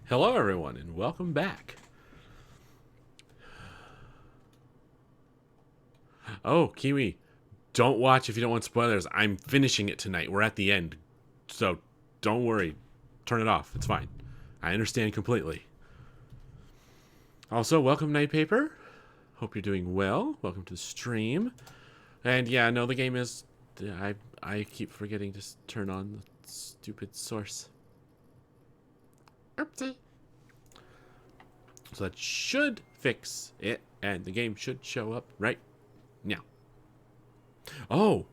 Hello, everyone, and welcome back. Oh, Kiwi, don't watch if you don't want spoilers. I'm finishing it tonight. We're at the end. So don't worry. Turn it off. It's fine. I understand completely. Also, welcome, Night Paper. Hope you're doing well. Welcome to the stream. And yeah, no, the game is... I keep forgetting to turn on the stupid source. Oopsie. So that should fix it, and the game should show up right now. Oh,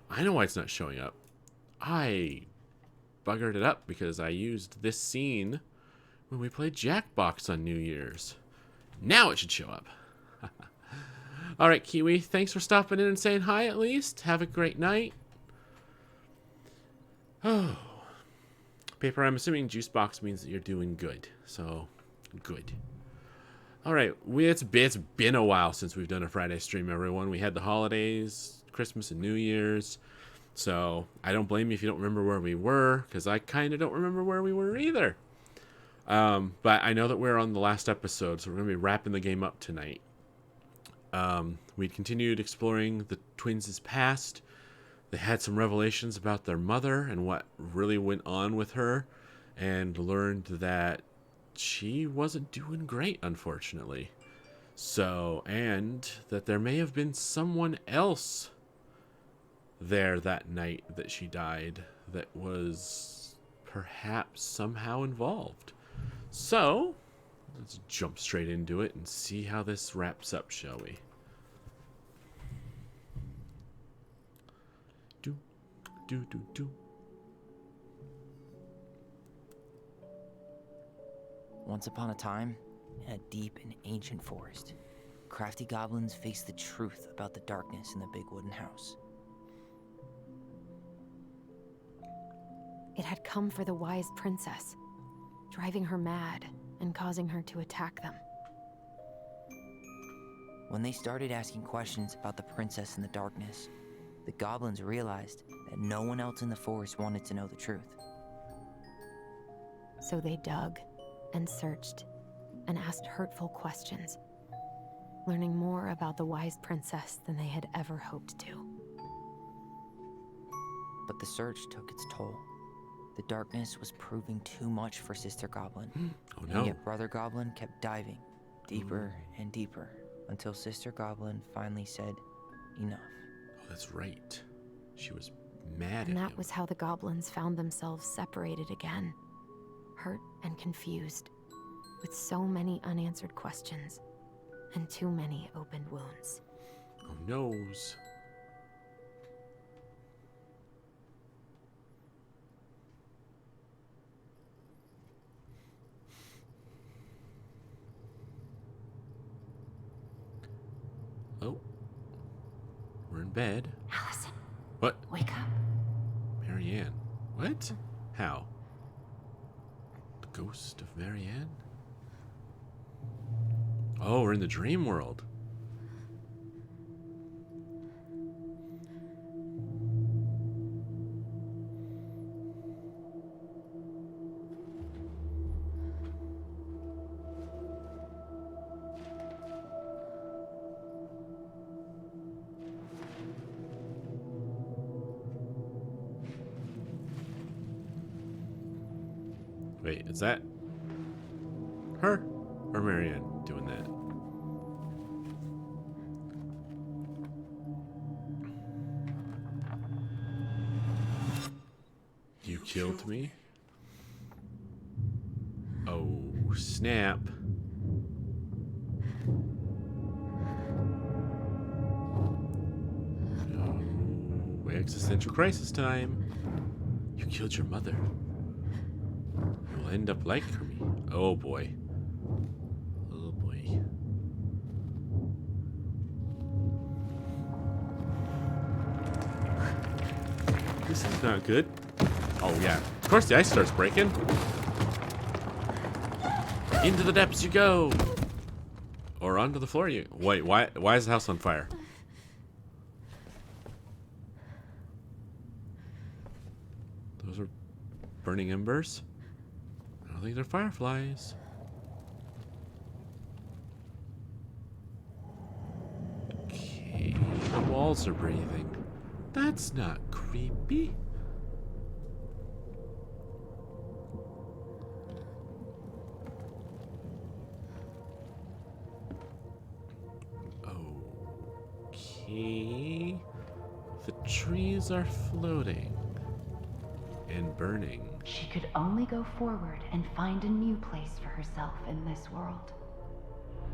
I know why it's not showing up. I buggered it up because I used this scene when we played Jackbox on New Year's. Now it should show up. All right, Kiwi, thanks for stopping in and saying hi at least. Have a great night. Oh. Paper, I'm assuming juice box means that you're doing good. So, good. All right, it's been a while since we've done a Friday stream, everyone. We had the holidays, Christmas and New Year's. So, I don't blame you if you don't remember where we were, because I kind of don't remember where we were either. But I know that we're on the last episode, so we're going to be wrapping the game up tonight. We'd continued exploring the twins' past. They had some revelations about their mother and what really went on with her, and learned that she wasn't doing great, unfortunately. So, and that there may have been someone else there that night that she died that was perhaps somehow involved. So, let's jump straight into it and see how this wraps up, shall we? Do. Once upon a time, in a deep and ancient forest, crafty goblins faced the truth about the darkness in the big wooden house. It had come for the wise princess, driving her mad and causing her to attack them. When they started asking questions about the princess in the darkness, the goblins realized that no one else in the forest wanted to know the truth. So they dug and searched and asked hurtful questions, learning more about the wise princess than they had ever hoped to. But the search took its toll. The darkness was proving too much for Sister Goblin. Oh no. And yet Brother Goblin kept diving deeper and deeper until Sister Goblin finally said, enough. Oh, that's right. She was mad And at that him. was how the goblins found themselves separated again, hurt and confused, with so many unanswered questions and too many opened wounds. Oh, noes. Oh. We're in bed. Alyson, What? wake up. Marianne. What? How? The ghost of Marianne? Oh, we're in the dream world. Wait, is that her or Marianne doing that? You killed me? Oh, snap. Oh, existential crisis time. You killed your mother. You'll end up like me. Oh boy. Oh boy. This is not good. Oh yeah. Of course the ice starts breaking. Into the depths you go. Or onto the floor you... Wait, why is the house on fire? Those are burning embers? I don't think they're fireflies. Okay, the walls are breathing. That's not creepy. Okay. The trees are floating and burning. She could only go forward and find a new place for herself in this world,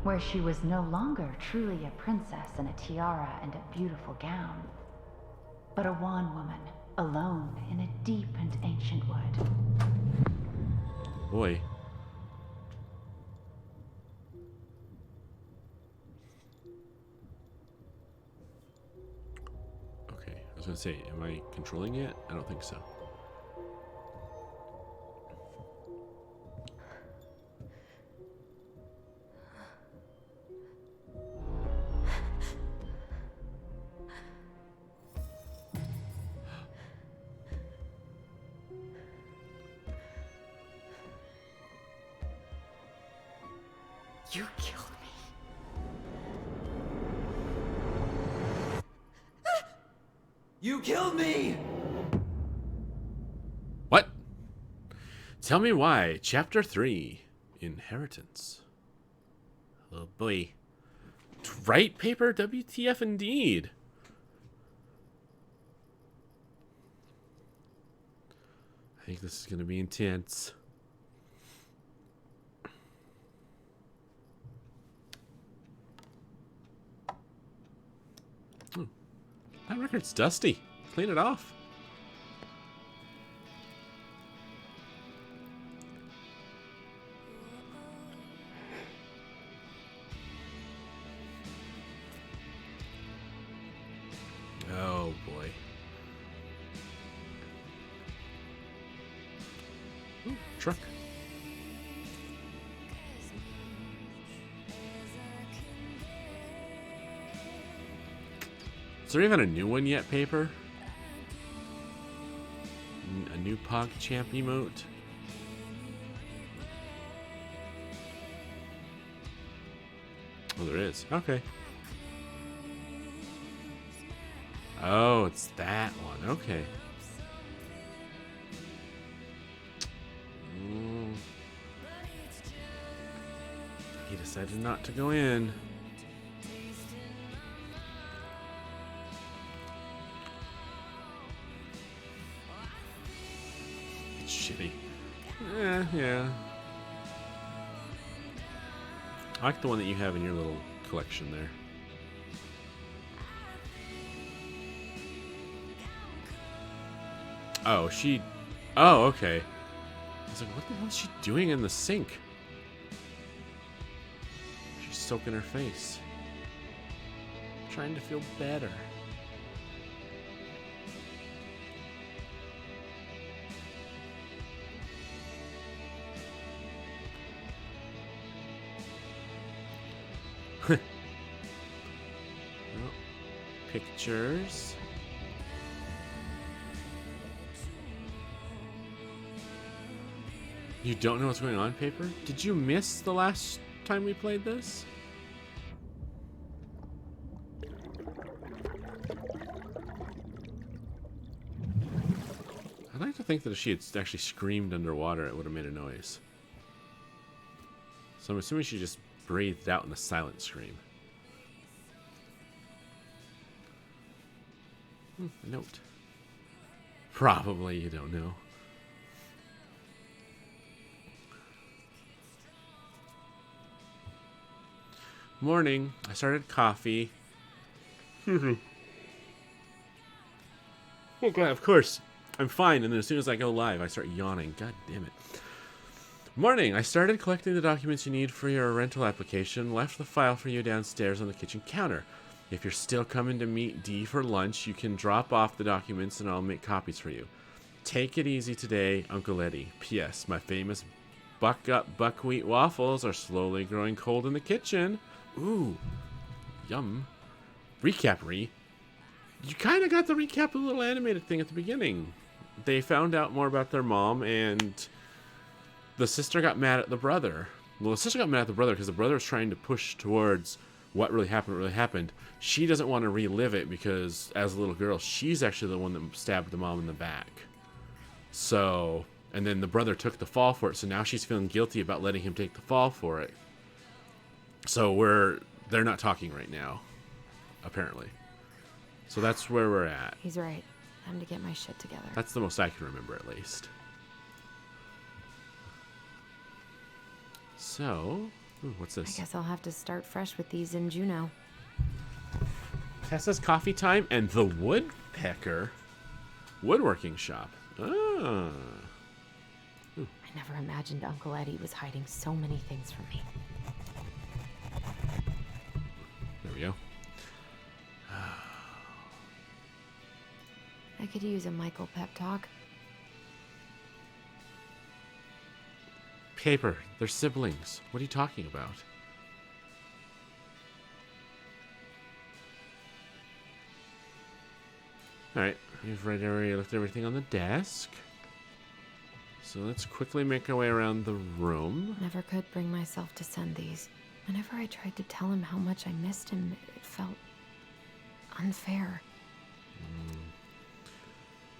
where she was no longer truly a princess in a tiara and a beautiful gown, but a wan woman, alone in a deep and ancient wood. Boy. Okay, I was gonna say, am I controlling it? I don't think so. You killed me. You killed me! What? Tell me why. Chapter 3. Inheritance. Oh boy. Right, paper? WTF indeed. I think this is going to be intense. That record's dusty. Clean it off. Oh boy. Ooh, truck. Is there even a new one yet, paper? A new PogChamp emote? Oh, there is. Okay. Oh, it's that one. Okay. He decided not to go in. Shitty. Yeah. I like the one that you have in your little collection there. Oh, she... Oh, okay. I was like, what the hell is she doing in the sink? She's soaking her face. Trying to feel better. Oh, pictures. You don't know what's going on, paper? Did you miss the last time we played this? I'd like to think that if she had actually screamed underwater, it would have made a noise. So I'm assuming she just breathed out in a silent scream. A note. Probably, you don't know. Morning. I started coffee. Oh, God, of course. I'm fine, and then as soon as I go live, I start yawning. God damn it. Morning. I started collecting the documents you need for your rental application. Left the file for you downstairs on the kitchen counter. If you're still coming to meet Dee for lunch, you can drop off the documents and I'll make copies for you. Take it easy today, Uncle Eddie. P.S. My famous buck-up buckwheat waffles are slowly growing cold in the kitchen. Ooh. Yum. Recap, Ree. You kind of got the recap of the little animated thing at the beginning. They found out more about their mom, and the sister got mad at the brother. Well, the sister got mad at the brother because the brother was trying to push towards what really happened. She doesn't want to relive it because, as a little girl, she's actually the one that stabbed the mom in the back. So, and then the brother took the fall for it, so now she's feeling guilty about letting him take the fall for it. So they're not talking right now, apparently. So that's where we're at. He's right. Time to get my shit together. That's the most I can remember, at least. So, ooh, what's this? I guess I'll have to start fresh with these in Juneau. Tessa's coffee time and the woodpecker woodworking shop. Ah. I never imagined Uncle Eddie was hiding so many things from me. There we go. I could use a Michael pep talk. Paper. They're siblings. What are you talking about? Alright. We've already looked at everything on the desk. So let's quickly make our way around the room. Never could bring myself to send these. Whenever I tried to tell him how much I missed him, it felt unfair.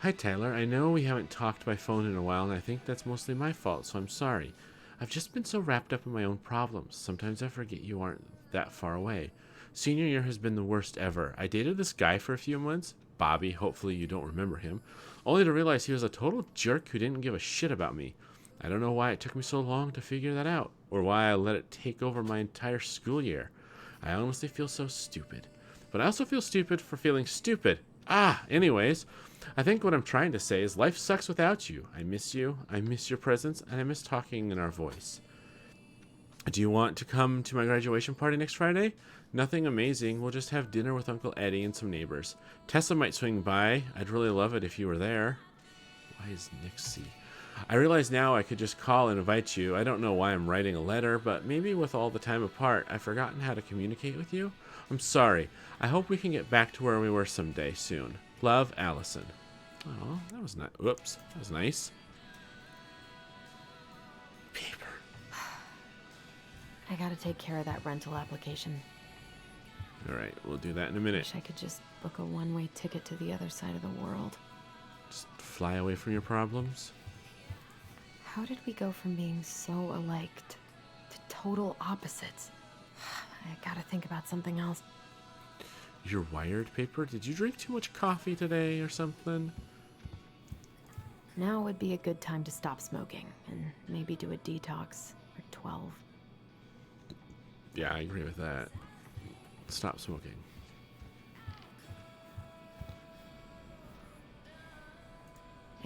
Hi, Tyler. I know we haven't talked by phone in a while, and I think that's mostly my fault, so I'm sorry. I've just been so wrapped up in my own problems. Sometimes I forget you aren't that far away. Senior year has been the worst ever. I dated this guy for a few months, Bobby, hopefully you don't remember him, only to realize he was a total jerk who didn't give a shit about me. I don't know why it took me so long to figure that out, or why I let it take over my entire school year. I honestly feel so stupid. But I also feel stupid for feeling stupid. Anyways, I think what I'm trying to say is life sucks without you. I miss you, I miss your presence, and I miss talking in our voice. Do you want to come to my graduation party next Friday? Nothing amazing. We'll just have dinner with Uncle Eddie and some neighbors. Tessa might swing by. I'd really love it if you were there. Why is Nixie? I realize now I could just call and invite you. I don't know why I'm writing a letter, but maybe with all the time apart, I've forgotten how to communicate with you. I'm sorry. I hope we can get back to where we were someday soon. Love, Alyson. Oh, that was nice. Whoops, that was nice. Paper. I gotta take care of that rental application. Alright, we'll do that in a minute. Wish I could just book a one-way ticket to the other side of the world. Just fly away from your problems. How did we go from being so alike to total opposites? I gotta think about something else. You're wired, Paper? Did you drink too much coffee today or something? Now would be a good time to stop smoking and maybe do a detox for 12. Yeah, I agree with that. Stop smoking.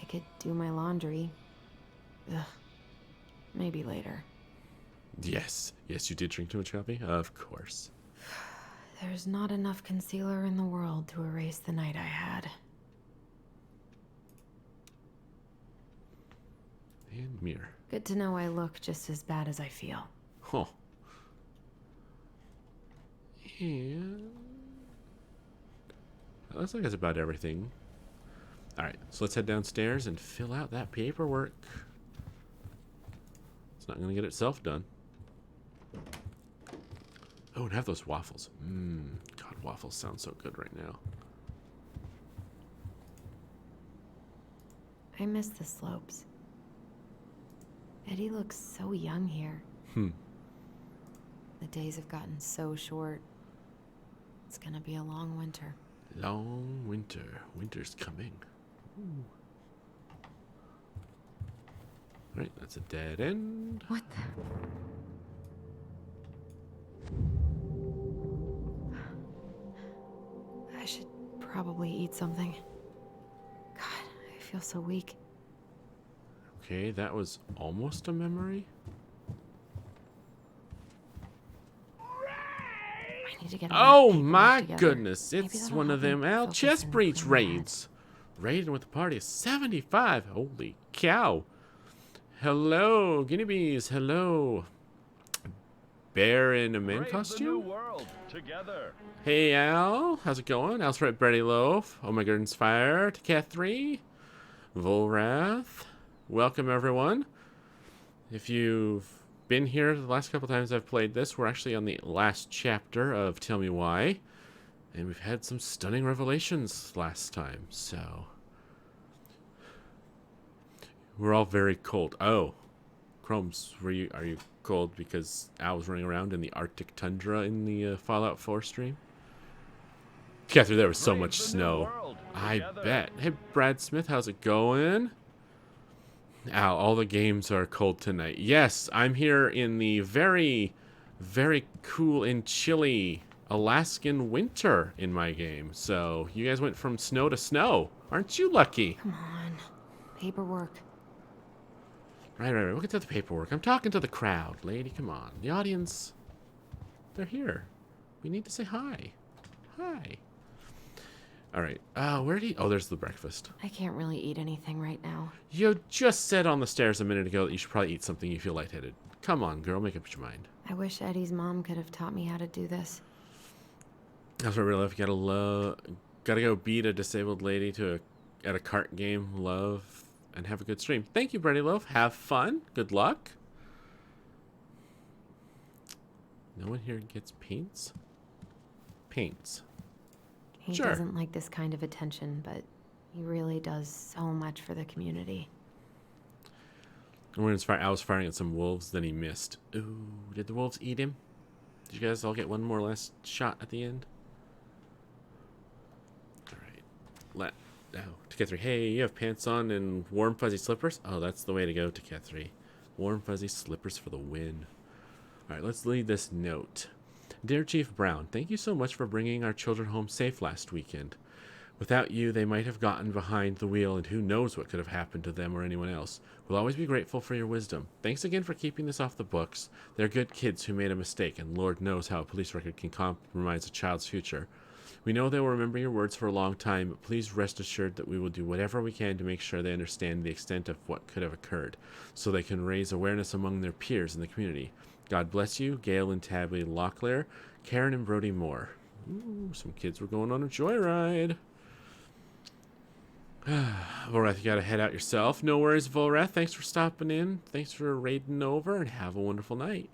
I could do my laundry. Ugh. Maybe later. Yes. Yes, you did drink too much coffee? Of course. There's not enough concealer in the world to erase the night I had. And mirror. Good to know I look just as bad as I feel. Huh. And that looks like that's about everything. Alright, so let's head downstairs and fill out that paperwork. It's not going to get itself done. Oh, and have those waffles. God, waffles sound so good right now. I miss the slopes. Eddie looks so young here. The days have gotten so short. It's gonna be a long winter. Long winter. Winter's coming. Ooh. Right, that's a dead end. What the? I should probably eat something. God, I feel so weak. Okay, that was almost a memory. I need to get Oh paperwork my together. goodness, Maybe it's that'll one of help me them Al focus chest and breach clear my head. raids. Raiding with a party of 75. Holy cow. Hello, guinea bees. Hello. Bear in a man Brave the new costume? world together. Hey Al, how's it going? Al's right, Betty Loaf. Oh my goodness, fire. To Cat 3. Volrath. Welcome everyone. If you've been here the last couple times I've played this, we're actually on the last chapter of Tell Me Why. And we've had some stunning revelations last time, so we're all very cold. Oh, Chromes, are you cold because Al was running around in the Arctic tundra in the Fallout 4 stream? Catherine, there was so Brave much the new snow. world I together. bet. Hey, Brad Smith, how's it going? Al, all the games are cold tonight. Yes, I'm here in the very, very cool and chilly Alaskan winter in my game. So you guys went from snow to snow. Aren't you lucky? Come on. Paperwork. Right. We'll get to the paperwork. I'm talking to the crowd, lady. Come on. The audience, they're here. We need to say hi. Hi. All right. Where did he... Oh, there's the breakfast. I can't really eat anything right now. You just said on the stairs a minute ago that you should probably eat something you feel lightheaded. Come on, girl. Make up your mind. I wish Eddie's mom could have taught me how to do this. That's what real life. Gotta go beat a disabled lady at a cart game. Love and have a good stream. Thank you, Brady Loaf. Have fun. Good luck. No one here gets paints. Paints. He Sure. doesn't like this kind of attention, but he really does so much for the community. And when I was firing at some wolves, then he missed. Ooh, did the wolves eat him? Did you guys all get one more last shot at the end? Alright. To Cat 3. Hey, you have pants on and warm fuzzy slippers? Oh, that's the way to go to Cat 3. Warm fuzzy slippers for the win. Alright, let's lead this note. Dear Chief Brown, thank you so much for bringing our children home safe last weekend. Without you, they might have gotten behind the wheel, and who knows what could have happened to them or anyone else. We'll always be grateful for your wisdom. Thanks again for keeping this off the books. They're good kids who made a mistake, and Lord knows how a police record can compromise a child's future. We know they will remember your words for a long time, but please rest assured that we will do whatever we can to make sure they understand the extent of what could have occurred, so they can raise awareness among their peers in the community. God bless you, Gail and Tabby Locklear, Karen and Brody Moore. Ooh, some kids were going on a joyride. Volrath, you gotta head out yourself. No worries, Volrath. Thanks for stopping in. Thanks for raiding over, and have a wonderful night.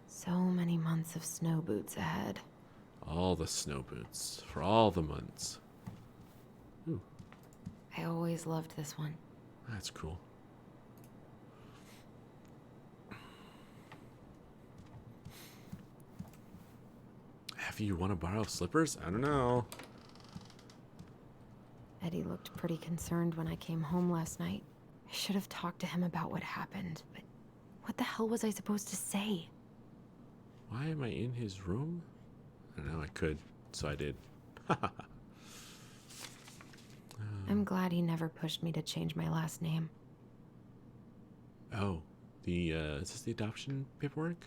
So many months of snow boots ahead. All the snow boots for all the months. Ooh, I always loved this one. that's cool. Have you want to borrow slippers? I don't know. Eddie looked pretty concerned when I came home last night. I should have talked to him about what happened, but what the hell was I supposed to say? Why am I in his room? I don't know, I could, so I did. I'm glad he never pushed me to change my last name. Oh, is this the adoption paperwork?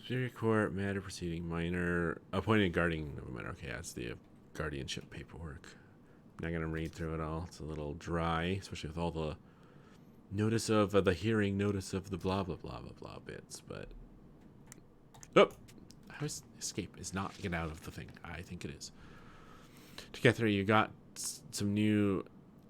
Superior Court, matter proceeding, minor, appointed guardian of a matter. Okay, that's the guardianship paperwork. I'm not gonna read through it all. It's a little dry, especially with all the notice of the hearing, notice of the blah blah blah blah blah bits. But how is escape is not get out of the thing? I think it is. Together, you got some new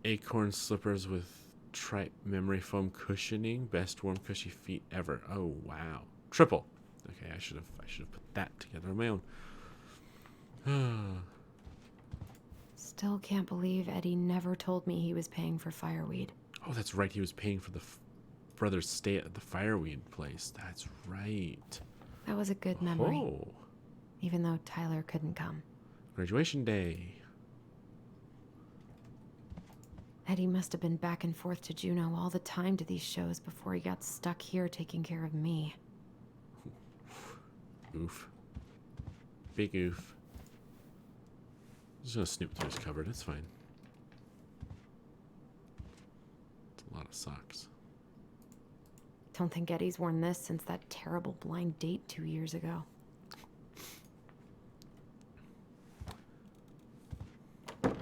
acorn slippers with tripe memory foam cushioning. Best warm cushy feet ever. Oh wow, triple. Okay, I should have put that together on my own. still can't believe Eddie never told me he was paying for fireweed. Oh, that's right. He was paying for the brother's stay at the fireweed place. That's right. That was a good memory, Oh, even though Tyler couldn't come. graduation day. Eddie must have been back and forth to Juneau all the time to these shows before he got stuck here taking care of me. Oof. Big oof. Just gonna snoop through his cupboard. It's fine. It's a lot of socks. Don't think Eddie's worn this since that terrible blind date 2 years ago. Oh,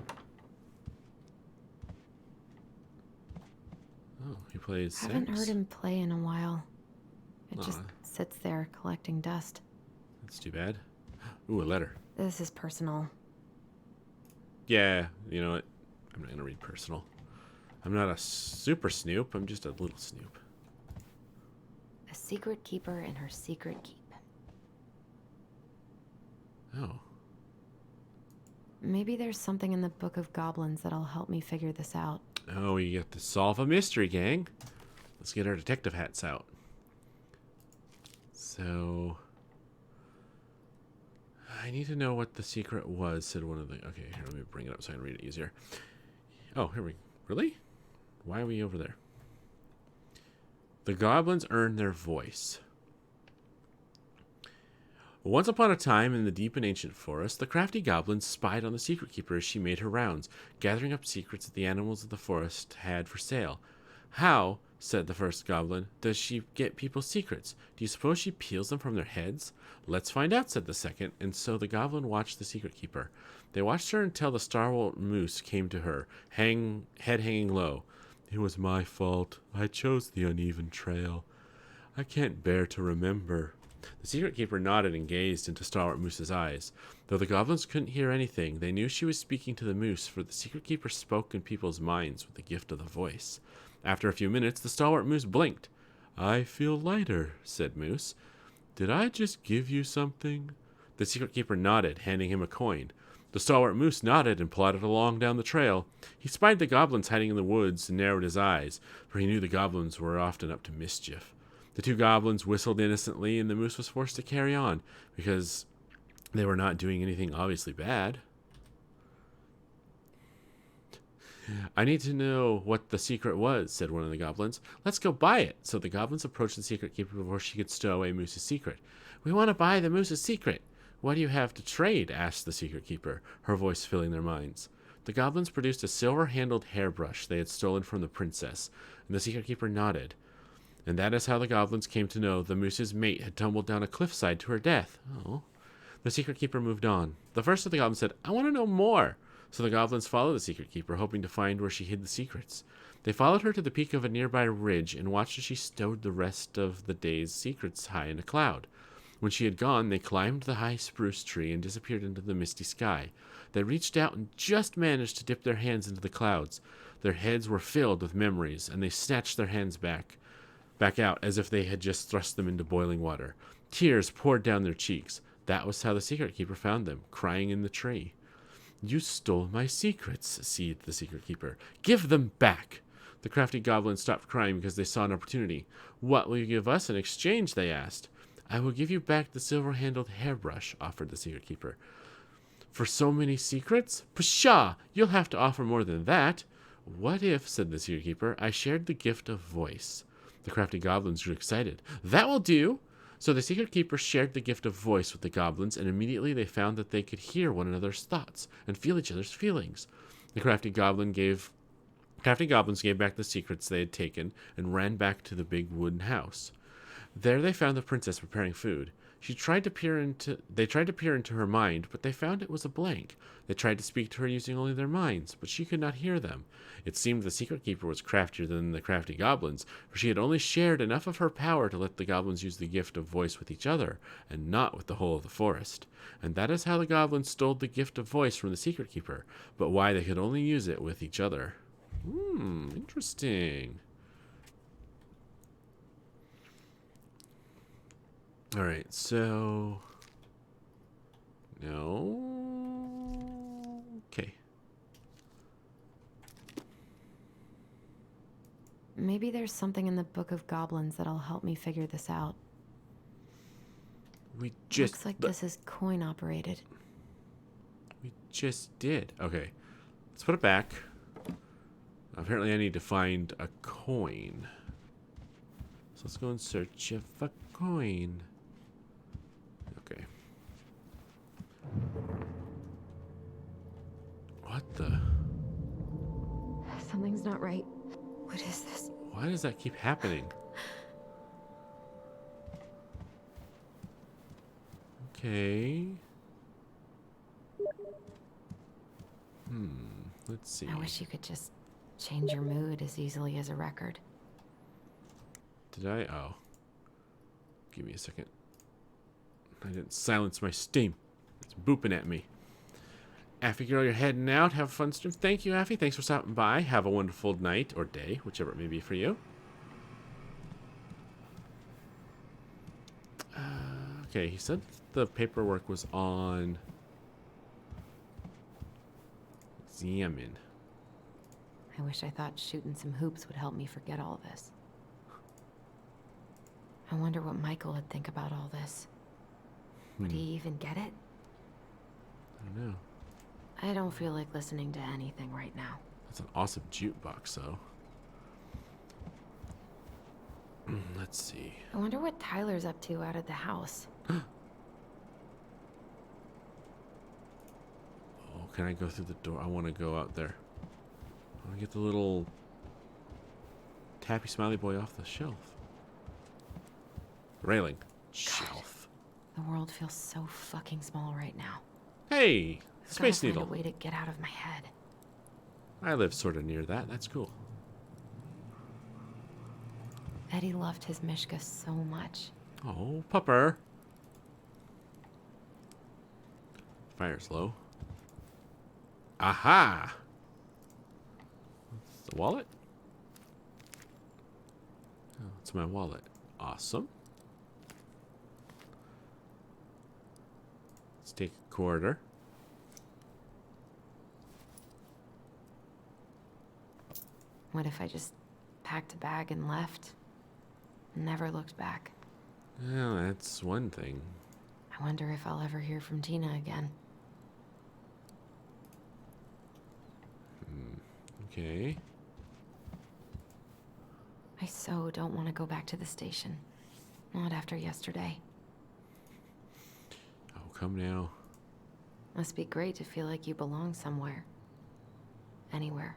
he plays Haven't sax? heard him play in a while. It just Aw. sits there collecting dust. That's too bad. Ooh, a letter. This is personal. Yeah, you know what? I'm not gonna read personal. I'm not a super snoop. I'm just a little snoop. A secret keeper and her secret keep. Oh. Maybe there's something in the Book of Goblins that'll help me figure this out. Oh, we get to solve a mystery, gang. Let's get our detective hats out. So... I need to know what the secret was, said one of the... Okay, here, let me bring it up so I can read it easier. Oh, here we... Really? Why are we over there? The goblins earned their voice. Once upon a time, in the deep and ancient forest, the crafty goblin spied on the secret keeper as she made her rounds, gathering up secrets that the animals of the forest had for sale. How, said the first goblin, does she get people's secrets? Do you suppose she peels them from their heads? Let's find out, said the second, and so the goblin watched the secret keeper. They watched her until the stalwart moose came to her, head hanging low. It was my fault. I chose the uneven trail. I can't bear to remember. The secret keeper nodded and gazed into Stalwart Moose's eyes. Though the goblins couldn't hear anything, they knew she was speaking to the moose, for the secret keeper spoke in people's minds with the gift of the voice. After a few minutes, the Stalwart Moose blinked. I feel lighter, said Moose. Did I just give you something? The secret keeper nodded, handing him a coin. The Stalwart Moose nodded and plodded along down the trail. He spied the goblins hiding in the woods and narrowed his eyes, for he knew the goblins were often up to mischief. The two goblins whistled innocently, and the moose was forced to carry on, because they were not doing anything obviously bad. I need to know what the secret was, said one of the goblins. Let's go buy it. So the goblins approached the secret keeper before she could stow away Moose's secret. We want to buy the moose's secret. What do you have to trade? Asked the secret keeper, her voice filling their minds. The goblins produced a silver-handled hairbrush they had stolen from the princess, and the secret keeper nodded. And that is how the goblins came to know the moose's mate had tumbled down a cliffside to her death. Oh. The secret keeper moved on. The first of the goblins said, I want to know more. So the goblins followed the secret keeper, hoping to find where she hid the secrets. They followed her to the peak of a nearby ridge and watched as she stowed the rest of the day's secrets high in a cloud. When she had gone, they climbed the high spruce tree and disappeared into the misty sky. They reached out and just managed to dip their hands into the clouds. Their heads were filled with memories, and they snatched their hands back out as if they had just thrust them into boiling water. Tears poured down their cheeks. That was how the secret keeper found them, crying in the tree. You stole my secrets, seethed the secret keeper. Give them back. The crafty goblins stopped crying because they saw an opportunity. What will you give us in exchange? They asked. I will give you back the silver-handled hairbrush, offered the secret keeper. For so many secrets? Pshaw! You'll have to offer more than that. What if, said the secret keeper, I shared the gift of voice? The crafty goblins grew excited. That will do! So the secret keeper shared the gift of voice with the goblins, and immediately they found that they could hear one another's thoughts and feel each other's feelings. The crafty goblins gave back the secrets they had taken and ran back to the big wooden house. There they found the princess preparing food. They tried to peer into her mind, but they found it was a blank. They tried to speak to her using only their minds, but she could not hear them. It seemed the secret keeper was craftier than the crafty goblins, for she had only shared enough of her power to let the goblins use the gift of voice with each other, and not with the whole of the forest. And that is how the goblins stole the gift of voice from the secret keeper, but why they could only use it with each other. Interesting. Alright, so... No... Okay. Maybe there's something in the Book of Goblins that'll help me figure this out. We just... Looks like this is coin operated. We just did. Okay. Let's put it back. Apparently I need to find a coin. So let's go and search for a coin. Okay. What the? Something's not right. What is this? Why does that keep happening? Okay. Let's see. I wish you could just change your mood as easily as a record. Did I? Oh. Give me a second. I didn't silence my Steam. It's booping at me. Affy girl, you're heading out. Have a fun stream. Thank you, Affy. Thanks for stopping by. Have a wonderful night or day, whichever it may be for you. Okay, he said the paperwork was on Examine. I wish I thought shooting some hoops would help me forget all this. I wonder what Michael would think about all this. Would he even get it? I don't know. I don't feel like listening to anything right now. That's an awesome jukebox, though. Let's see. I wonder what Tyler's up to out of the house. Oh, can I go through the door? I want to go out there. I want to get the little tappy smiley boy off the shelf. Railing. Shelf. The world feels so fucking small right now. Hey! I've Space gotta Needle. find a way to get out of my head. I live sort of near that. That's cool. Eddie loved his Mishka so much. Oh, pupper. Fire's low. Aha! It's the wallet? Oh, it's my wallet. Awesome. Let's take a quarter. What if I just packed a bag and left? Never looked back. Well, that's one thing. I wonder if I'll ever hear from Tina again. Okay. I so don't want to go back to the station. Not after yesterday. Oh, come now. Must be great to feel like you belong somewhere. Anywhere.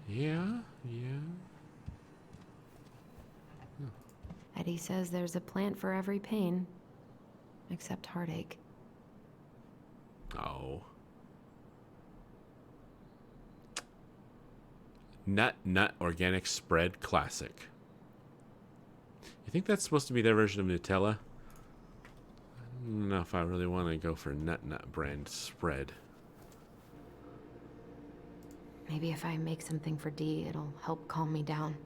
Yeah. Yeah. Eddie says there's a plant for every pain. Except heartache. Oh. Nut Organic Spread Classic. You think that's supposed to be their version of Nutella? I don't know if I really want to go for Nut brand spread. Maybe if I make something for Dee, it'll help calm me down.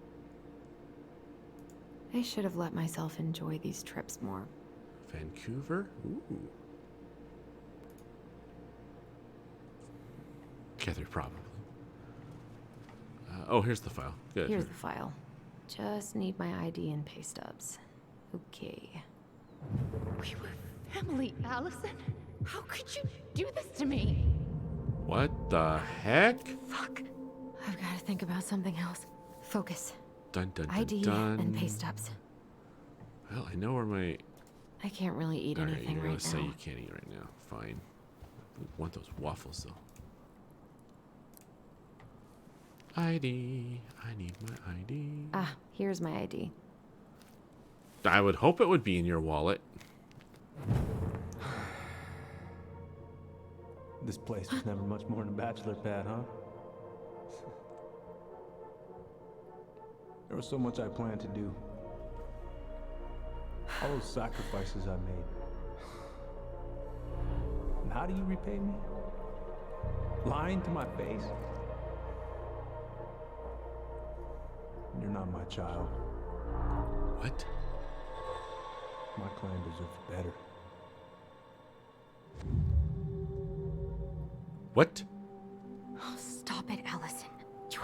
I should have let myself enjoy these trips more. Vancouver? Ooh. Catherine, probably. Oh, here's the file. Good. Here's the file. Just need my ID and pay stubs. Okay. We were family, Alyson. How could you do this to me? What the heck? Fuck. I've got to think about something else. Focus. Dun dun dun ID dun. and pay stubs. Well, I know where my... I can't really eat Alright, anything you're gonna right say now. you can't eat right now. Fine. I want those waffles, though. ID. I need my ID. Ah, here's my ID. I would hope it would be in your wallet. This place was never much more than a bachelor pad, huh? There was so much I planned to do. All those sacrifices I made. And how do you repay me? Lying to my face? You're not my child. What? My clan deserves better. What? Oh, stop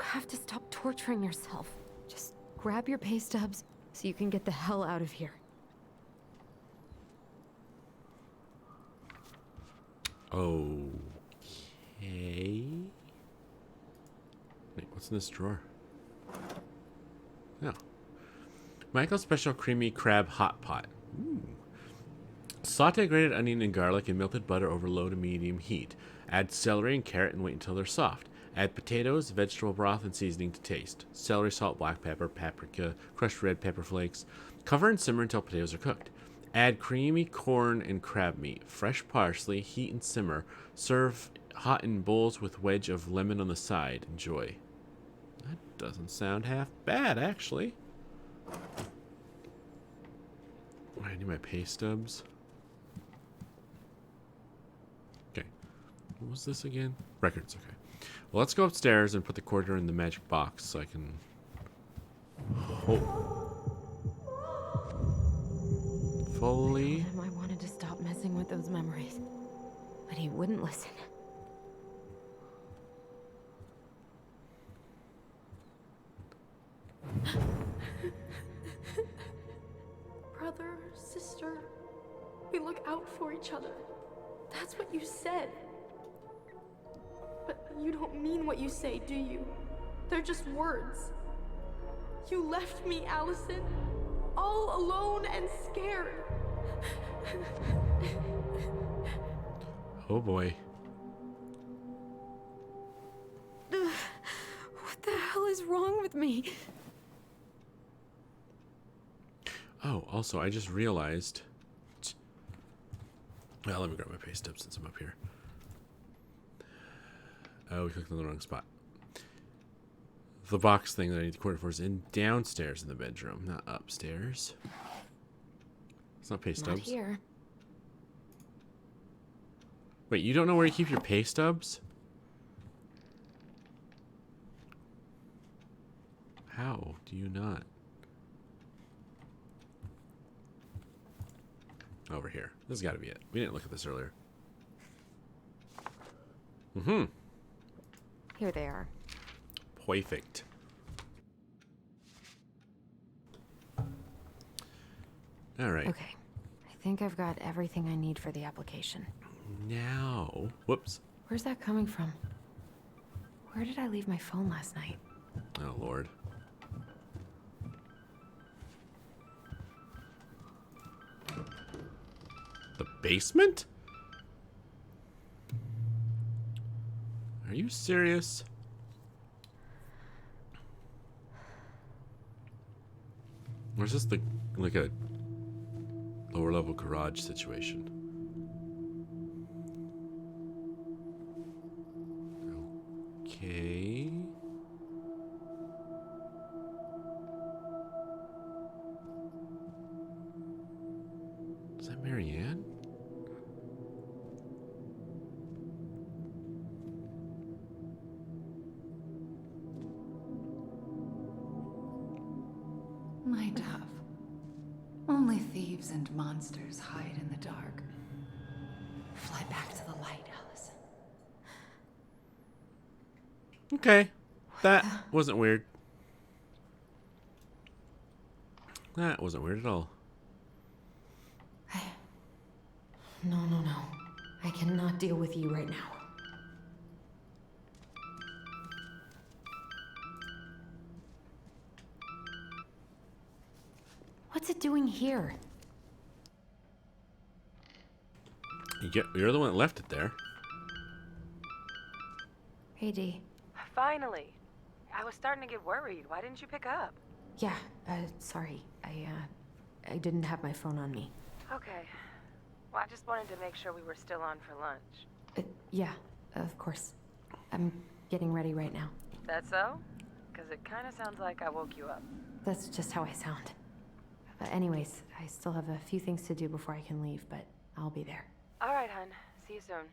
have to stop torturing yourself. Just grab your pay stubs so you can get the hell out of here. Okay. Wait, what's in this drawer? No. Michael's Special Creamy Crab Hot Pot. Ooh. Saute grated onion and garlic in melted butter over low to medium heat. Add celery and carrot and wait until they're soft. Add potatoes, vegetable broth, and seasoning to taste. Celery, salt, black pepper, paprika, crushed red pepper flakes. Cover and simmer until potatoes are cooked. Add creamy corn and crab meat. Fresh parsley, heat and simmer. Serve hot in bowls with wedge of lemon on the side. Enjoy. That doesn't sound half bad, actually. I need my pay stubs. Okay. What was this again? Records, okay. Well, let's go upstairs and put the quarter in the magic box so I can... fully... I told him I wanted to stop messing with those memories, but he wouldn't listen. Brother, sister, we look out for each other. That's what you said. But you don't mean what you say, do you? They're just words. You left me, Alyson, all alone and scared. Oh boy. What the hell is wrong with me? Oh, also, I just realized... Well, let me grab my pay stub since I'm up here. Oh, we clicked on the wrong spot. The box thing that I need the quarter for is in downstairs in the bedroom, not upstairs. It's not pay stubs. Not here. Wait, you don't know where you keep your pay stubs? How do you not? Over here. This has got to be it. We didn't look at this earlier. Mm-hmm. Here they are. Perfect. All right. Okay. I think I've got everything I need for the application. Now, whoops. Where's that coming from? Where did I leave my phone last night? Oh, Lord. The basement? Are you serious? Or is this like a lower level garage situation? Okay. Is that Marianne? My dove. Only thieves and monsters hide in the dark. Fly back to the light, Alyson. Okay. That wasn't weird. That wasn't weird at all. No. I cannot deal with you right now. What's it doing here? You're the one that left it there. Hey, Dee. Finally. I was starting to get worried. Why didn't you pick up? Yeah, sorry. I didn't have my phone on me. Okay. Well, I just wanted to make sure we were still on for lunch. Yeah, of course. I'm getting ready right now. That so? Because it kind of sounds like I woke you up. That's just how I sound. Anyways, I still have a few things to do before I can leave, but I'll be there. All right, hun. See you soon.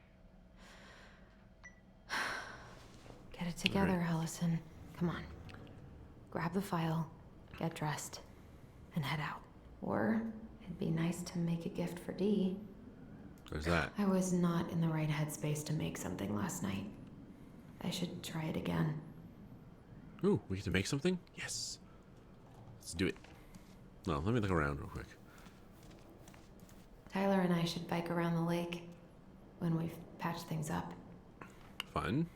Get it together, Alyson. Come on. Grab the file, get dressed, and head out. Or it'd be nice to make a gift for Dee. Where's that? I was not in the right headspace to make something last night. I should try it again. Ooh, we get to make something? Yes. Let's do it. No, let me look around real quick. Tyler and I should bike around the lake when we've patched things up. Fun.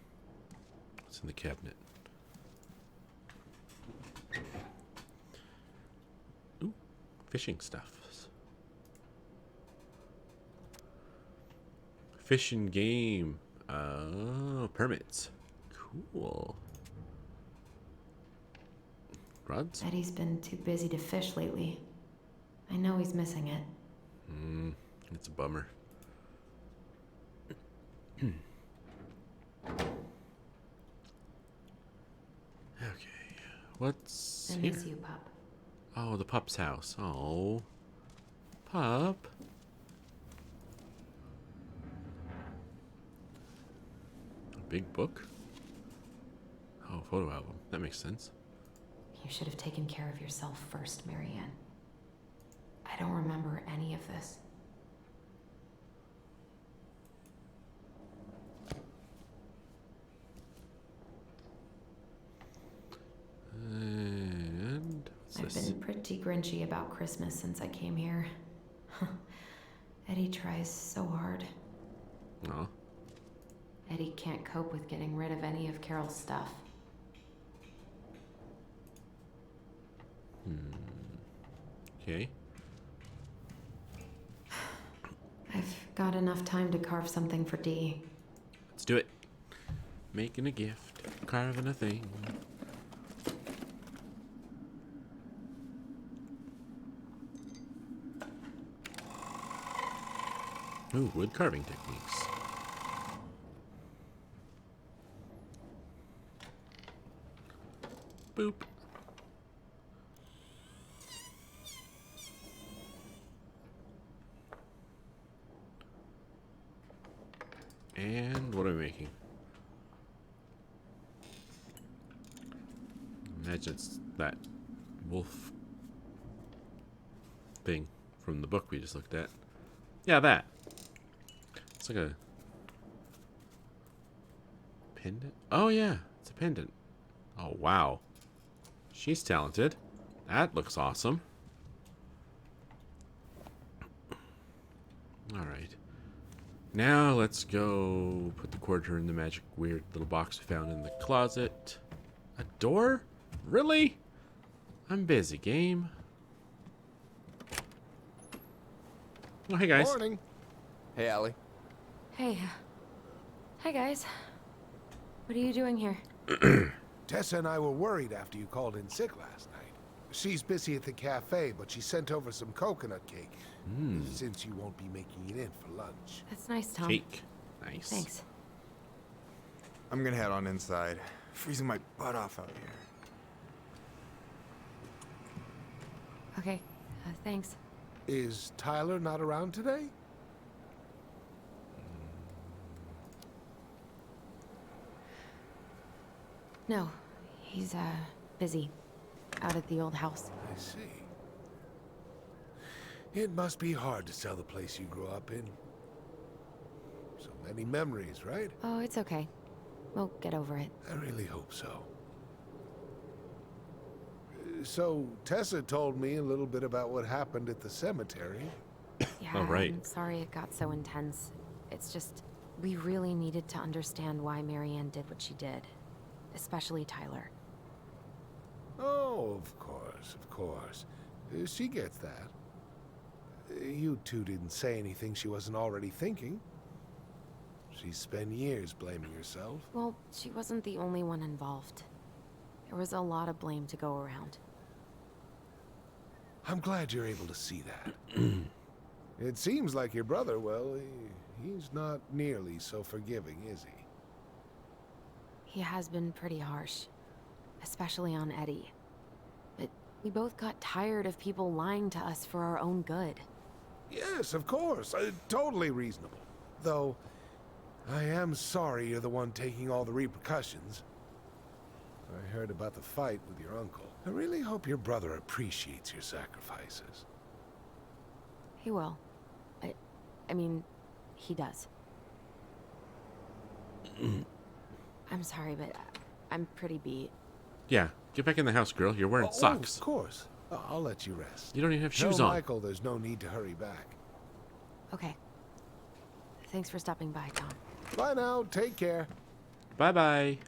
What's in the cabinet? Ooh, fishing stuff. Fish and game. Oh, permits. Cool. Rods? Eddie's been too busy to fish lately. I know he's missing it. It's a bummer. Okay, what's I here? miss you, pup. Oh, the pup's house. Oh, pup. A big book? Oh, photo album. That makes sense. You should have taken care of yourself first, Marianne. I don't remember any of this. And what's I've this? been pretty grinchy about Christmas since I came here. Eddie tries so hard. Oh, Eddie can't cope with getting rid of any of Carol's stuff. okay. I've got enough time to carve something for Dee. Let's do it. Making a gift, carving a thing. Ooh, wood carving techniques. Boop. And what are we making? Imagine it's that wolf thing from the book we just looked at. Yeah, that. It's like a pendant. Oh yeah, it's a pendant. Oh wow. She's talented. That looks awesome. Alright. Now let's go put the quarter in the magic weird little box we found in the closet. A door? Really? I'm busy, game. Oh, hey guys. Morning. Hey, Allie. Hey. Hi, guys. What are you doing here? Tessa and I were worried after you called in sick last night. She's busy at the cafe, but she sent over some coconut cake. Since you won't be making it in for lunch. That's nice, Tom. Cake. Nice. Thanks. I'm gonna head on inside. Freezing my butt off out here. Okay. Thanks. Is Tyler not around today? No. He's, busy. Out at the old house. I see. It must be hard to sell the place you grew up in. So many memories, right? Oh, it's okay. We'll get over it. I really hope so. So, Tessa told me a little bit about what happened at the cemetery. Yeah, Oh, right. I'm sorry it got so intense. It's just, we really needed to understand why Marianne did what she did. Especially Tyler. Oh, of course, of course. She gets that. You two didn't say anything she wasn't already thinking. She spent years blaming herself. Well, she wasn't the only one involved. There was a lot of blame to go around. I'm glad you're able to see that. It seems like your brother, well, he's not nearly so forgiving, is he? He has been pretty harsh. Especially on Eddie. But we both got tired of people lying to us for our own good. Yes, of course. Totally reasonable. Though, I am sorry you're the one taking all the repercussions. I heard about the fight with your uncle. I really hope your brother appreciates your sacrifices. He will. I mean, he does. I'm sorry, but I'm pretty beat. Yeah, get back in the house, girl. You're wearing socks. Of course. I'll let you rest. You don't even have shoes Tell on. Michael there's no need to hurry back. Okay. Thanks for stopping by, Tom. Bye now. Take care. Bye-bye.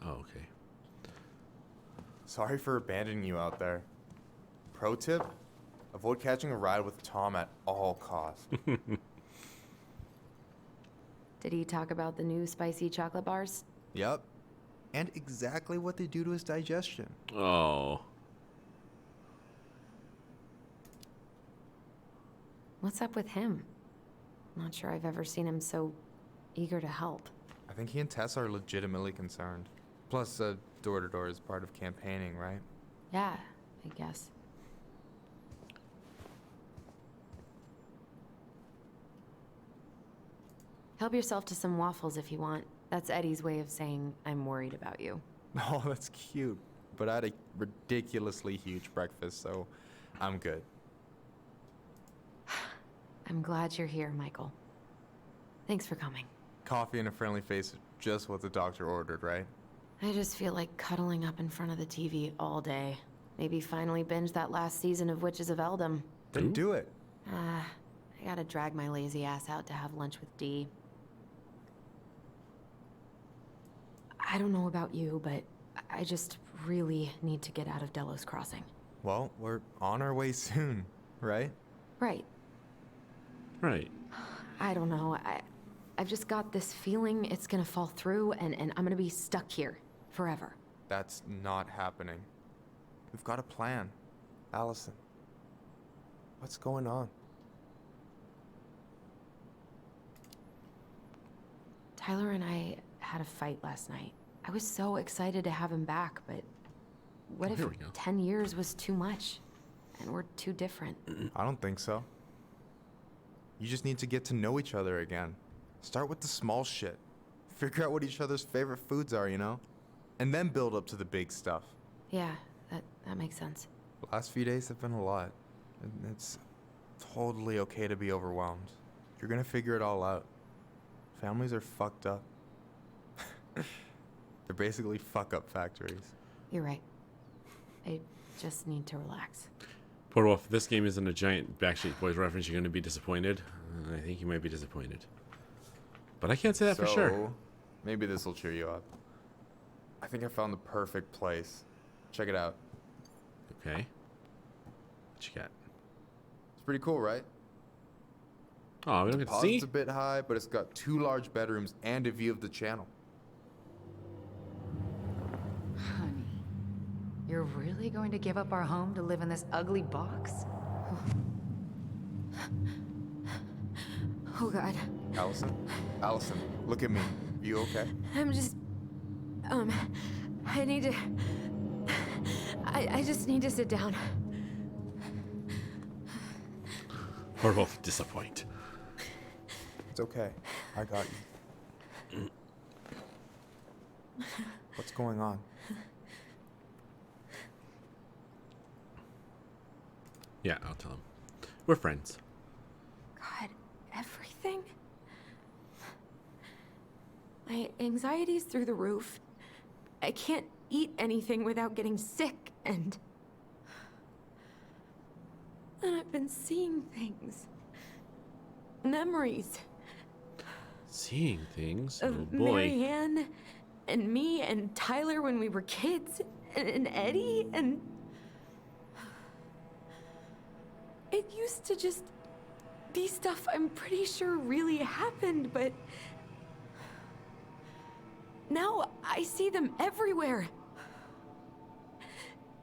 Oh, okay. Sorry for abandoning you out there. Pro tip? Avoid catching a ride with Tom at all costs. Did he talk about the new spicy chocolate bars? Yep. And exactly what they do to his digestion. Oh. What's up with him? Not sure I've ever seen him so eager to help. I think he and Tess are legitimately concerned. Plus, door-to-door is part of campaigning, right? Yeah, I guess. Help yourself to some waffles if you want. That's Eddie's way of saying I'm worried about you. Oh, that's cute. But I had a ridiculously huge breakfast, so I'm good. I'm glad you're here, Michael. Thanks for coming. Coffee and a friendly face is just what the doctor ordered, right? I just feel like cuddling up in front of the TV all day. Maybe finally binge that last season of Witches of Eldom. Then do it. I gotta drag my lazy ass out to have lunch with Dee. I don't know about you, but I just really need to get out of Delos Crossing. Well, we're on our way soon, right? Right. Right. I don't know. I've just got this feeling it's gonna fall through and I'm gonna be stuck here forever. That's not happening. We've got a plan. Alyson, what's going on? Tyler and I had a fight last night. I was so excited to have him back, but what if 10 years was too much and we're too different? I don't think so. You just need to get to know each other again. Start with the small shit. Figure out what each other's favorite foods are, you know? And then build up to the big stuff. Yeah, that makes sense. The last few days have been a lot. And it's totally okay to be overwhelmed. You're gonna figure it all out. Families are fucked up. They're basically fuck-up factories. You're right. I just need to relax. Poor Wolf, if this game isn't a giant Backstreet Boys reference, you're going to be disappointed. I think you might be disappointed. But I can't say that for sure. Maybe this will cheer you up. I think I found the perfect place. Check it out. Okay. What you got? It's pretty cool, right? Oh, we don't get to see? It's a bit high, but it's got 2 large bedrooms and a view of the channel. Honey, you're really going to give up our home to live in this ugly box? Oh God. Alyson, look at me. You okay? I'm just... I need to... I just need to sit down. Poor Wolf, disappoint. It's okay. I got you. What's going on? Yeah, I'll tell him. We're friends. God, everything? My anxiety's through the roof. I can't eat anything without getting sick, and I've been seeing things. Memories. Seeing things? Of Oh boy. Marianne, and me, and Tyler when we were kids, and Eddie, and... It used to just be stuff I'm pretty sure really happened, but... Now I see them everywhere.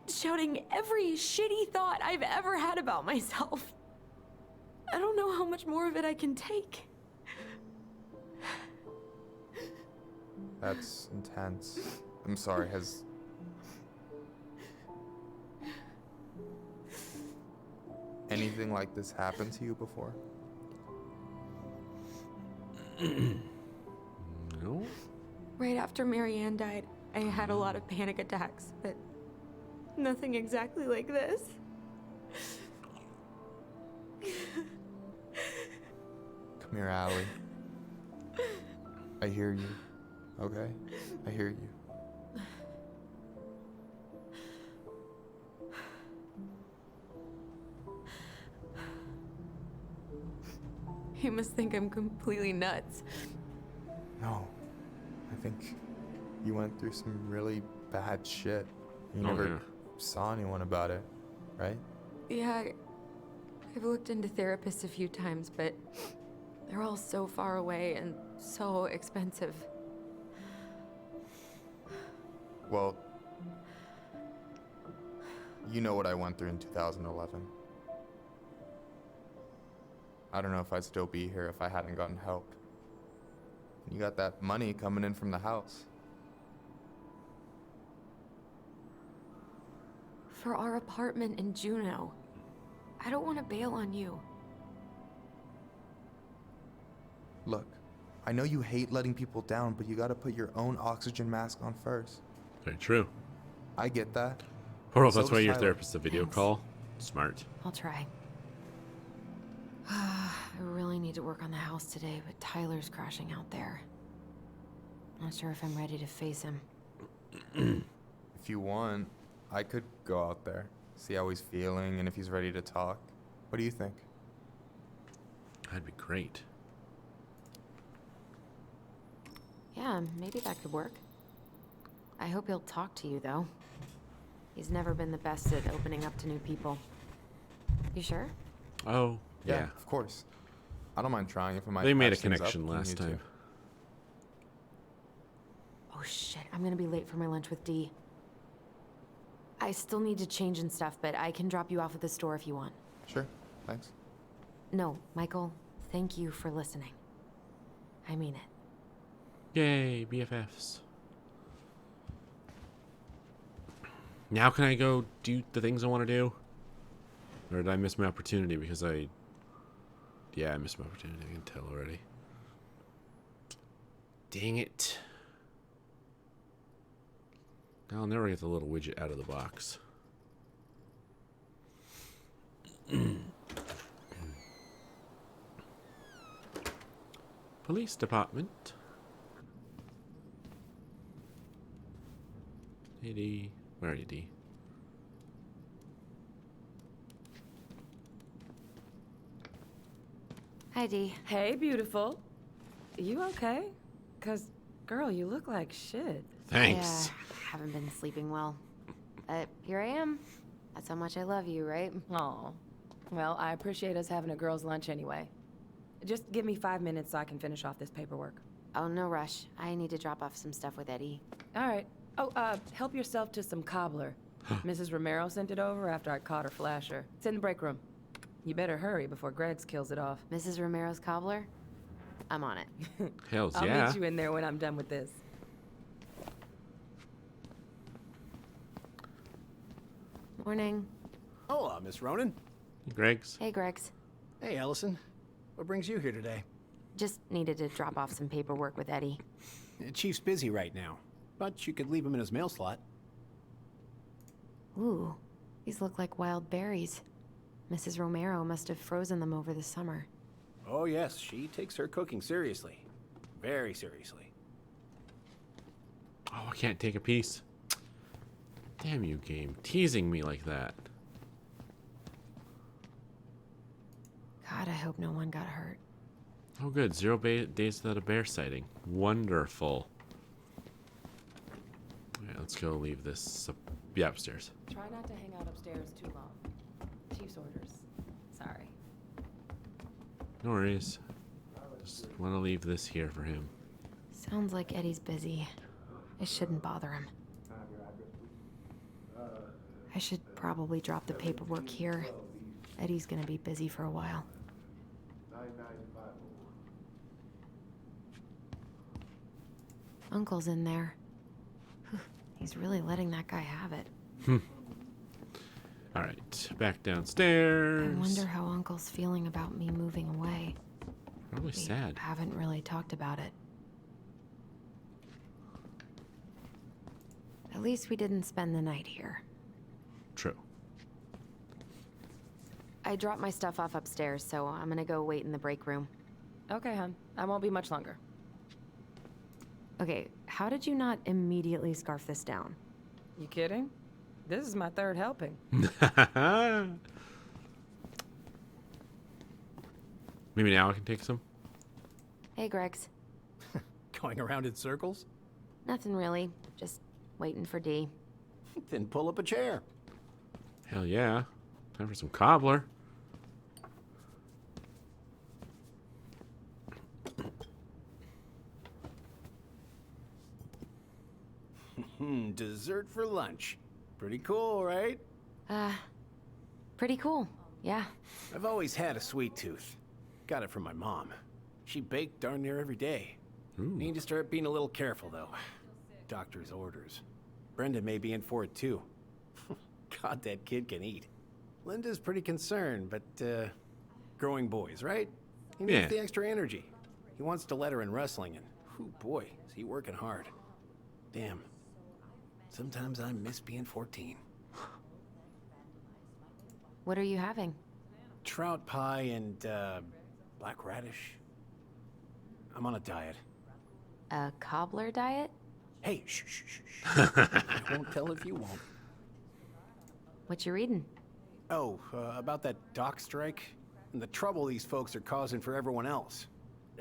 Shouting every shitty thought I've ever had about myself. I don't know how much more of it I can take. That's intense. I'm sorry, has... anything like this happened to you before? No? Right after Marianne died, I had a lot of panic attacks, but nothing exactly like this. Come here, Allie. I hear you. Okay? I hear you. He must think I'm completely nuts. No. I think you went through some really bad shit. You Oh, never yeah. saw anyone about it, right? Yeah, I've looked into therapists a few times, but they're all so far away and so expensive. Well, you know what I went through in 2011. I don't know if I'd still be here if I hadn't gotten help. You got that money coming in from the house. For our apartment in Juneau. I don't want to bail on you. Look, I know you hate letting people down, but you gotta put your own oxygen mask on first. Very true. I get that. Or So that's why does your Tyler. therapist's a video Thanks. call. Smart. I'll try. I really need to work on the house today, but Tyler's crashing out there. Not sure if I'm ready to face him. If you want, I could go out there, see how he's feeling, and if he's ready to talk. What do you think? That'd be great. Yeah, maybe that could work. I hope he'll talk to you, though. He's never been the best at opening up to new people. You sure? Oh, yeah. Of course. I don't mind trying if it might They made a patch things up connection if we last need to. time. Oh shit, I'm gonna be late for my lunch with Dee. I still need to change and stuff, but I can drop you off at the store if you want. Sure, thanks. No, Michael, thank you for listening. I mean it. Yay, BFFs. Now can I go do the things I want to do? Or did I miss my opportunity because I... Yeah, I missed my opportunity. I can tell already. Dang it. I'll never get the little widget out of the box. Police department. Hey, D. Where are you, D? Hi, Dee. Hey, beautiful. You okay? 'Cause, girl, you look like shit. Thanks. Haven't been sleeping well. Here I am. That's how much I love you, right? Aw. Well, I appreciate us having a girls' lunch anyway. Just give me 5 minutes so I can finish off this paperwork. Oh, no rush. I need to drop off some stuff with Eddie. All right. Oh, help yourself to some cobbler. Mrs. Romero sent it over after I caught her flasher. It's in the break room. You better hurry before Greg's kills it off. Mrs. Romero's cobbler? I'm on it. Hells I'll yeah. meet you in there when I'm done with this. Morning. Hola, Miss Ronan. Greg's. Hey, Gregs. Hey, Alyson. What brings you here today? Just needed to drop off some paperwork with Eddie. Chief's busy right now, but you could leave him in his mail slot. Ooh, these look like wild berries. Mrs. Romero must have frozen them over the summer. Oh, yes, she takes her cooking seriously. Very seriously. Oh, I can't take a piece. Damn you, game. Teasing me like that. God, I hope no one got hurt. Oh, good. 0 days without a bear sighting. Wonderful. Alright, let's go leave this upstairs. Try not to hang out upstairs too long. Chief's orders. Sorry. No worries. Just want to leave this here for him. Sounds like Eddie's busy. I shouldn't bother him. I should probably drop the paperwork here. Eddie's gonna be busy for a while. Uncle's in there. Whew, he's really letting that guy have it. Alright, back downstairs. I wonder how Uncle's feeling about me moving away. Probably We sad. haven't really talked about it. At least we didn't spend the night here. True. I dropped my stuff off upstairs, so I'm gonna go wait in the break room. Okay, hon. I won't be much longer. Okay, how did you not immediately scarf this down? You kidding? This is my third helping. Maybe now I can take some. Hey, Gregs. Going around in circles? Nothing really. Just waiting for D. Then pull up a chair. Hell yeah. Time for some cobbler. Dessert for lunch. Pretty cool, right? Pretty cool. Yeah. I've always had a sweet tooth. Got it from my mom. She baked darn near every day. Ooh. Need to start being a little careful, though. Doctor's orders. Brenda may be in for it, too. God, that kid can eat. Linda's pretty concerned, but, growing boys, right? He needs the extra energy. He wants to let her in wrestling, and, whew, boy, is he working hard. Damn. Sometimes I miss being 14. What are you having? Trout pie and, black radish. I'm on a diet. A cobbler diet? Hey, shh, shh, shh, shh. I won't tell if you won't. What you reading? Oh, about that dock strike and the trouble these folks are causing for everyone else.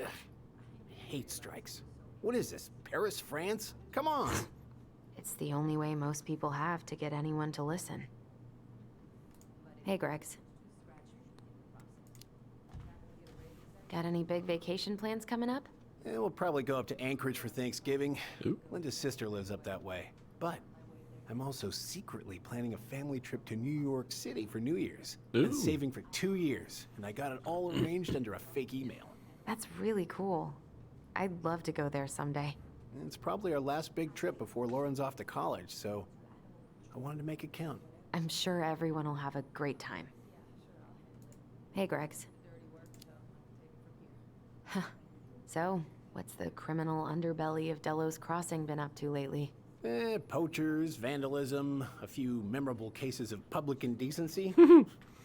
Ugh, I hate strikes. What is this, Paris, France? Come on. It's the only way most people have to get anyone to listen. Hey, Gregs. Got any big vacation plans coming up? Yeah, we'll probably go up to Anchorage for Thanksgiving. Ooh. Linda's sister lives up that way. But I'm also secretly planning a family trip to New York City for New Year's. Been saving for 2 years, and I got it all arranged under a fake email. That's really cool. I'd love to go there someday. And it's probably our last big trip before Lauren's off to college, so I wanted to make it count. I'm sure everyone will have a great time. Hey, Gregs. Huh. So, what's the criminal underbelly of Delos Crossing been up to lately? Poachers, vandalism, a few memorable cases of public indecency.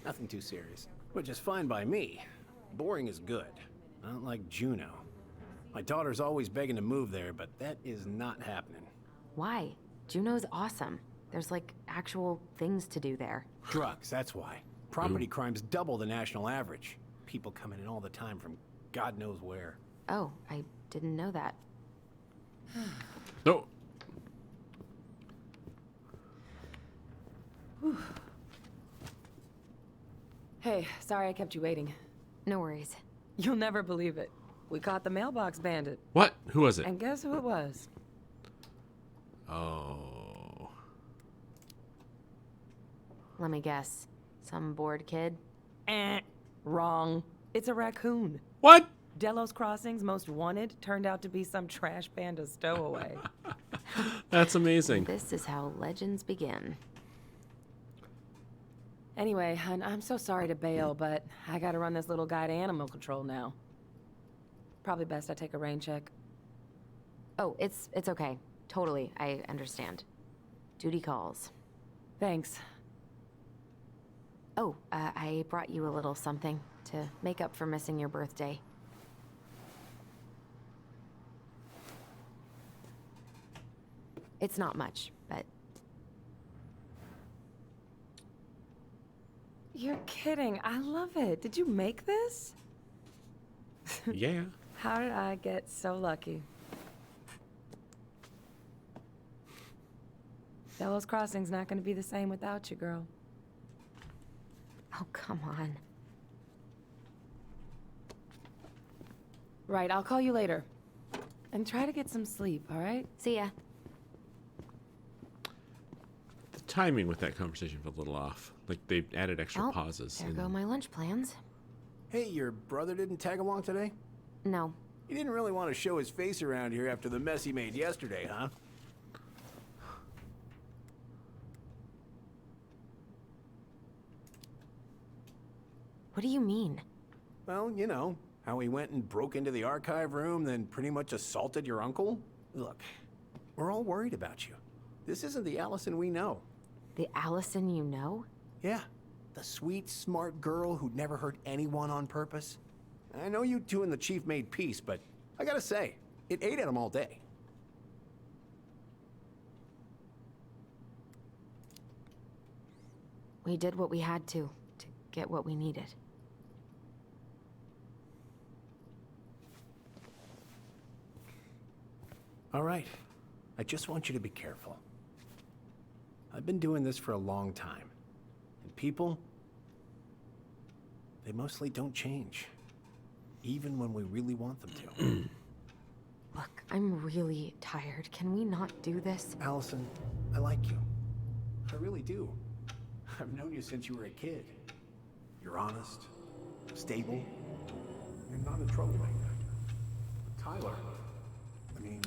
Nothing too serious, which is fine by me. Boring is good. Not like Juneau. My daughter's always begging to move there, but that is not happening. Why? Juneau's awesome. There's like actual things to do there. Drugs, that's why. Property crime's double the national average. People coming in all the time from God knows where. Oh, I didn't know that. No. Hey, sorry I kept you waiting. No worries. You'll never believe it. We caught the mailbox bandit. What? Who was it? And guess who it was? Oh. Let me guess. Some bored kid? Wrong. It's a raccoon. What? Delos Crossing's most wanted turned out to be some trash panda stowaway. That's amazing. This is how legends begin. Anyway, hun, I'm so sorry to bail, but I gotta run this little guy to animal control now. Probably best I take a rain check. Oh, it's okay. Totally, I understand. Duty calls. Thanks. Oh, I brought you a little something to make up for missing your birthday. It's not much, but... You're kidding. I love it. Did you make this? Yeah. How did I get so lucky? Delos Crossing's not gonna be the same without you, girl. Oh, come on. Right, I'll call you later. And try to get some sleep, all right? See ya. The timing with that conversation felt a little off. Like they added extra pauses. There go my lunch plans. Hey, your brother didn't tag along today? No. He didn't really want to show his face around here after the mess he made yesterday, huh? What do you mean? Well, you know, how he went and broke into the archive room, then pretty much assaulted your uncle. Look, we're all worried about you. This isn't the Alyson we know. The Alyson you know? Yeah, the sweet, smart girl who'd never hurt anyone on purpose. I know you two and the chief made peace, but I gotta say, it ate at him all day. We did what we had to get what we needed. All right. I just want you to be careful. I've been doing this for a long time. And people, they mostly don't change. Even when we really want them to. Look, I'm really tired. Can we not do this? Alyson, I like you. I really do. I've known you since you were a kid. You're honest, stable. You're not a troublemaker. Tyler, I mean...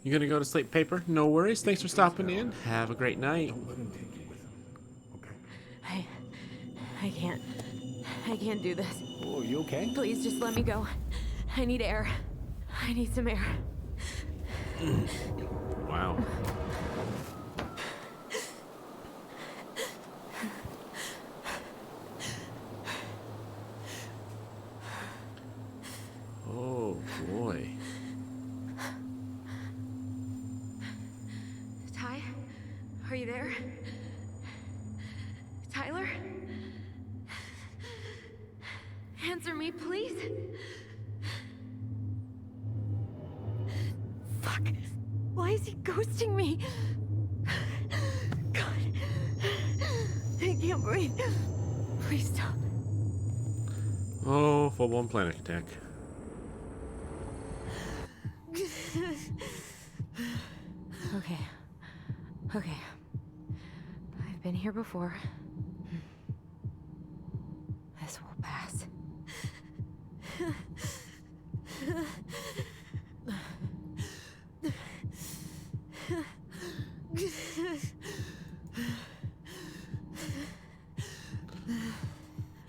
You gonna go to sleep, Paper? No worries. Thanks for stopping in. Have a great night. Don't let him take you with him, okay? I can't do this. Oh, are you okay? Please just let me go. I need air. I need some air. Wow. Oh boy. Ty? Are you there? Tyler? Answer me, please. Fuck. Why is he ghosting me? God. I can't breathe. Please stop. Oh, full-blown panic attack. Okay. Okay. I've been here before. This will pass.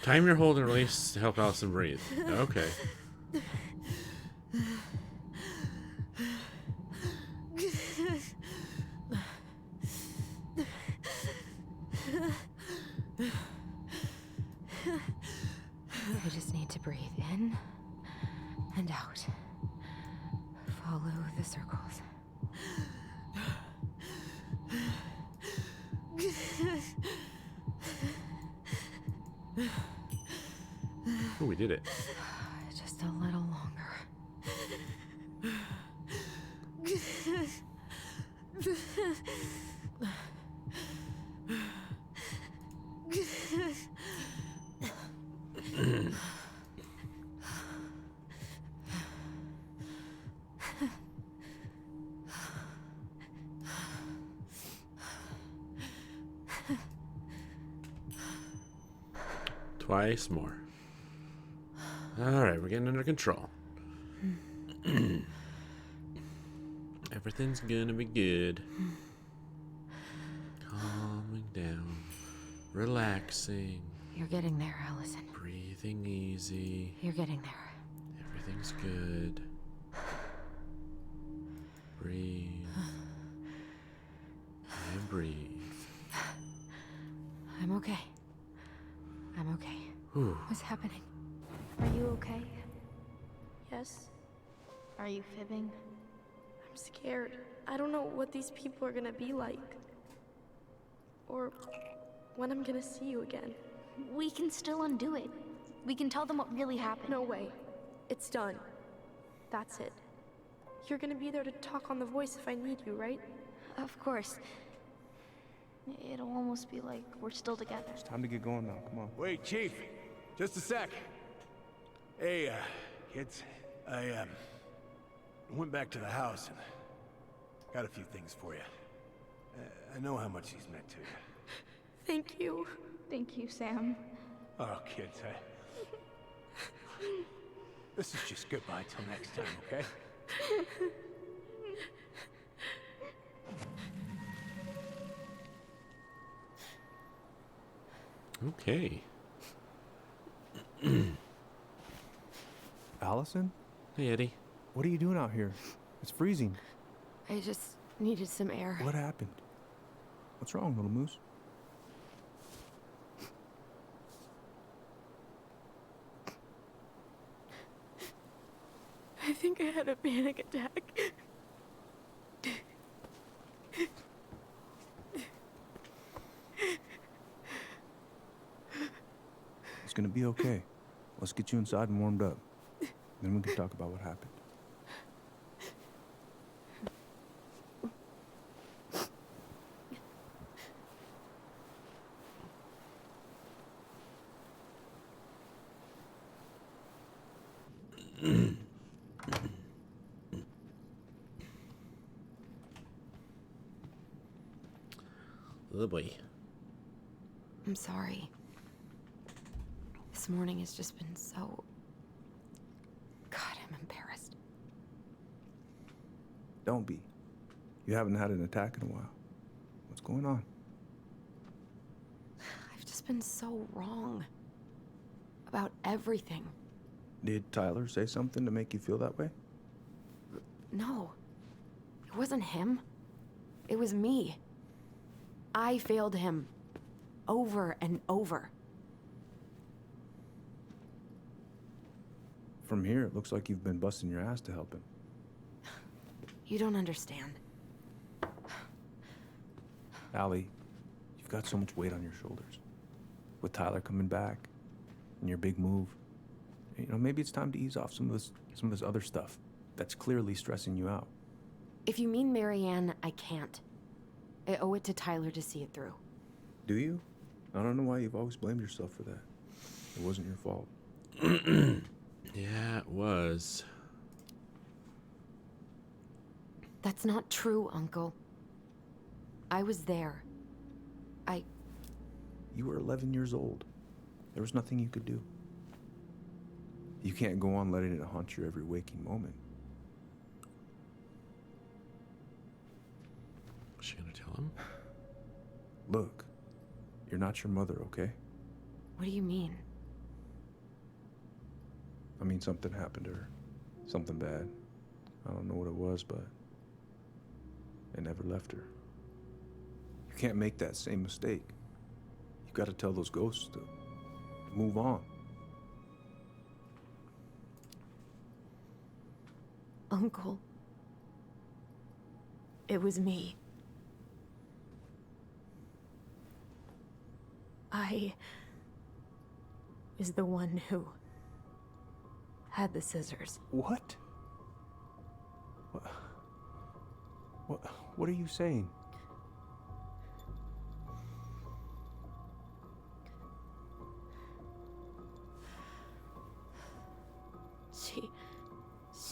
Time your hold and release to help Alyson breathe. Okay. I just need to breathe in and out. Follow the circles. Oh, we did it. Just a little longer. Twice more. Alright, we're getting under control. Everything's gonna be good. Calming down. Relaxing. You're getting there, Alyson. Breathing easy. You're getting there. Everything's good. Breathe. And breathe. I'm okay. I'm okay. Whew. What's happening? Are you okay? Yes? Are you fibbing? I'm scared. I don't know what these people are gonna be like. Or when I'm gonna see you again. We can still undo it. We can tell them what really happened. No way. It's done. That's it. You're gonna be there to talk on the voice if I need you, right? Of course. It'll almost be like we're still together. It's time to get going now. Come on. Wait, Chief. Just a sec. Hey, kids. I went back to the house and got a few things for you. I know how much he's meant to you. Thank you. Thank you, Sam. Oh, kids, this is just goodbye till next time, okay? Okay. Alyson? Hey, Eddie. What are you doing out here? It's freezing. I just needed some air. What happened? What's wrong, little moose? I think I had a panic attack. It's gonna be okay. Let's get you inside and warmed up. Then we can talk about what happened. Oh boy. I'm sorry. This morning has just been so... God, I'm embarrassed. Don't be. You haven't had an attack in a while. What's going on? I've just been so wrong. About everything. Did Tyler say something to make you feel that way? No. It wasn't him. It was me. I failed him. Over and over. From here, it looks like you've been busting your ass to help him. You don't understand. Allie, you've got so much weight on your shoulders. With Tyler coming back, and your big move, you know, maybe it's time to ease off some of this other stuff that's clearly stressing you out. If you mean Marianne, I can't. I owe it to Tyler to see it through. Do you? I don't know why you've always blamed yourself for that. It wasn't your fault. Yeah, it was. That's not true, Uncle. I was there. You were 11 years old. There was nothing you could do. You can't go on letting it haunt your every waking moment. Was she gonna tell him? Look, you're not your mother, okay? What do you mean? I mean, something happened to her. Something bad. I don't know what it was, but it never left her. You can't make that same mistake. You gotta tell those ghosts to move on. Uncle. It was me. I was the one who had the scissors. What? What are you saying?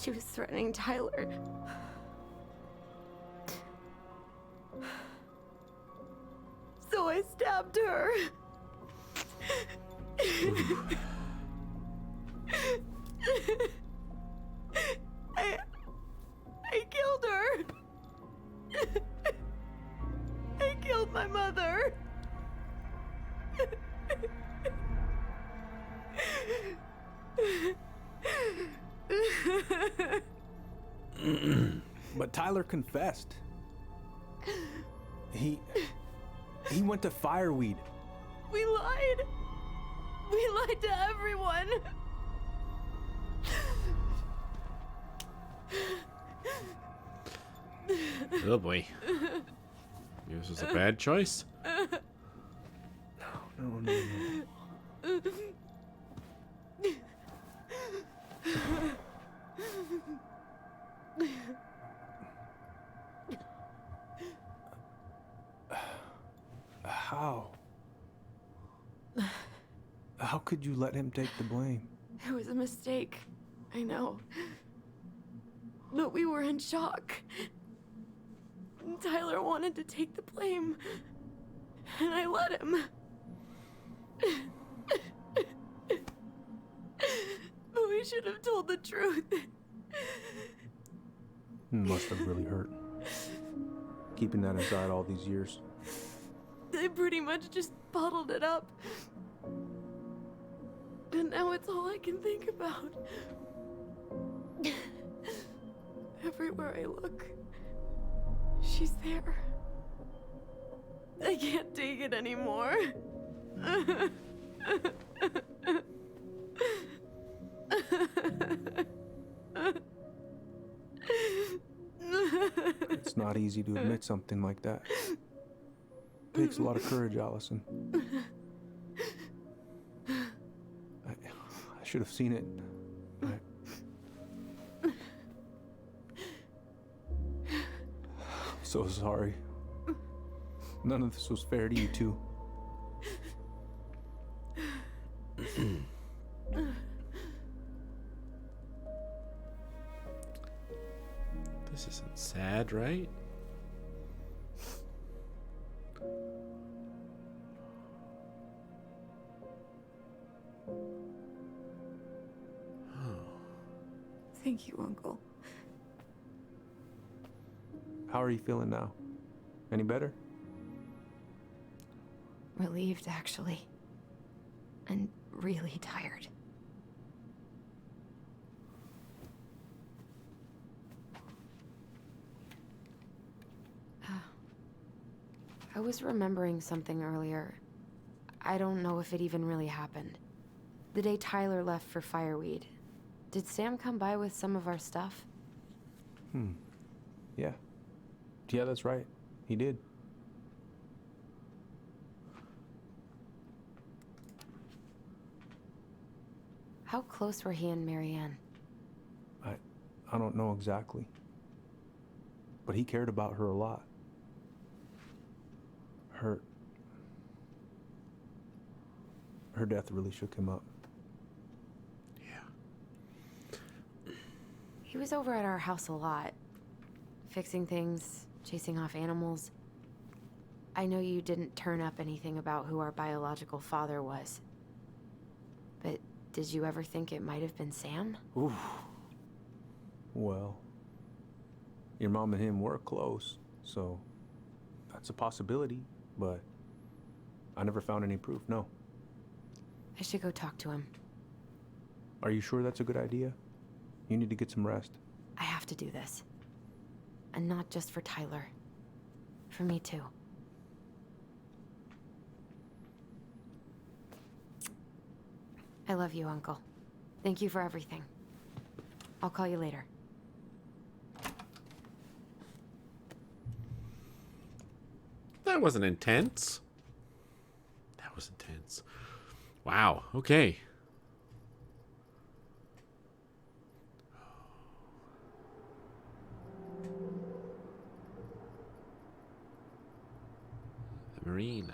She was threatening Tyler. So I stabbed her. I killed her. I killed my mother. But Tyler confessed. He went to Fireweed. We lied. We lied to everyone. Oh boy. Maybe this was a bad choice. No. How could you let him take the blame? It was a mistake. I know. But we were in shock. Tyler wanted to take the blame. And I let him. But we should have told the truth. Must have really hurt. Keeping that inside all these years. I pretty much just bottled it up. And now it's all I can think about. Everywhere I look, she's there. I can't take it anymore. It's not easy to admit something like that. It takes a lot of courage, Alyson. I should have seen it. I'm so sorry. None of this was fair to you two. This isn't sad, right? Thank you, Uncle. How are you feeling now? Any better? Relieved, actually. And really tired. I was remembering something earlier. I don't know if it even really happened. The day Tyler left for Fireweed, did Sam come by with some of our stuff? Yeah. Yeah, that's right. He did. How close were he and Marianne? I don't know exactly. But he cared about her a lot. Her death really shook him up. He was over at our house a lot, fixing things, chasing off animals. I know you didn't turn up anything about who our biological father was. But did you ever think it might have been Sam? Oof. Well, your mom and him were close, so that's a possibility, but I never found any proof, no. I should go talk to him. Are you sure that's a good idea? You need to get some rest. I have to do this. And not just for Tyler. For me too. I love you, Uncle. Thank you for everything. I'll call you later. That wasn't intense. That was intense. Wow. Okay. The Marine.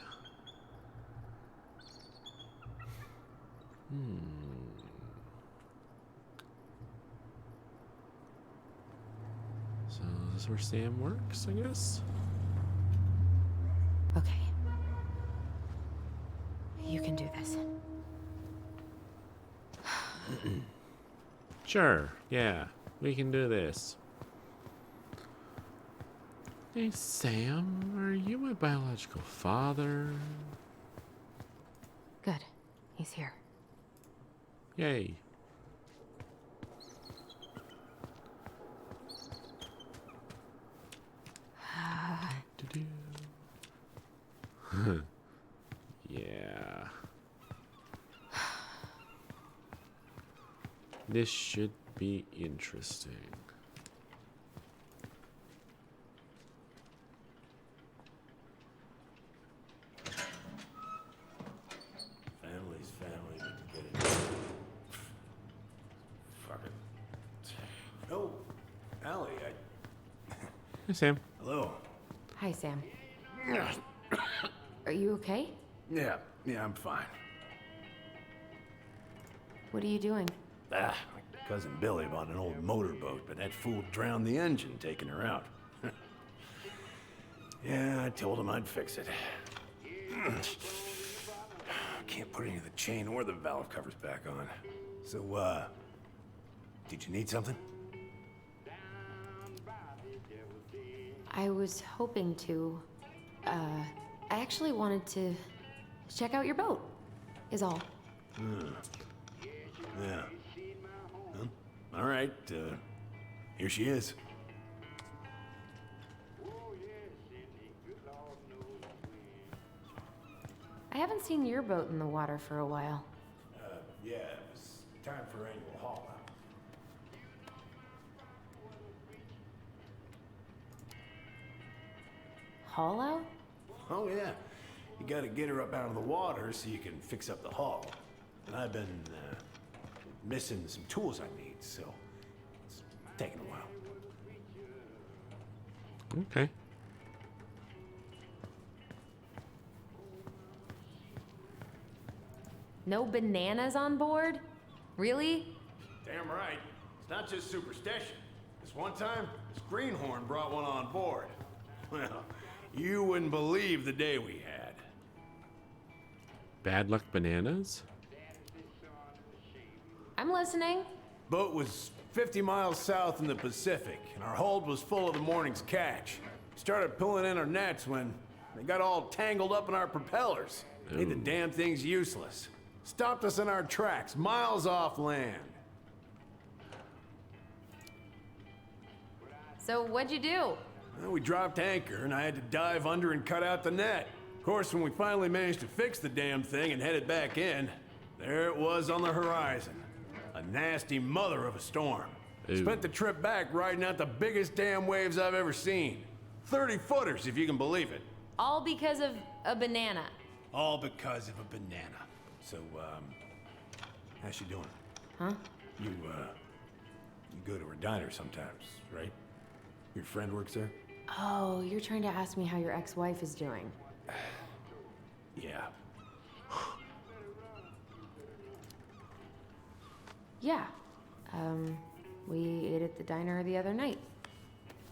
So this is where Sam works, I guess? Okay. You can do this. Sure. Yeah. We can do this. Hey, Sam. Are you my biological father? Good. He's here. Yay. Yeah. This should be interesting. Family's family, but get it. Fuck it. Oh, Allie, Hey, Sam. hello. Hi, Sam. Are you okay? Yeah, I'm fine. What are you doing? My cousin Billy bought an old motorboat, but that fool drowned the engine taking her out. Yeah, I told him I'd fix it. Can't put any of the chain or the valve covers back on. So, did you need something? I was hoping to. I actually wanted to check out your boat, is all. Yeah. Well, all right, here she is. I haven't seen your boat in the water for a while. Yeah, it was time for annual haul out. Haul out? Oh, yeah. You gotta get her up out of the water so you can fix up the hull. And I've been, missing some tools I need, so it's taking a while. Okay. No bananas on board? Really? Damn right. It's not just superstition. This one time, this greenhorn brought one on board. Well, you wouldn't believe the day we had. Bad luck bananas? I'm listening. Boat was 50 miles south in the Pacific, and our hold was full of the morning's catch. Started pulling in our nets when they got all tangled up in our propellers. Made the damn things useless. Stopped us in our tracks, miles off land. So what'd you do? Well, we dropped anchor, and I had to dive under and cut out the net. Of course, when we finally managed to fix the damn thing and headed back in, there it was on the horizon. A nasty mother of a storm. Ew. Spent the trip back riding out the biggest damn waves I've ever seen. 30-footers, if you can believe it. All because of a banana. All because of a banana. So, how's she doing? Huh? You go to her diner sometimes, right? Your friend works there? Oh, you're trying to ask me how your ex-wife is doing. Yeah. Yeah. We ate at the diner the other night.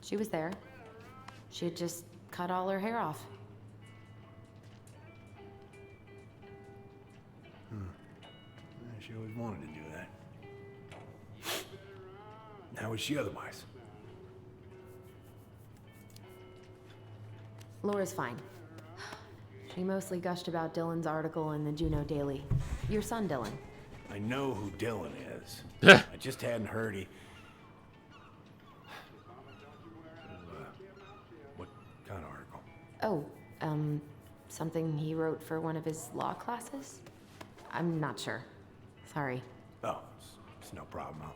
She was there. She had just cut all her hair off. She always wanted to do that. How is she otherwise? Laura's fine. She mostly gushed about Dylan's article in the Juneau Daily. Your son, Dylan. I know who Dylan is. I just hadn't heard he... what kind of article? Oh, something he wrote for one of his law classes? I'm not sure. Sorry. Oh, it's no problem. I'll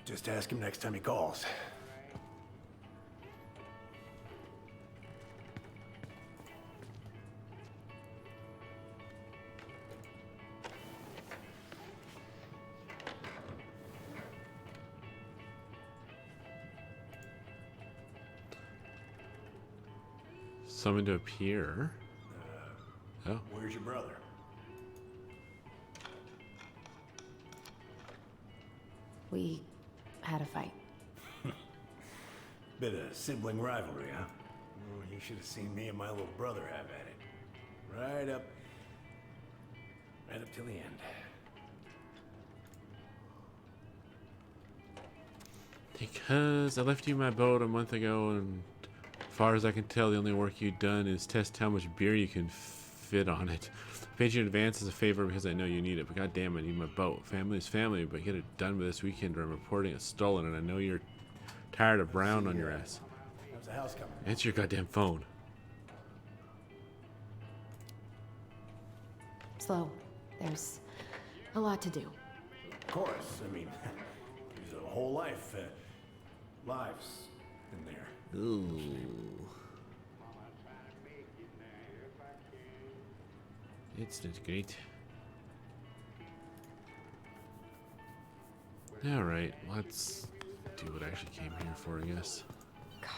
just ask him next time he calls. Someone to appear. Oh. Where's your brother? We had a fight. Bit of sibling rivalry, huh? Oh, you should have seen me and my little brother have at it. Right up till the end. Because I left you my boat a month ago, and as far as I can tell, the only work you've done is test how much beer you can fit on it. Paid you in advance as a favor because I know you need it, but goddamn, I need my boat. Family is family, but get it done by this weekend or I'm reporting it stolen, and I know you're tired of Brown on your ass. How's the house coming? Answer your goddamn phone. Slow. There's a lot to do. Of course. I mean, there's a whole life, lives in there. Ooh. It's not great. Alright, let's do what I actually came here for, I guess. God.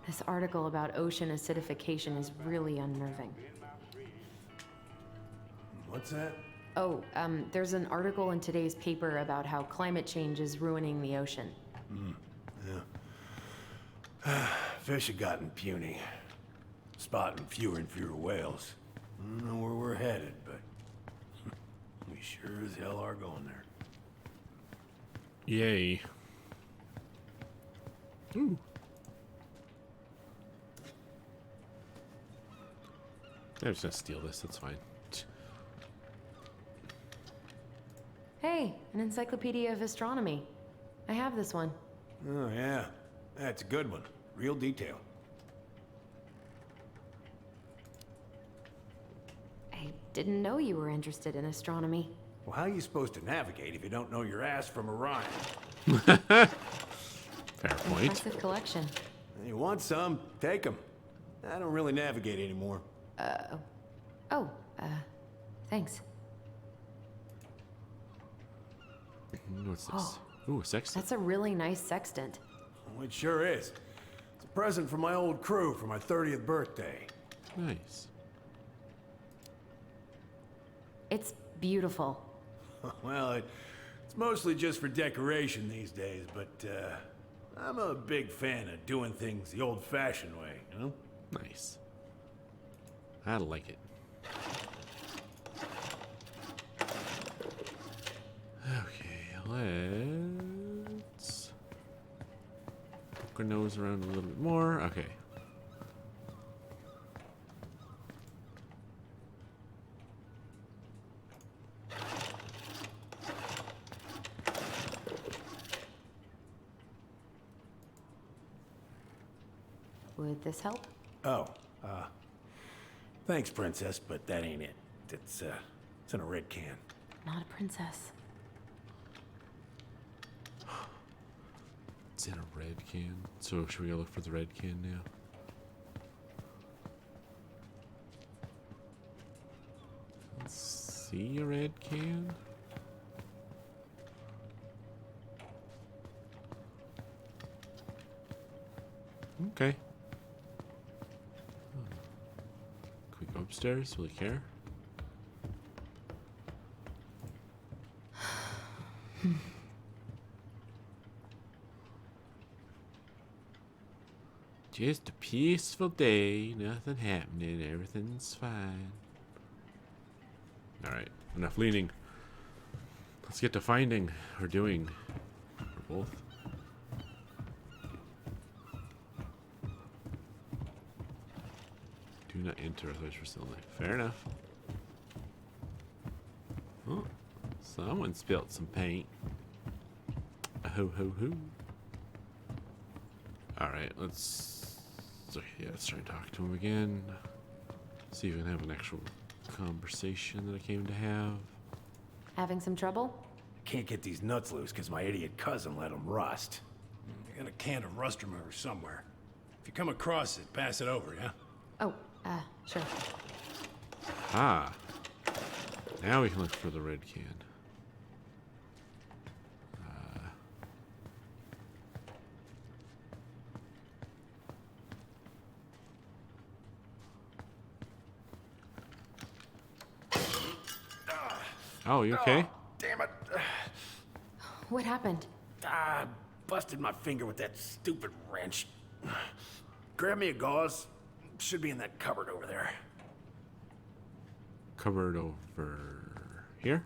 This article about ocean acidification is really unnerving. What's that? Oh, there's an article in today's paper about how climate change is ruining the ocean. Yeah. Fish have gotten puny. Spotting fewer and fewer whales. I don't know where we're headed, but we sure as hell are going there. Yay. Ooh. I'm just gonna steal this, that's fine. Hey, an encyclopedia of astronomy. I have this one. Oh, yeah. That's a good one. Real detail. I didn't know you were interested in astronomy. Well, how are you supposed to navigate if you don't know your ass from Orion? Fair point. Impressive collection. You want some? Take them. I don't really navigate anymore. Thanks. What's this? Ooh, a sextant. That's a really nice sextant. Oh, it sure is. It's a present from my old crew for my 30th birthday. Nice. It's beautiful. Well, it's It's mostly just for decoration these days, but I'm a big fan of doing things the old-fashioned way, you know? Nice. I like it. Okay, let's poke our nose around a little bit more. Okay. Would this help? Oh, thanks, Princess, but that ain't it. It's in a red can. Not a princess. It's in a red can. So should we go look for the red can now? Let's see a red can. Okay. Can we go upstairs? Will he care? Just a peaceful day, nothing happening, everything's fine. Alright, enough leaning. Let's get to finding, or doing, or both. Do not enter a place facility. Fair enough. Oh, someone spilt some paint. Ho ho ho. Alright, let's try and talk to him again. See if we can have an actual conversation that I came to have. Having some trouble? I can't get these nuts loose because my idiot cousin let them rust. I got a can of rust remover somewhere. If you come across it, pass it over, yeah? Oh, sure. Ah. Now we can look for the red can. Oh, you okay? Oh, damn it. What happened? Busted my finger with that stupid wrench. Grab me a gauze. Should be in that cupboard over there. Cupboard over here?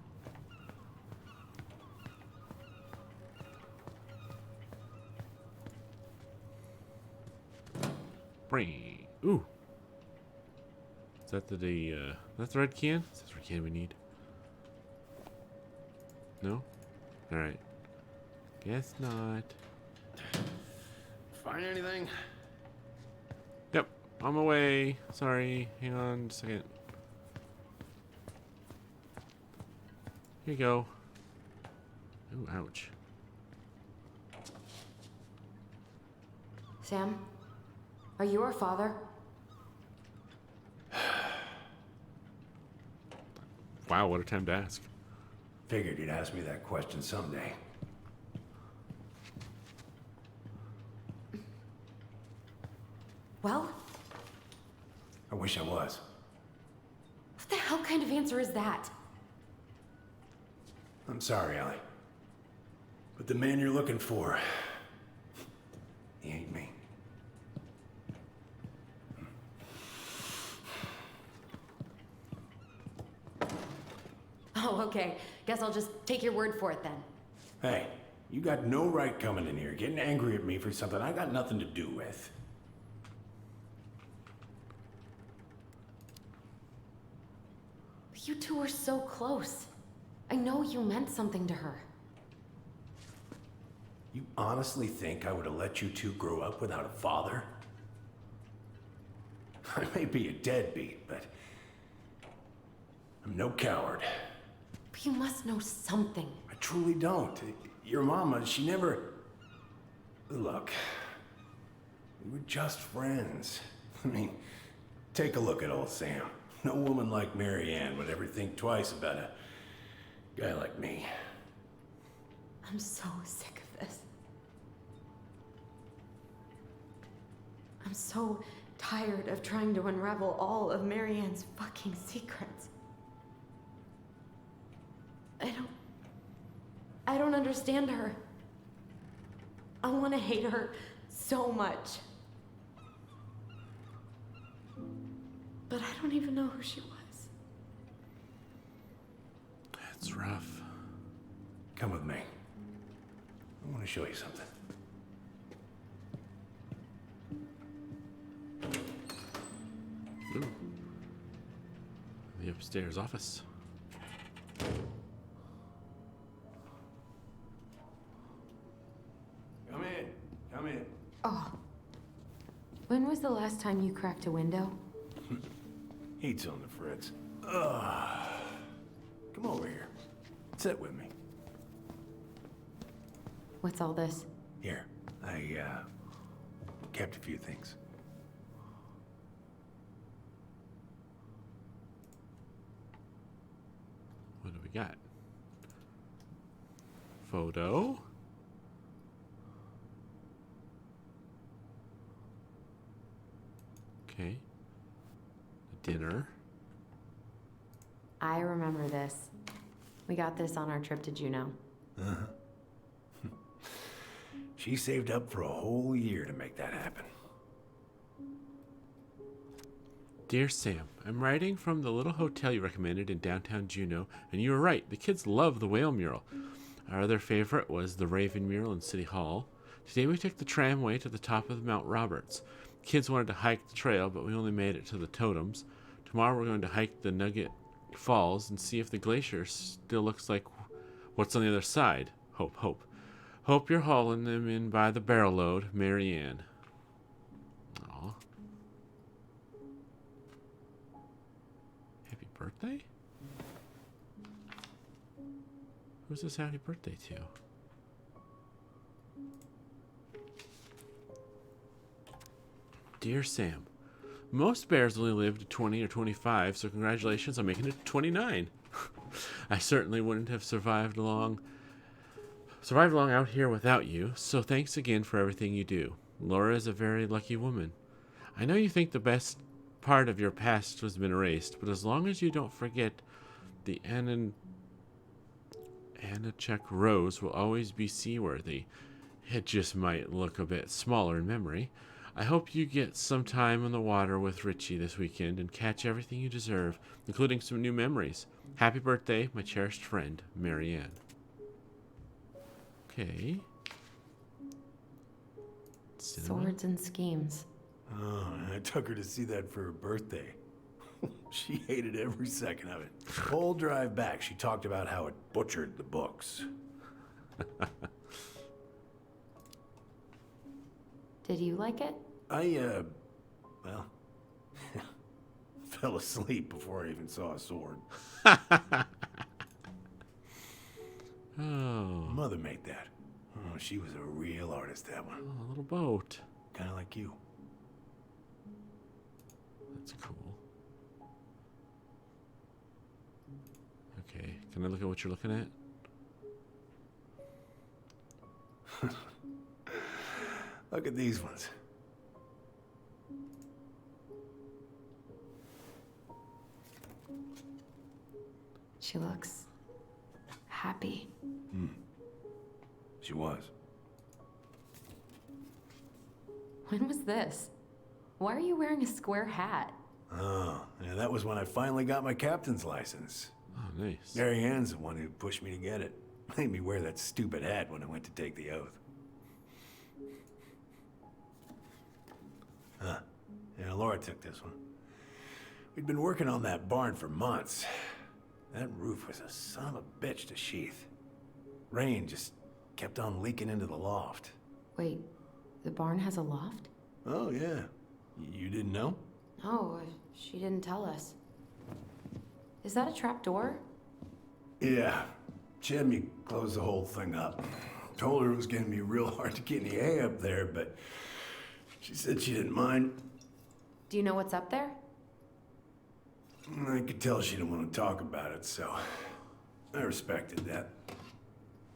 Brain. Ooh. Is that that's the red can? Is that the red can we need? No? Alright. Guess not. Find anything? Yep. On my way. Sorry. Hang on just a second. Here you go. Ooh, ouch. Sam? Are you our father? Wow, what a time to ask. Figured you'd ask me that question someday. Well? I wish I was. What the hell kind of answer is that? I'm sorry, Allie. But the man you're looking for, he ain't me. Oh, okay. Guess I'll just take your word for it then. Hey, you got no right coming in here getting angry at me for something I got nothing to do with. You two were so close. I know you meant something to her. You honestly think I would have let you two grow up without a father? I may be a deadbeat, but I'm no coward. But you must know something. I truly don't. Your mama, she never... Look, we were just friends. I mean, take a look at old Sam. No woman like Mary Ann would ever think twice about a guy like me. I'm so sick of this. I'm so tired of trying to unravel all of Mary Ann's fucking secrets. I don't... I don't understand her. I want to hate her so much. But I don't even know who she was. That's rough. Come with me. I want to show you something. Ooh. The upstairs office. Come in. Come in. Oh. When was the last time you cracked a window? Heat's on the fritz. Ugh. Come over here. Sit with me. What's all this? Here. I, kept a few things. What do we got? Photo. Okay. Dinner. I remember this. We got this on our trip to Juneau. Uh-huh. She saved up for a whole year to make that happen. Dear Sam, I'm writing from the little hotel you recommended in downtown Juneau, and you were right. The kids love the whale mural. Our other favorite was the Raven mural in City Hall. Today we took the tramway to the top of Mount Roberts. Kids wanted to hike the trail, but we only made it to the totems. Tomorrow we're going to hike the Nugget Falls and see if the glacier still looks like what's on the other side. Hope. Hope you're hauling them in by the barrel load, Mary Ann. Aw. Happy birthday? Who's this happy birthday to? Dear Sam, most bears only live to 20 or 25, so congratulations on making it to 29. I certainly wouldn't have survived long out here without you, so thanks again for everything you do. Laura is a very lucky woman. I know you think the best part of your past has been erased, but as long as you don't forget, the Anachek Rose will always be seaworthy. It just might look a bit smaller in memory. I hope you get some time on the water with Richie this weekend and catch everything you deserve, including some new memories. Happy birthday, my cherished friend, Mary Ann. Okay. Cinnamon? Swords and schemes. Oh, I took her to see that for her birthday. She hated every second of it. Whole drive back, she talked about how it butchered the books. Did you like it? Well, fell asleep before I even saw a sword. Oh. Mother made that. Oh, she was a real artist, that one. Oh, a little boat. Kind of like you. That's cool. Okay, can I look at what you're looking at? Look at these ones. She looks happy. She was. When was this? Why are you wearing a square hat? Oh, yeah, that was when I finally got my captain's license. Oh, nice. Mary Ann's the one who pushed me to get it. Made me wear that stupid hat when I went to take the oath. Huh. Yeah, Laura took this one. We'd been working on that barn for months. That roof was a son of a bitch to sheath. Rain just kept on leaking into the loft. Wait, the barn has a loft? Oh, yeah. You didn't know? No, she didn't tell us. Is that a trap door? Yeah. She had me close the whole thing up. Told her it was gonna be real hard to get any hay up there, but she said she didn't mind. Do you know what's up there? I could tell she didn't want to talk about it, so I respected that.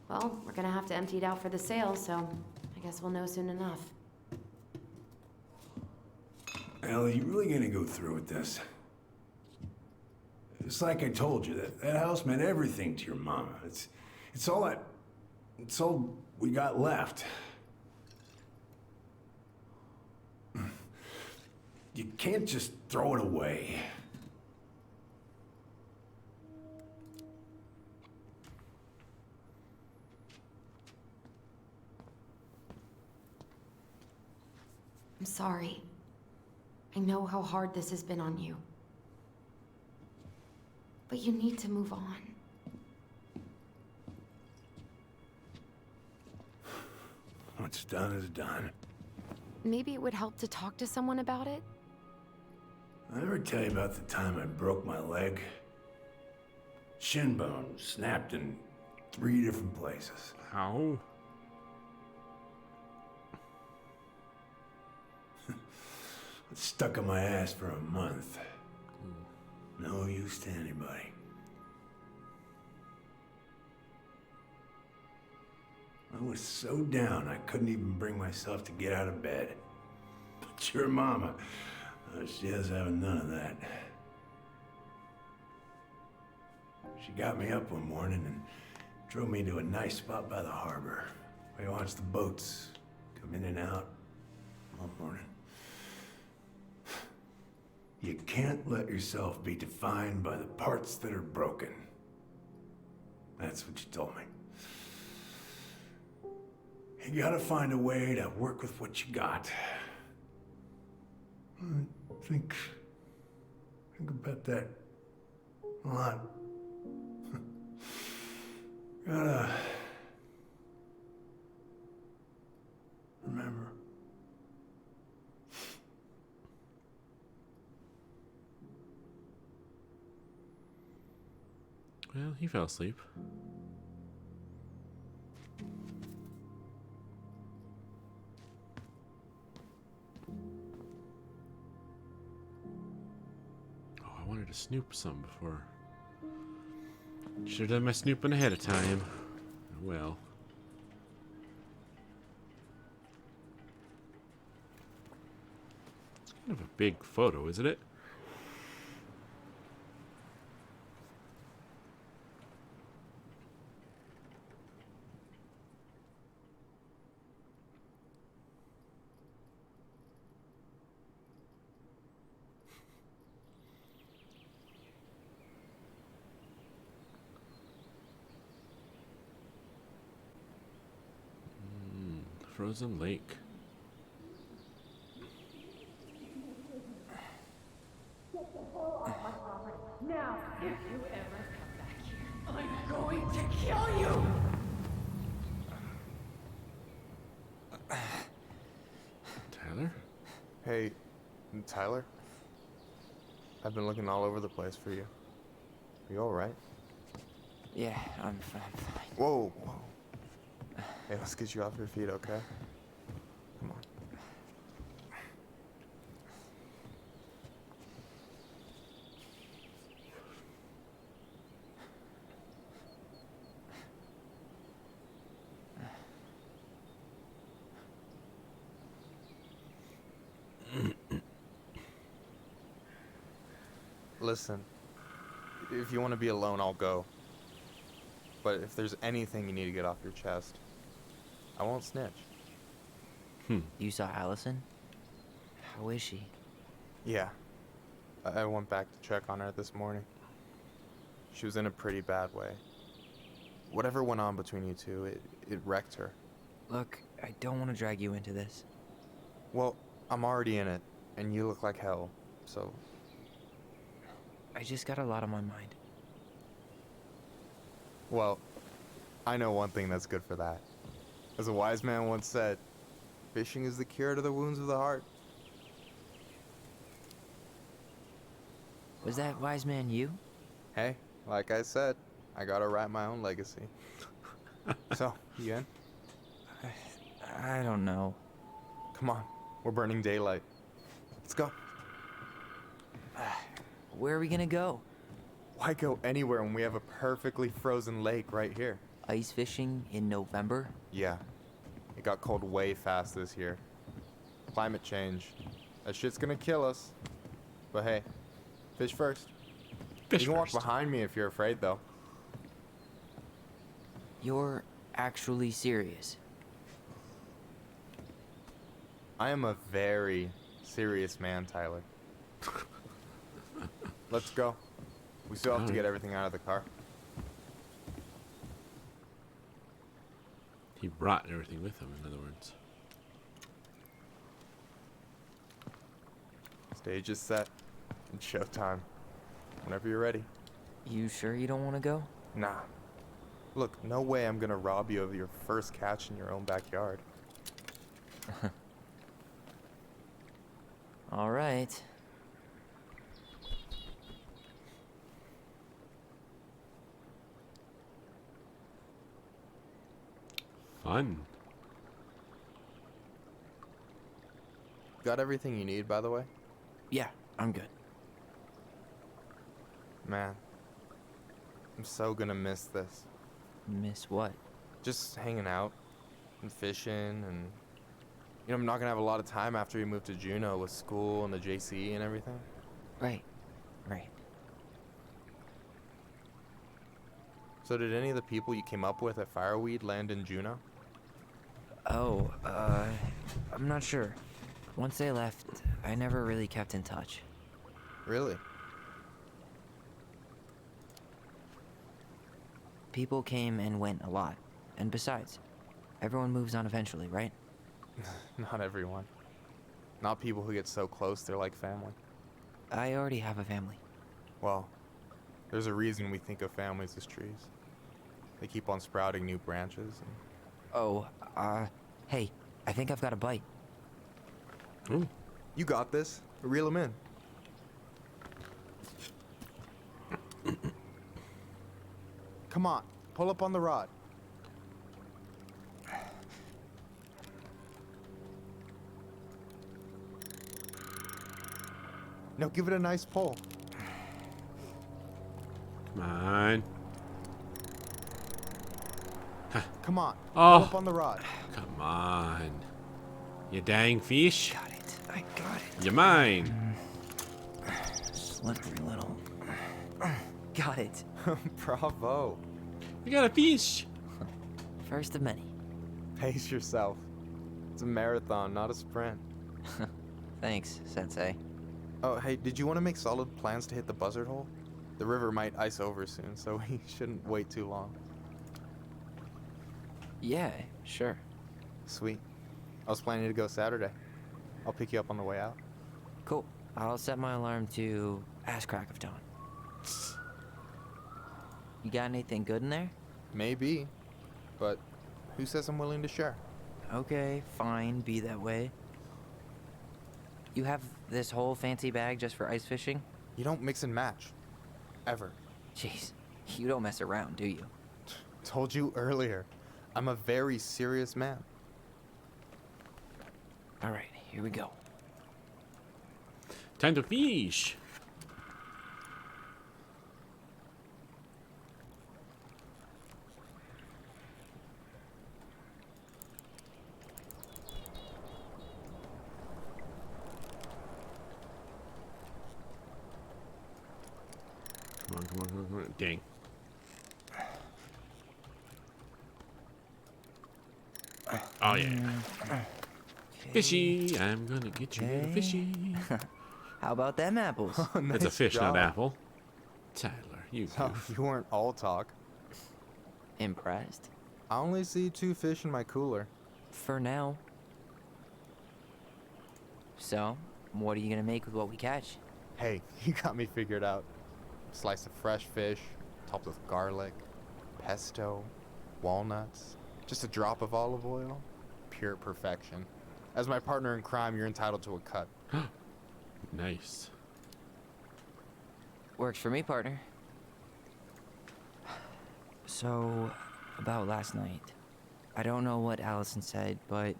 Well, we're gonna have to empty it out for the sale, so I guess we'll know soon enough. Ellie, you really gonna go through with this? It's like I told you, that house meant everything to your mama. It's all It's all we got left. You can't just throw it away. I'm sorry. I know how hard this has been on you. But you need to move on. What's done is done. Maybe it would help to talk to someone about it? I ever tell you about the time I broke my leg? Shin bone snapped in 3 different places. How? It's stuck in my ass for a month. No use to anybody. I was so down I couldn't even bring myself to get out of bed. But your mama, she has having none of that. She got me up one morning and drove me to a nice spot by the harbor. Where you watch the boats come in and out all morning. You can't let yourself be defined by the parts that are broken. That's what you told me. You gotta find a way to work with what you got. Think about that a lot. Gotta remember. Well, he fell asleep. Oh, I wanted to snoop some before. Should have done my snooping ahead of time. Well. It's kind of a big photo, isn't it? Frozen lake. Now, if you ever come back here, I'm going to kill you! Tyler? Hey, Tyler? I've been looking all over the place for you. Are you alright? Yeah, I'm fine. Whoa, whoa. Hey, let's get you off your feet, okay? Come on. Listen, if you want to be alone, I'll go. But if there's anything you need to get off your chest, I won't snitch. You saw Alyson? How is she? Yeah. I went back to check on her this morning. She was in a pretty bad way. Whatever went on between you two, it wrecked her. Look, I don't want to drag you into this. Well, I'm already in it, and you look like hell, so... I just got a lot on my mind. Well, I know one thing that's good for that. As a wise man once said, fishing is the cure to the wounds of the heart. Was that wise man you? Hey, like I said, I gotta write my own legacy. So, you in? I don't know. Come on, we're burning daylight. Let's go. Where are we gonna go? Why go anywhere when we have a perfectly frozen lake right here? Ice fishing in November? Yeah. It got cold way fast this year. Climate change. That shit's gonna kill us. But hey, fish first. Fish you can first. walk behind me if you're afraid, though. You're actually serious. I am a very serious man, Tyler. Let's go. We still have to get everything out of the car. He brought everything with him, in other words. Stage is set. It's showtime. Whenever you're ready. You sure you don't want to go? Nah. Look, no way I'm gonna rob you of your first catch in your own backyard. All right. Fun. Got everything you need, by the way? Yeah, I'm good. Man, I'm so gonna miss this. Miss what? Just hanging out and fishing and... You know, I'm not gonna have a lot of time after we move to Juneau with school and the JC and everything. Right. So did any of the people you came up with at Fireweed land in Juneau? Oh, I'm not sure. Once they left, I never really kept in touch. Really? People came and went a lot. And besides, everyone moves on eventually, right? Not everyone. Not people who get so close they're like family. I already have a family. Well, there's a reason we think of families as trees. They keep on sprouting new branches. And... Oh, hey, I think I've got a bite. Ooh. You got this. Reel them in. Come on, pull up on the rod. Now give it a nice pull. Come on. Come on, Oh. pull up on the rod. Come on. You dang fish. Got it. I got it. You're mine. Slippery little. Got it. Bravo. You got a fish. First of many. Pace yourself. It's a marathon, not a sprint. Thanks, Sensei. Oh, hey, did you want to make solid plans to hit the buzzard hole? The river might ice over soon, so we shouldn't wait too long. Yeah, sure. Sweet. I was planning to go Saturday. I'll pick you up on the way out. Cool. I'll set my alarm to ass crack of dawn. You got anything good in there? Maybe, but who says I'm willing to share? Okay, fine, be that way. You have this whole fancy bag just for ice fishing? You don't mix and match. Ever. Jeez, you don't mess around, do you? Told you earlier. I'm a very serious man. All right, here we go. Time to fish. Come on. Dang. Oh, yeah. Fishy. I'm gonna get you a fishy. How about them apples? It's a Nice fish, job. not apple. Tyler, you Oh, goof. you weren't all talk. Impressed? I only see 2 fish in my cooler. For now. So, what are you gonna make with what we catch? Hey, you got me figured out. Slice of fresh fish, topped with garlic, pesto, walnuts, just a drop of olive oil. Pure perfection. As my partner in crime, you're entitled to a cut. Nice. Works for me, partner. So, about last night. I don't know what Alyson said, but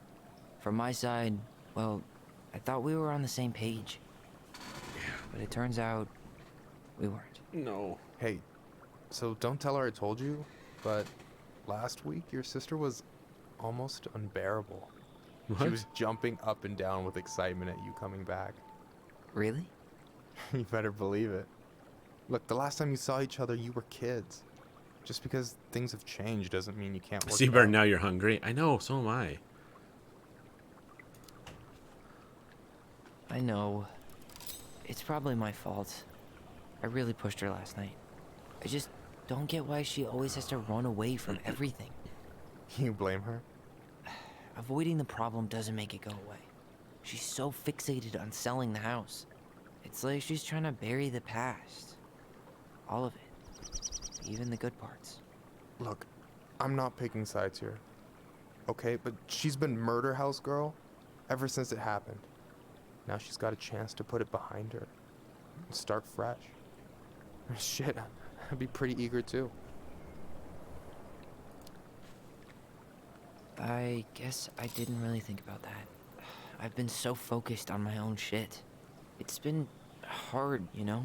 from my side, well, I thought we were on the same page. But it turns out we weren't. No. Hey, so don't tell her I told you, but last week your sister was almost unbearable. What? She was jumping up and down with excitement at you coming back. Really? You better believe it. Look, the last time you saw each other, you were kids. Just because things have changed doesn't mean you can't work it Seabird, out. now you're hungry. I know, so am I. I know. It's probably my fault. I really pushed her last night. I just don't get why she always has to run away from everything. You blame her? Avoiding the problem doesn't make it go away. She's so fixated on selling the house. It's like she's trying to bury the past. All of it. Even the good parts. Look, I'm not picking sides here. Okay, but she's been murder house girl ever since it happened. Now she's got a chance to put it behind her and start fresh. Shit, I'd be pretty eager too. I guess I didn't really think about that. I've been so focused on my own shit. It's been hard, you know?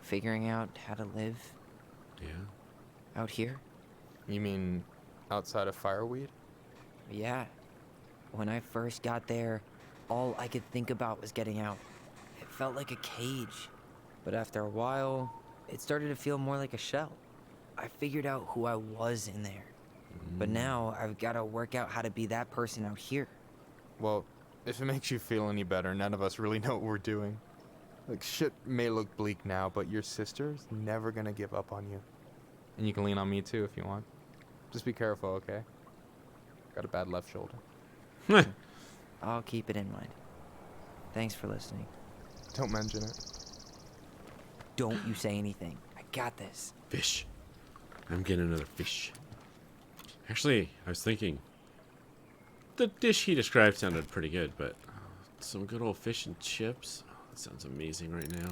Figuring out how to live Yeah. out here. You mean outside of fireweed? Yeah. When I first got there, all I could think about was getting out. It felt like a cage. But after a while, it started to feel more like a shell. I figured out who I was in there. But now I've got to work out how to be that person out here. Well, if it makes you feel any better, none of us really know what we're doing. Like, shit may look bleak now, but your sister's never gonna give up on you. And you can lean on me too if you want. Just be careful, okay? Got a bad left shoulder. I'll keep it in mind. Thanks for listening. Don't mention it. Don't you say anything. I got this. Fish. I'm getting another fish. Actually, I was thinking, the dish he described sounded pretty good, but some good old fish and chips. Oh, that sounds amazing right now.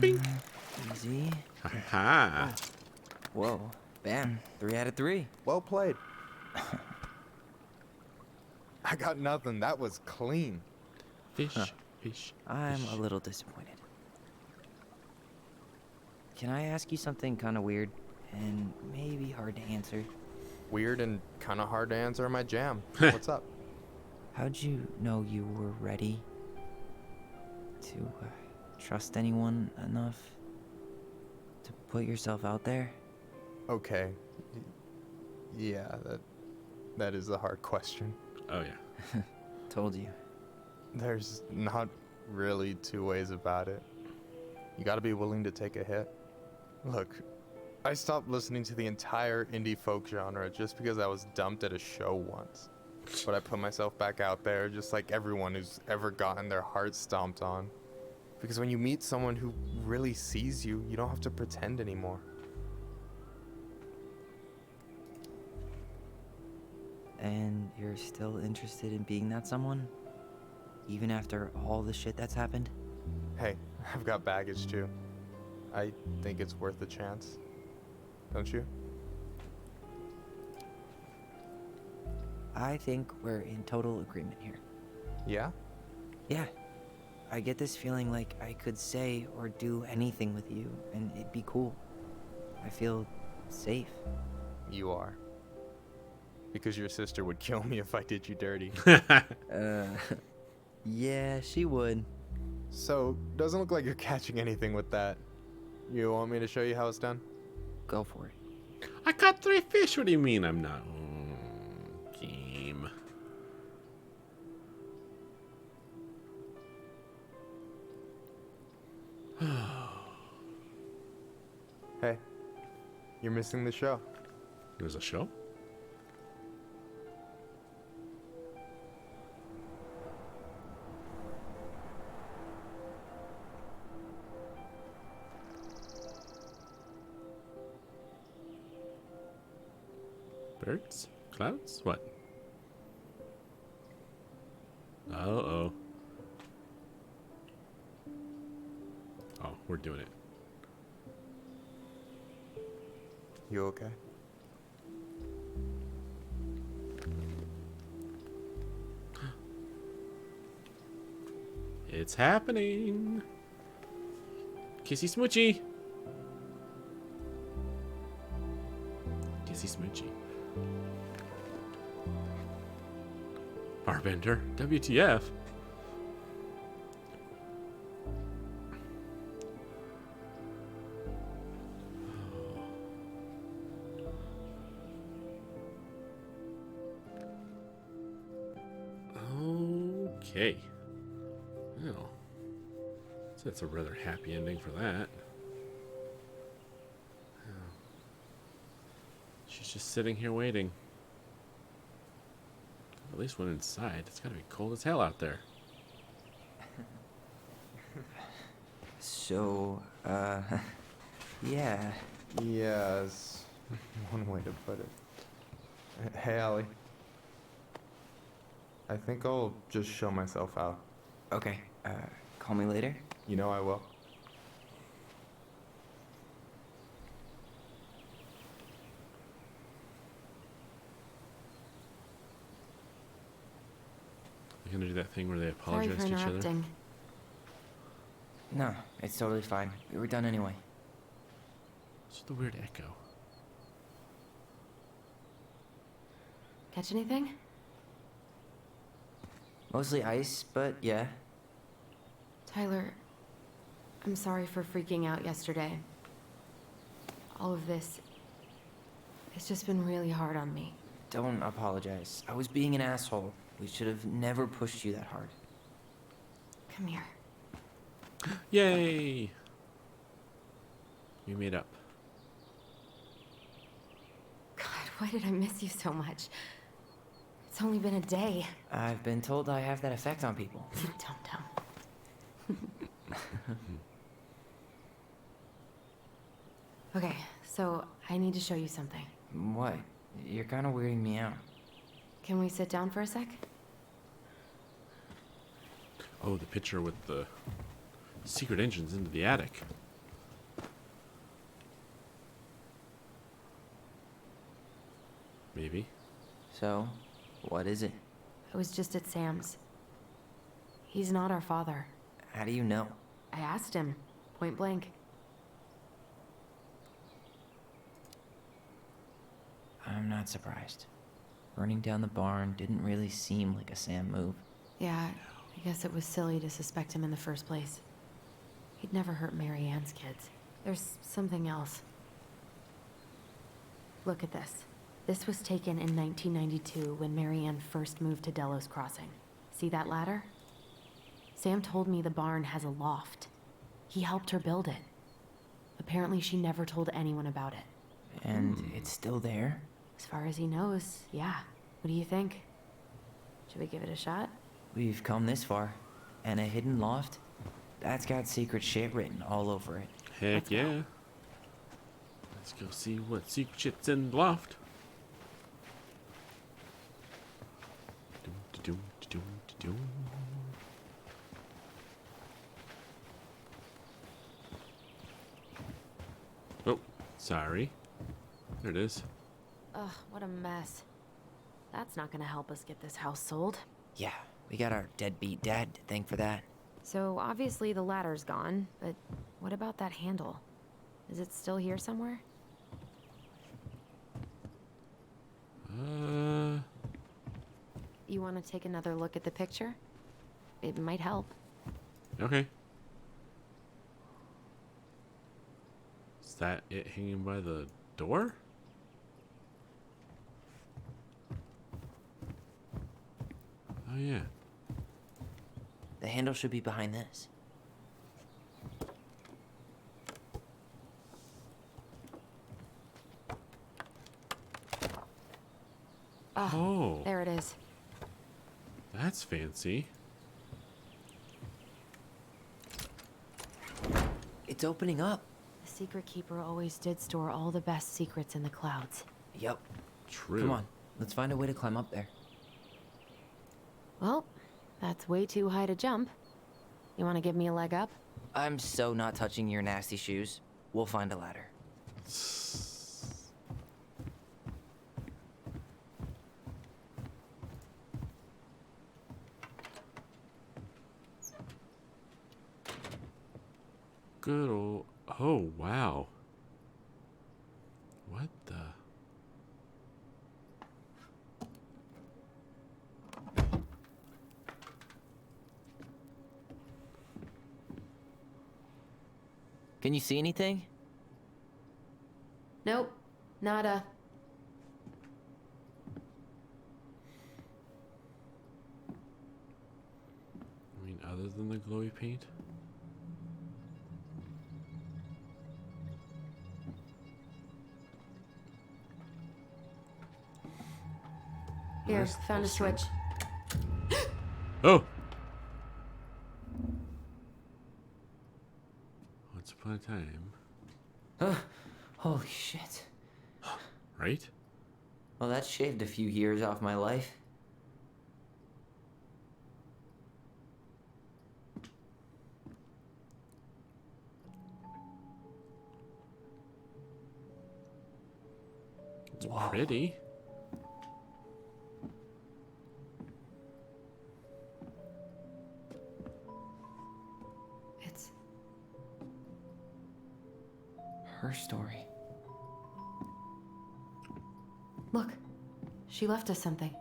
Bing. Easy. Ha. Whoa. Bam. 3 out of 3. Well played. I got nothing. That was clean. Fish. Fish. I'm fish. a little disappointed. Can I ask you something kind of weird and maybe hard to answer? Weird and kind of hard to answer my jam. What's up? How'd you know you were ready to trust anyone enough to put yourself out there? Okay. Yeah, that is a hard question. Oh, yeah. Told you. There's not really two ways about it. You gotta be willing to take a hit. Look, I stopped listening to the entire indie folk genre just because I was dumped at a show once. But I put myself back out there just like everyone who's ever gotten their heart stomped on. Because when you meet someone who really sees you, you don't have to pretend anymore. And you're still interested in being that someone? Even after all the shit that's happened? Hey, I've got baggage too. I think it's worth a chance. Don't you? I think we're in total agreement here. Yeah? Yeah. I get this feeling like I could say or do anything with you and it'd be cool. I feel safe. You are. Because your sister would kill me if I did you dirty. Yeah, she would. So, doesn't look like you're catching anything with that. You want me to show you how it's done? Go for it. I caught 3 fish. What do you mean I'm not? Game. Hey, you're missing the show. There's a show? Birds? Clouds? What? Uh-oh. Oh, we're doing it. You okay? It's happening. Kissy smoochy. Kissy smoochy. Barbender? WTF? Okay. Well, so that's a rather happy ending for that. She's just sitting here waiting. At least went inside. It's gotta be cold as hell out there. So, yeah. Yeah, is one way to put it. Hey, Allie. I think I'll just show myself out. Okay, call me later? You know I will. You're gonna do that thing where they Sorry apologize for to each other? interrupting. No, it's totally fine. We were done anyway. What's the weird echo? Catch anything? Mostly ice, but yeah. Tyler, I'm sorry for freaking out yesterday. All of this, it's just been really hard on me. Don't apologize. I was being an asshole. We should have never pushed you that hard. Come here. Yay! We made up. God, why did I miss you so much? It's only been a day. I've been told I have that effect on people. You dum-dum. Okay, so I need to show you something. What? You're kind of weirding me out. Can we sit down for a sec? Oh, the picture with the secret entrance into the attic. Maybe. So, what is it? I was just at Sam's. He's not our father. How do you know? I asked him, point blank. I'm not surprised. Burning down the barn didn't really seem like a Sam move. Yeah, I guess it was silly to suspect him in the first place. He'd never hurt Mary Ann's kids. There's something else. Look at this. This was taken in 1992 when Mary Ann first moved to Delos Crossing. See that ladder? Sam told me the barn has a loft. He helped her build it. Apparently she never told anyone about it. And it's still there? As far as he knows, yeah. What do you think? Should we give it a shot? We've come this far. And a hidden loft? That's got secret shit written all over it. Heck Let's go. yeah. Let's go see what secret shit's in the loft. Doom, doom, doom. Oh, sorry. There it is. Ugh, what a mess. That's not gonna help us get this house sold. Yeah, we got our deadbeat dad to thank for that. So obviously the ladder's gone, but what about that handle? Is it still here somewhere? You want to take another look at the picture? It might help. Okay. Is that it hanging by the door? Oh, yeah. The handle should be behind this. Oh. There it is. That's fancy. It's opening up. The secret keeper always did store all the best secrets in the clouds. Yep. True. Come on, let's find a way to climb up there. Well, that's way too high to jump. You want to give me a leg up? I'm so not touching your nasty shoes. We'll find a ladder. Good old... Oh, wow. What the... Can you see anything? Nope. Nada. I mean, other than the glowy paint? Here, There's the found a string. switch. Oh! Once upon a time. Holy shit. Right? Well, that shaved a few years off my life. It's pretty. It's Her story. Look, she left us something.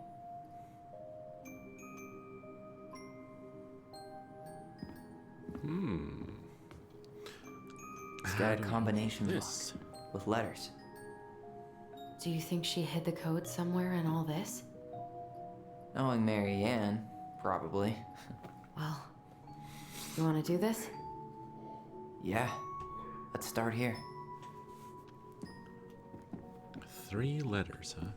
It's got a combination This. lock with letters. Do you think she hid the code somewhere in all this? Knowing Mary Ann, probably. Well, you want to do this? Yeah. Let's start here. 3 letters, huh?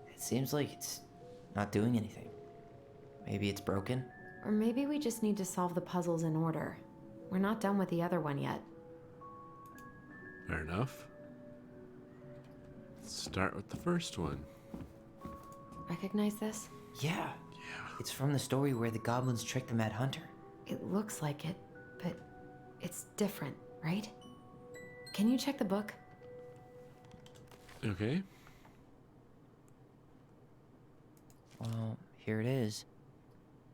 It seems like it's not doing anything. Maybe it's broken? Or maybe we just need to solve the puzzles in order. We're not done with the other one yet. Fair enough. Let's start with the first one. Recognize this? Yeah. It's from the story where the goblins tricked the Mad Hunter. It looks like it, but it's different, right? Can you check the book? Okay. Well, here it is.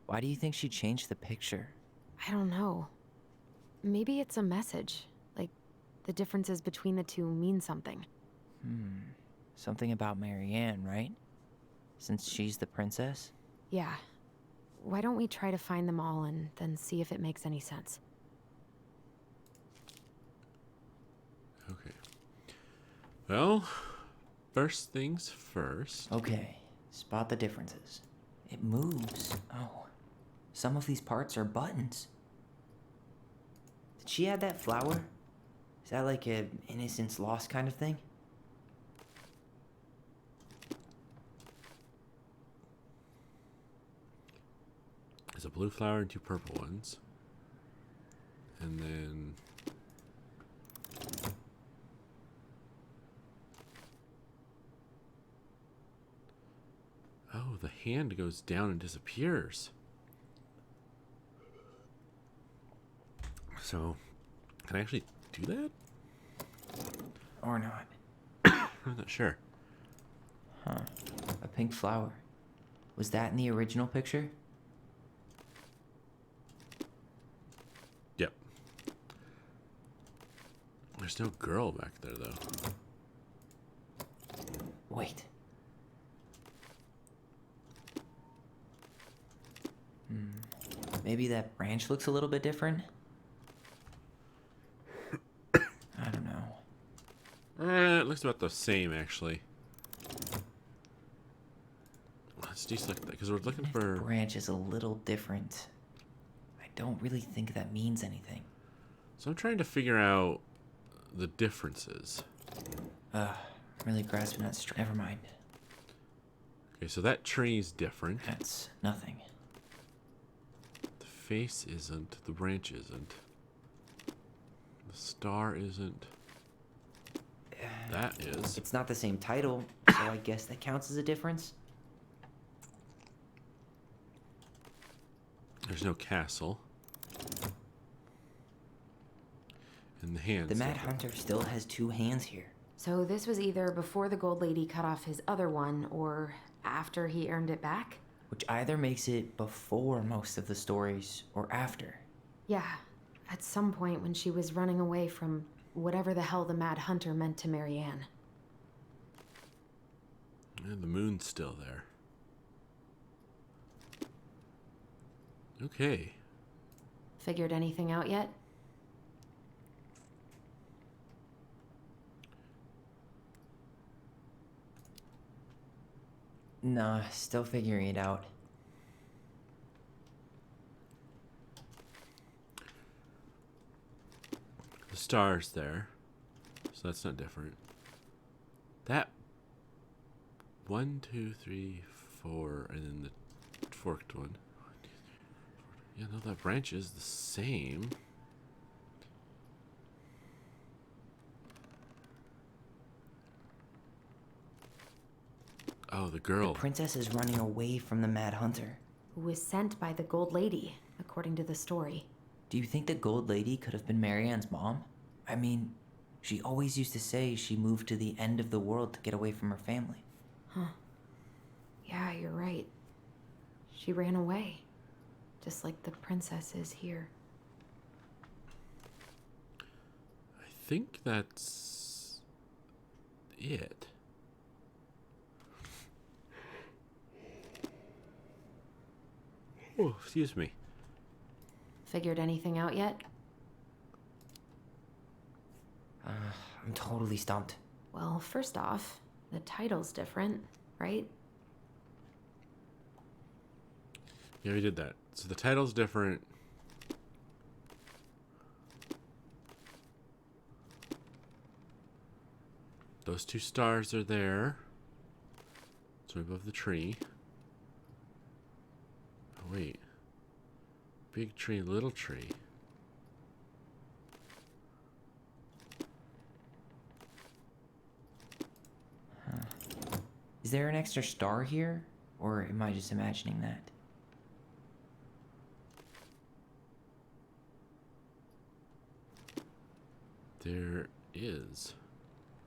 Why do you think she changed the picture? I don't know. Maybe it's a message. Like, the differences between the two mean something. Something about Mary Ann, right? Since she's the princess? Yeah. Why don't we try to find them all and then see if it makes any sense? Okay. Well, first things first. Okay, spot the differences. It moves. Oh, some of these parts are buttons. Did she add that flower? Is that like a innocence lost kind of thing? There's a blue flower and 2 purple ones. And then... Oh, the hand goes down and disappears. So, can I actually do that? Or not? I'm not sure. Huh. A pink flower. Was that in the original picture? Yep. There's no girl back there, though. Wait. Maybe that branch looks a little bit different? I don't know. It looks about the same, actually. Let's deselect that, because we're looking If for... the branch is a little different, I don't really think that means anything. So I'm trying to figure out the differences. I'm really grasping at Never mind. Okay, so that tree's different. That's nothing. The face isn't. The branch isn't. The star isn't. That is. It's not the same title, so I guess that counts as a difference. There's no castle. And the hands. The Mad Hunter still has 2 hands here. So this was either before the Gold Lady cut off his other one, or after he earned it back? Which either makes it before most of the stories, or after. Yeah, at some point when she was running away from whatever the hell the Mad Hunter meant to Mary Ann. And the moon's still there. Okay. Figured anything out yet? Nah, still figuring it out. The star's there. So that's not different. That 1, 2, 3, 4, and then the forked one. Yeah, no, that branch is the same. Oh, the girl. The princess is running away from the Mad Hunter. Who was sent by the Gold Lady, according to the story. Do you think the Gold Lady could have been Marianne's mom? I mean, she always used to say she moved to the end of the world to get away from her family. Huh. Yeah, you're right. She ran away. Just like the princess is here. I think that's it. Oh, excuse me. Figured anything out yet? I'm totally stumped. Well, first off, the title's different, right? Yeah, we did that. So the title's different. Those two stars are there. So above the tree. Oh, wait. Big tree, little tree. Is there an extra star here? Or am I just imagining that? There is.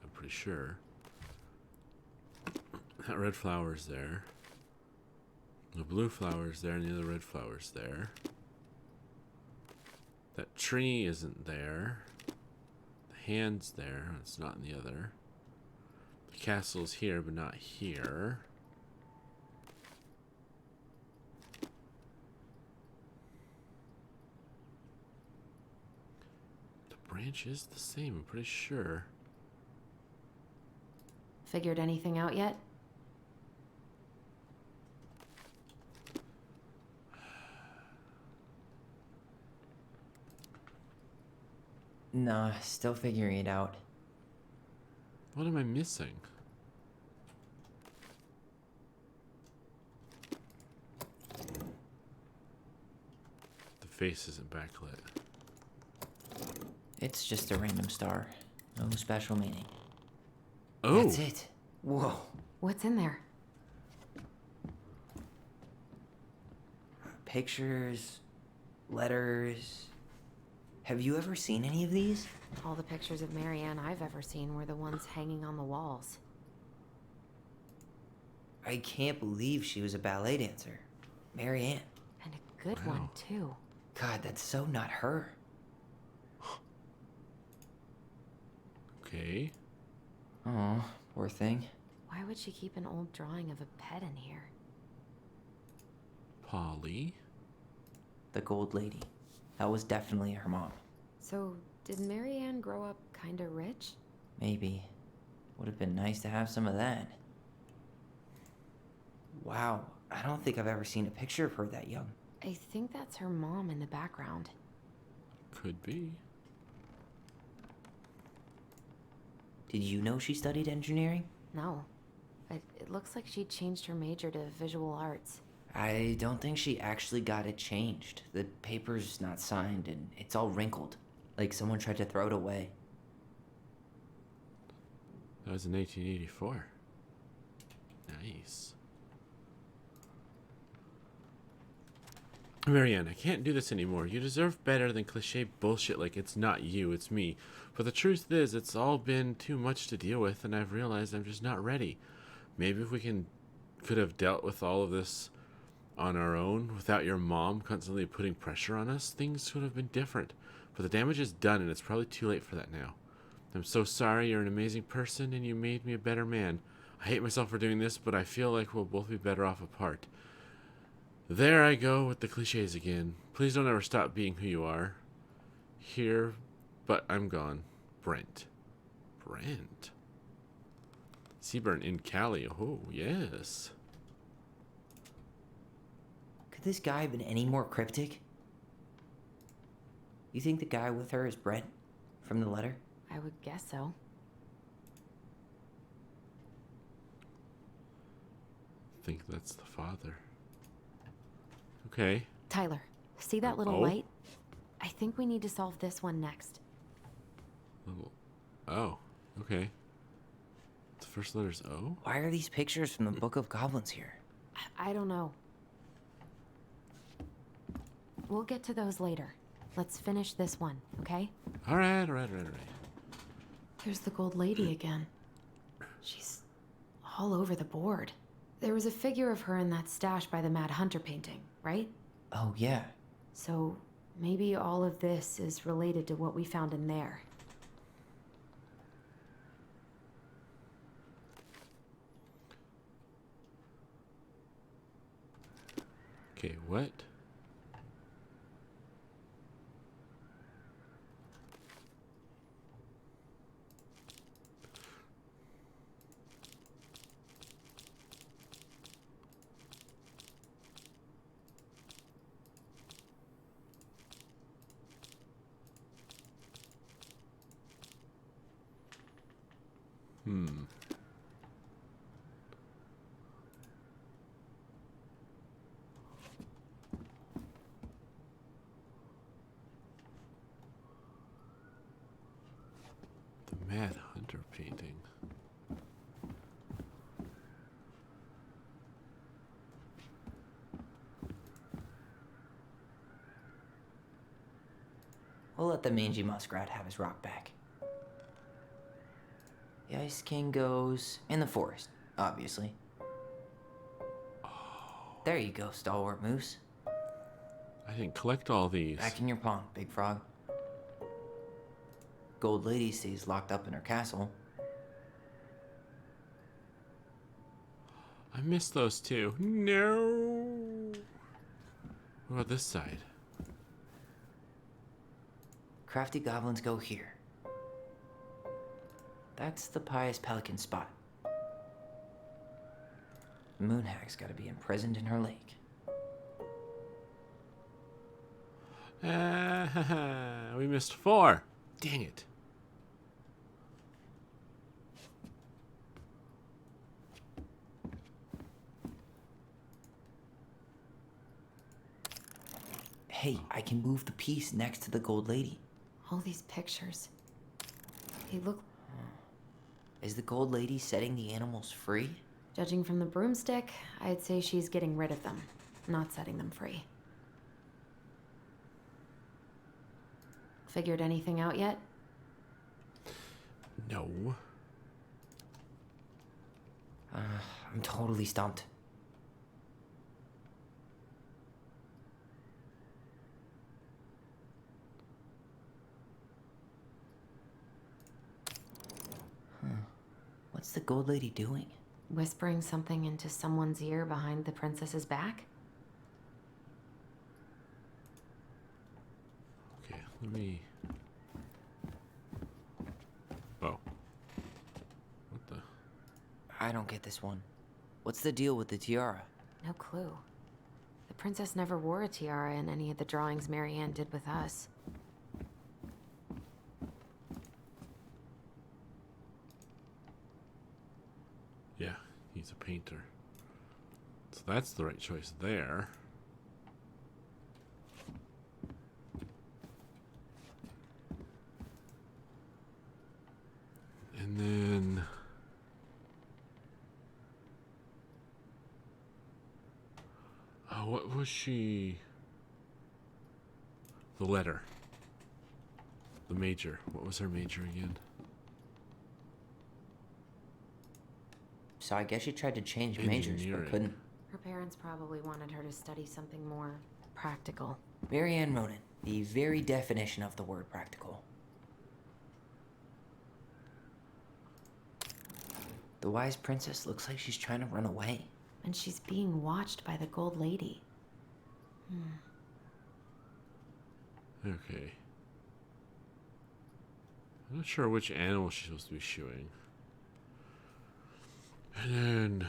I'm pretty sure. That red flower's there. The blue flower's there and the other red flower's there. That tree isn't there. The hand's there. It's not in the other. The castle's here, but not here. The branch is the same, I'm pretty sure. Figured anything out yet? Nah, still figuring it out. What am I missing? The face isn't backlit. It's just a random star. No special meaning. Oh! That's it. Whoa. What's in there? Pictures, letters. Have you ever seen any of these? All the pictures of Marianne I've ever seen were the ones hanging on the walls. I can't believe she was a ballet dancer. Marianne. And a good one, too. God, that's so not her. Okay. Oh, poor thing. Why would she keep an old drawing of a pet in here? Polly. The Gold Lady. That was definitely her mom. So, did Marianne grow up kinda rich? Maybe. Would have been nice to have some of that. Wow, I don't think I've ever seen a picture of her that young. I think that's her mom in the background. Could be. Did you know she studied engineering? No. But it looks like she changed her major to visual arts. I don't think she actually got it changed. The paper's not signed and it's all wrinkled. Like someone tried to throw it away. That was in 1884. Nice. Marianne, I can't do this anymore. You deserve better than cliche bullshit like it's not you, it's me. But the truth is, it's all been too much to deal with, and I've realized I'm just not ready. Maybe if we could have dealt with all of this on our own, without your mom constantly putting pressure on us, things could have been different. But the damage is done, and it's probably too late for that now. I'm so sorry, you're an amazing person, and you made me a better man. I hate myself for doing this, but I feel like we'll both be better off apart. There I go with the cliches again. Please don't ever stop being who you are. Here, but I'm gone. Brent. Brent. Seaburn in Cali. Oh, yes. Could this guy have been any more cryptic? You think the guy with her is Brent from the letter? I would guess so. I think that's the father. Okay. Tyler, see that little Oh. light? I think we need to solve this one next. Little. Oh. Okay. The first letter's O? Why are these pictures from the Book of Goblins here? I don't know. We'll get to those later. Let's finish this one, okay? Alright. There's the gold lady again. She's all over the board. There was a figure of her in that stash by the Mad Hunter painting, right? Oh, yeah. So maybe all of this is related to what we found in there. Okay, what? The Mad Hunter painting. We'll let the mangy muskrat have his rock back. The Ice King goes in the forest, obviously. There you go, stalwart moose. I didn't collect all these. Back in your pond, big frog. Gold lady stays locked up in her castle. I missed those two. No. What about this side? Crafty goblins go here. That's the pious pelican spot. The moon hag's gotta be imprisoned in her lake. We missed 4. Dang it. Hey, I can move the piece next to the gold lady. All these pictures. They look... Is the gold lady setting the animals free? Judging from the broomstick, I'd say she's getting rid of them, not setting them free. Figured anything out yet? No. I'm totally stumped. What's the gold lady doing? Whispering something into someone's ear behind the princess's back? Okay, let me... Oh. What the... I don't get this one. What's the deal with the tiara? No clue. The princess never wore a tiara in any of the drawings Marianne did with us. Yeah, he's a painter. So that's the right choice there. And then... Oh, what was she... The letter. The major. What was her major again? So I guess she tried to change majors, but Engineering. couldn't. Her parents probably wanted her to study something more practical. Marianne Ronan, the very definition of the word practical. The wise princess looks like she's trying to run away. And she's being watched by the gold lady. Okay. I'm not sure which animal she's supposed to be shooing. And then...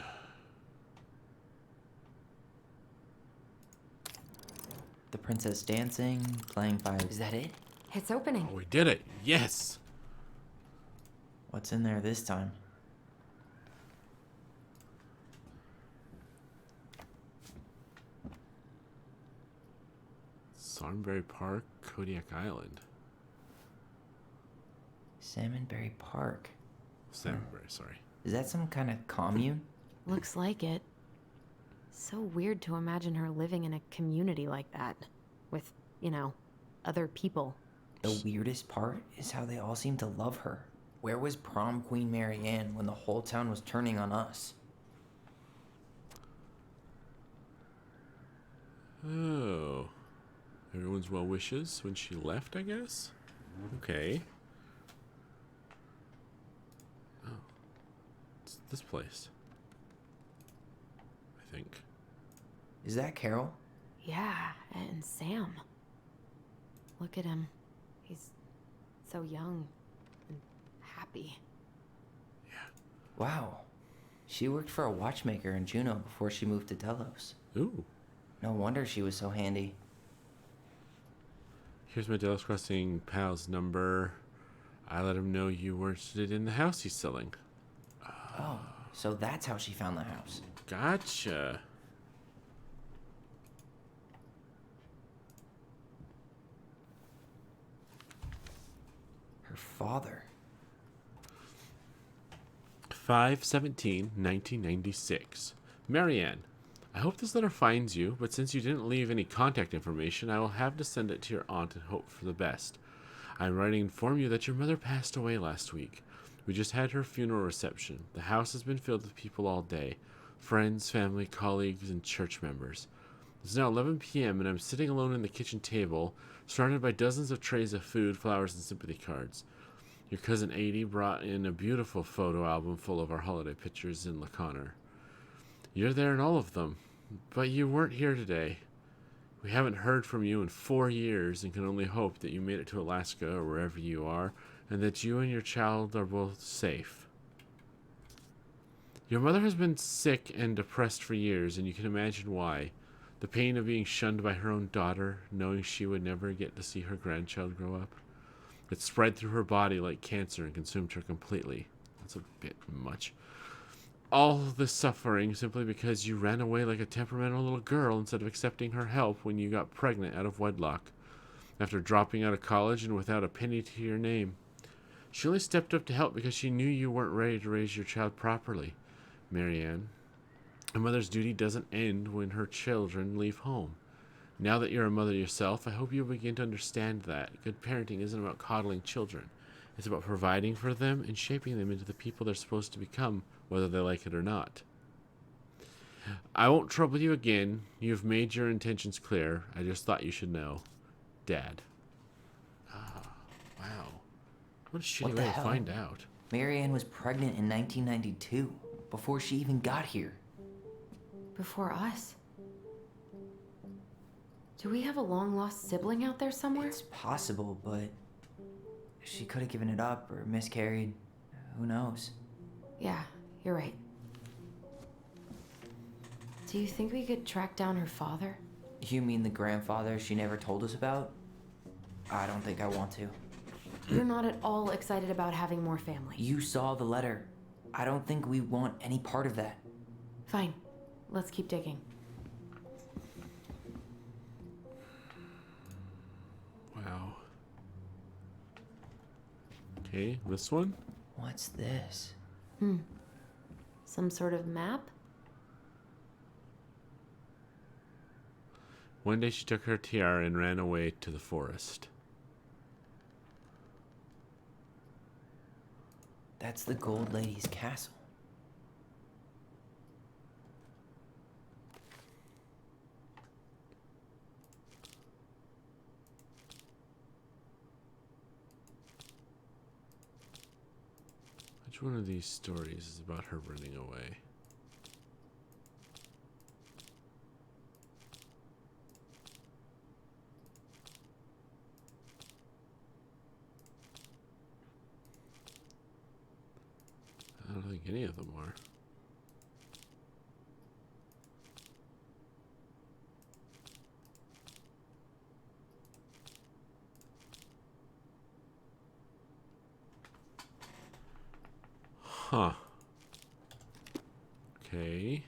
The princess dancing, playing fire. Is that it? It's opening. Oh, we did it! Yes! What's in there this time? Salmonberry Park, Kodiak Island. Salmonberry Park. Salmonberry, sorry. Is that some kind of commune? Looks like it. So weird to imagine her living in a community like that. With, you know, other people. The weirdest part is how they all seem to love her. Where was prom queen Mary Ann when the whole town was turning on us? Oh. Everyone's well wishes when she left, I guess? Okay. Oh. It's this place. I think. Is that Carol? Yeah, and Sam. Look at him. He's so young and happy. Wow. She worked for a watchmaker in Juneau before she moved to Delos. Ooh. No wonder she was so handy. Here's my Delos Crossing pal's number. I let him know you were interested in the house he's selling. Oh, so that's how she found the house. Gotcha. Her father. 5/17/1996. Marianne, I hope this letter finds you, but since you didn't leave any contact information, I will have to send it to your aunt and hope for the best. I am writing to inform you that your mother passed away last week. We just had her funeral reception. The house has been filled with people all day. Friends, family, colleagues, and church members. It's now 11 p.m. and I'm sitting alone in the kitchen table, surrounded by dozens of trays of food, flowers, and sympathy cards. Your cousin Adie brought in a beautiful photo album full of our holiday pictures in LaConner. You're there in all of them, but you weren't here today. We haven't heard from you in 4 years and can only hope that you made it to Alaska or wherever you are, and that you and your child are both safe. Your mother has been sick and depressed for years, and you can imagine why. The pain of being shunned by her own daughter, knowing she would never get to see her grandchild grow up. It spread through her body like cancer and consumed her completely. That's a bit much. All this suffering simply because you ran away like a temperamental little girl instead of accepting her help when you got pregnant out of wedlock. After dropping out of college and without a penny to your name. She only stepped up to help because she knew you weren't ready to raise your child properly. Marianne, a mother's duty doesn't end when her children leave home. Now that you're a mother yourself, I hope you'll begin to understand that good parenting isn't about coddling children. It's about providing for them and shaping them into the people they're supposed to become, whether they like it or not. I won't trouble you again. You've made your intentions clear. I just thought you should know. Dad. Ah, wow. What a shitty What the way to hell? find out. Mary Ann was pregnant in 1992, before she even got here. Before us? Do we have a long-lost sibling out there somewhere? It's possible, but she could have given it up or miscarried. Who knows? Yeah, you're right. Do you think we could track down her father? You mean the grandfather she never told us about? I don't think I want to. You're not at all excited about having more family. You saw the letter. I don't think we want any part of that. Fine. Let's keep digging. Wow. Okay, this one? What's this? Some sort of map? One day she took her tiara and ran away to the forest. That's the Gold Lady's castle. Which one of these stories is about her running away? think any of them are. Huh. Okay.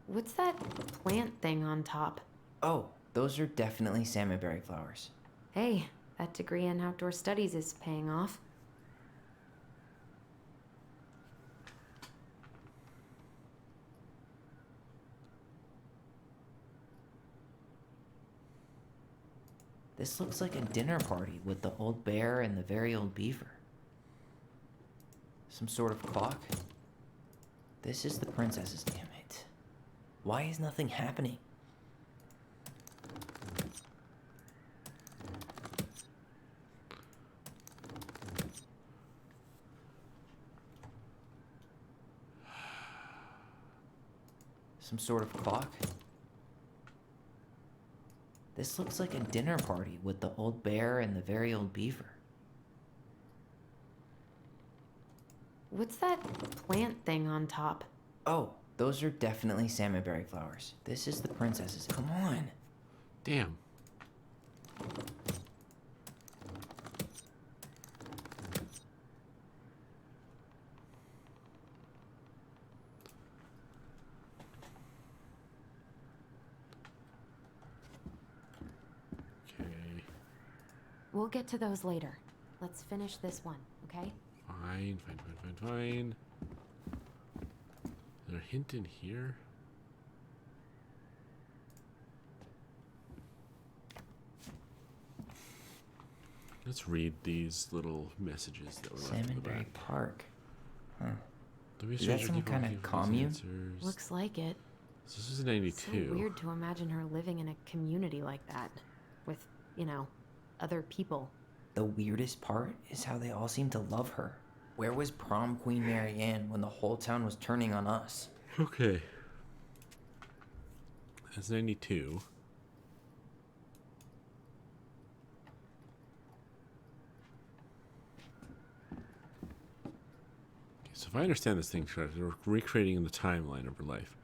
What's that plant thing on top? Oh, those are definitely salmonberry flowers. Hey, that degree in outdoor studies is paying off. This looks like a dinner party with the old bear and the very old beaver. Some sort of clock? This is the princess's, damn it. Why is nothing happening? Some sort of clock? This looks like a dinner party with the old bear and the very old beaver. What's that plant thing on top? Oh, those are definitely salmonberry flowers. This is the princess's. Come on. Damn. Okay. We'll get to those later. Let's finish this one, okay? Fine. Is there a hint in here? Let's read these little messages that were left in the Salmonberry back. Park. Huh. Don't be a Is that stranger, some keep on kind of looking for these commune? answers. Looks like it. So this is in It's 92. so weird to imagine her living in a community like that. With, you know, other people. The weirdest part is how they all seem to love her. Where was prom queen Mary Ann when the whole town was turning on us? Okay. That's 92. So if I understand this thing correctly, we're recreating the timeline of her life.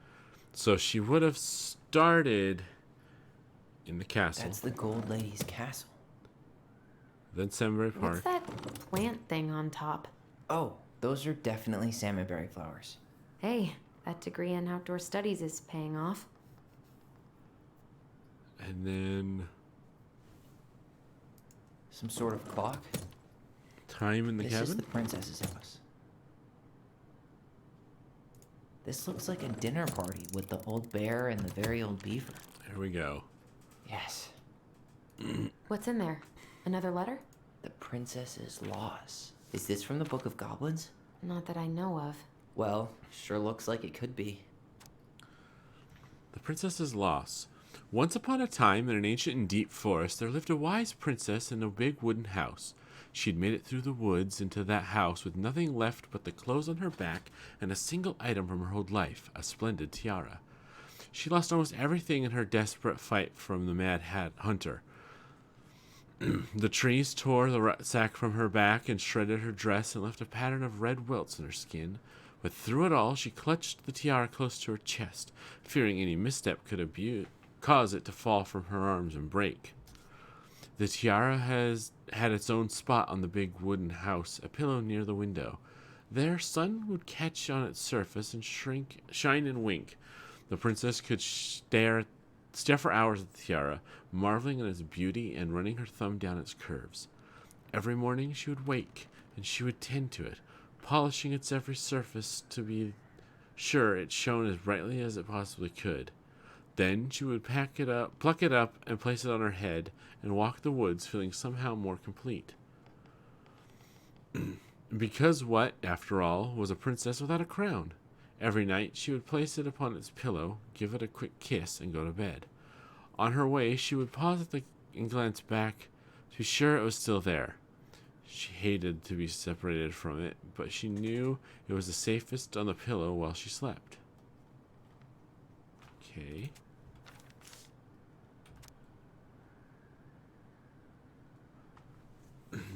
So she would have started in the castle, That's the Gold Lady's castle. then Sunbury Park. What's that plant thing on top? Oh, those are definitely salmonberry flowers. Hey, that degree in outdoor studies is paying off. And then Some sort of clock? time in the This cabin. is the princess's house. This looks like a dinner party with the old bear and the very old beaver. There we go. Yes. What's in there? Another letter? The princess's loss. Is this from the Book of Goblins? Not that I know of. Well, sure looks like it could be. The Princess's Loss. Once upon a time, in an ancient and deep forest, there lived a wise princess in a big wooden house. She had made it through the woods into that house with nothing left but the clothes on her back and a single item from her old life, a splendid tiara. She lost almost everything in her desperate fight from the mad hunter. The trees tore the rucksack from her back and shredded her dress and left a pattern of red welts in her skin. But through it all, she clutched the tiara close to her chest, fearing any misstep could cause it to fall from her arms and break. The tiara had its own spot on the big wooden house, a pillow near the window. There, sun would catch on its surface and shine and wink. The princess could stare for hours at the tiara, marveling at its beauty and running her thumb down its curves. Every morning she would wake, and she would tend to it, polishing its every surface to be sure it shone as brightly as it possibly could. Then she would pluck it up, and place it on her head, and walk the woods feeling somehow more complete. Because what, after all, was a princess without a crown? Every night she would place it upon its pillow, give it a quick kiss, and go to bed. On her way, she would pause and glance back to be sure it was still there. She hated to be separated from it, but she knew it was the safest on the pillow while she slept. Okay.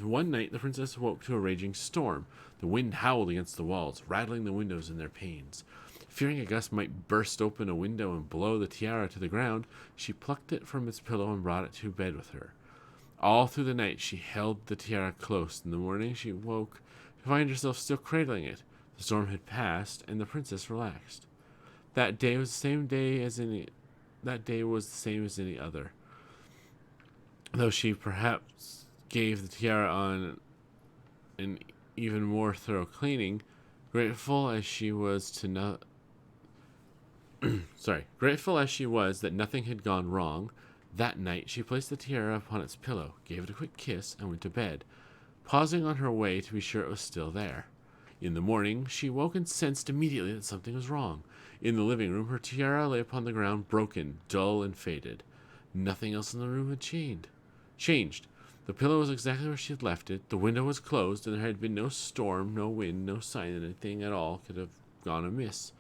One night, the princess woke to a raging storm. The wind howled against the walls, rattling the windows in their panes. Fearing a gust might burst open a window and blow the tiara to the ground, she plucked it from its pillow and brought it to bed with her. All through the night, she held the tiara close. In the morning, she woke to find herself still cradling it. The storm had passed, and the princess relaxed. That day was the same as any other. Though she perhaps gave the tiara on an even more thorough cleaning, grateful as she was that nothing had gone wrong, that night she placed the tiara upon its pillow, gave it a quick kiss, and went to bed, pausing on her way to be sure it was still there. In the morning, she woke and sensed immediately that something was wrong. In the living room, her tiara lay upon the ground, broken, dull, and faded. Nothing else in the room had changed. The pillow was exactly where she had left it. The window was closed, and there had been no storm, no wind, no sign that anything at all could have gone amiss.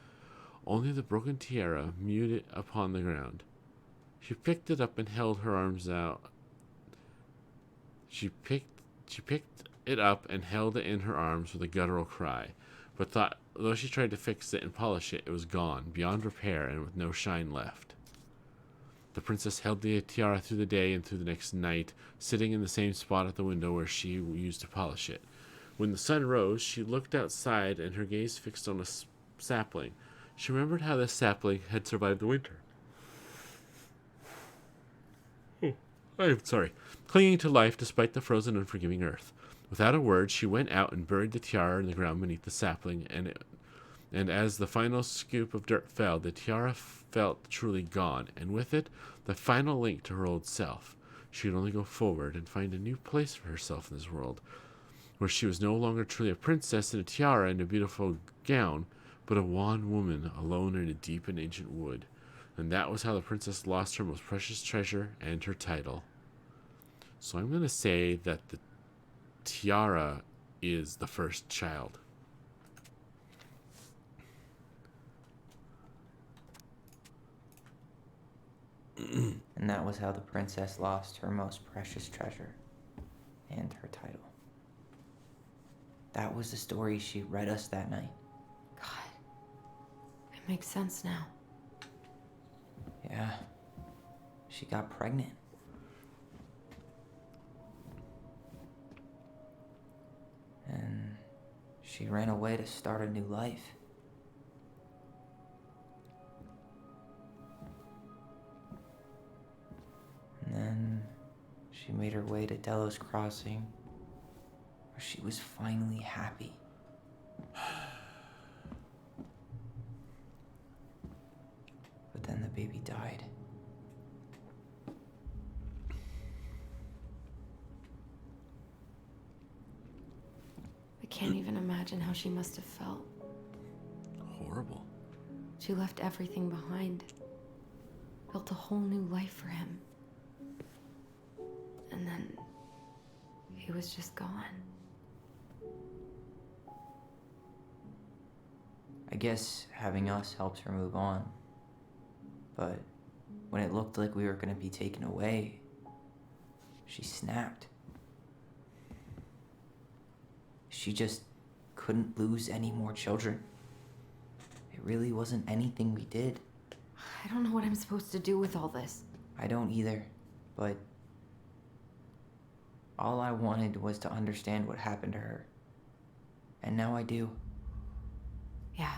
Only the broken tiara mewed upon the ground. She picked it up and held her arms out. She picked it up and held it in her arms with a guttural cry, but thought, though she tried to fix it and polish it, it was gone, beyond repair, and with no shine left. The princess held the tiara through the day and through the next night, sitting in the same spot at the window where she used to polish it. When the sun rose, she looked outside, and her gaze fixed on a sapling. She remembered how this sapling had survived the winter. I'm sorry. Clinging to life despite the frozen, unforgiving earth. Without a word, she went out and buried the tiara in the ground beneath the sapling, and as the final scoop of dirt fell, the tiara felt truly gone, and with it, the final link to her old self. She would only go forward and find a new place for herself in this world, where she was no longer truly a princess in a tiara and a beautiful gown, but a wan woman alone in a deep and ancient wood. And that was how the princess lost her most precious treasure and her title. So I'm going to say that the tiara is the first child. And that was how the princess lost her most precious treasure and her title. That was the story she read us that night. God, it makes sense now. Yeah, she got pregnant. And she ran away to start a new life. And then she made her way to Delos Crossing, where she was finally happy. But then the baby died. I can't even imagine how she must have felt. Horrible. She left everything behind, built a whole new life for him. And then he was just gone. I guess having us helped her move on. But when it looked like we were going to be taken away, she snapped. She just couldn't lose any more children. It really wasn't anything we did. I don't know what I'm supposed to do with all this. I don't either, but all I wanted was to understand what happened to her. And now I do. Yeah.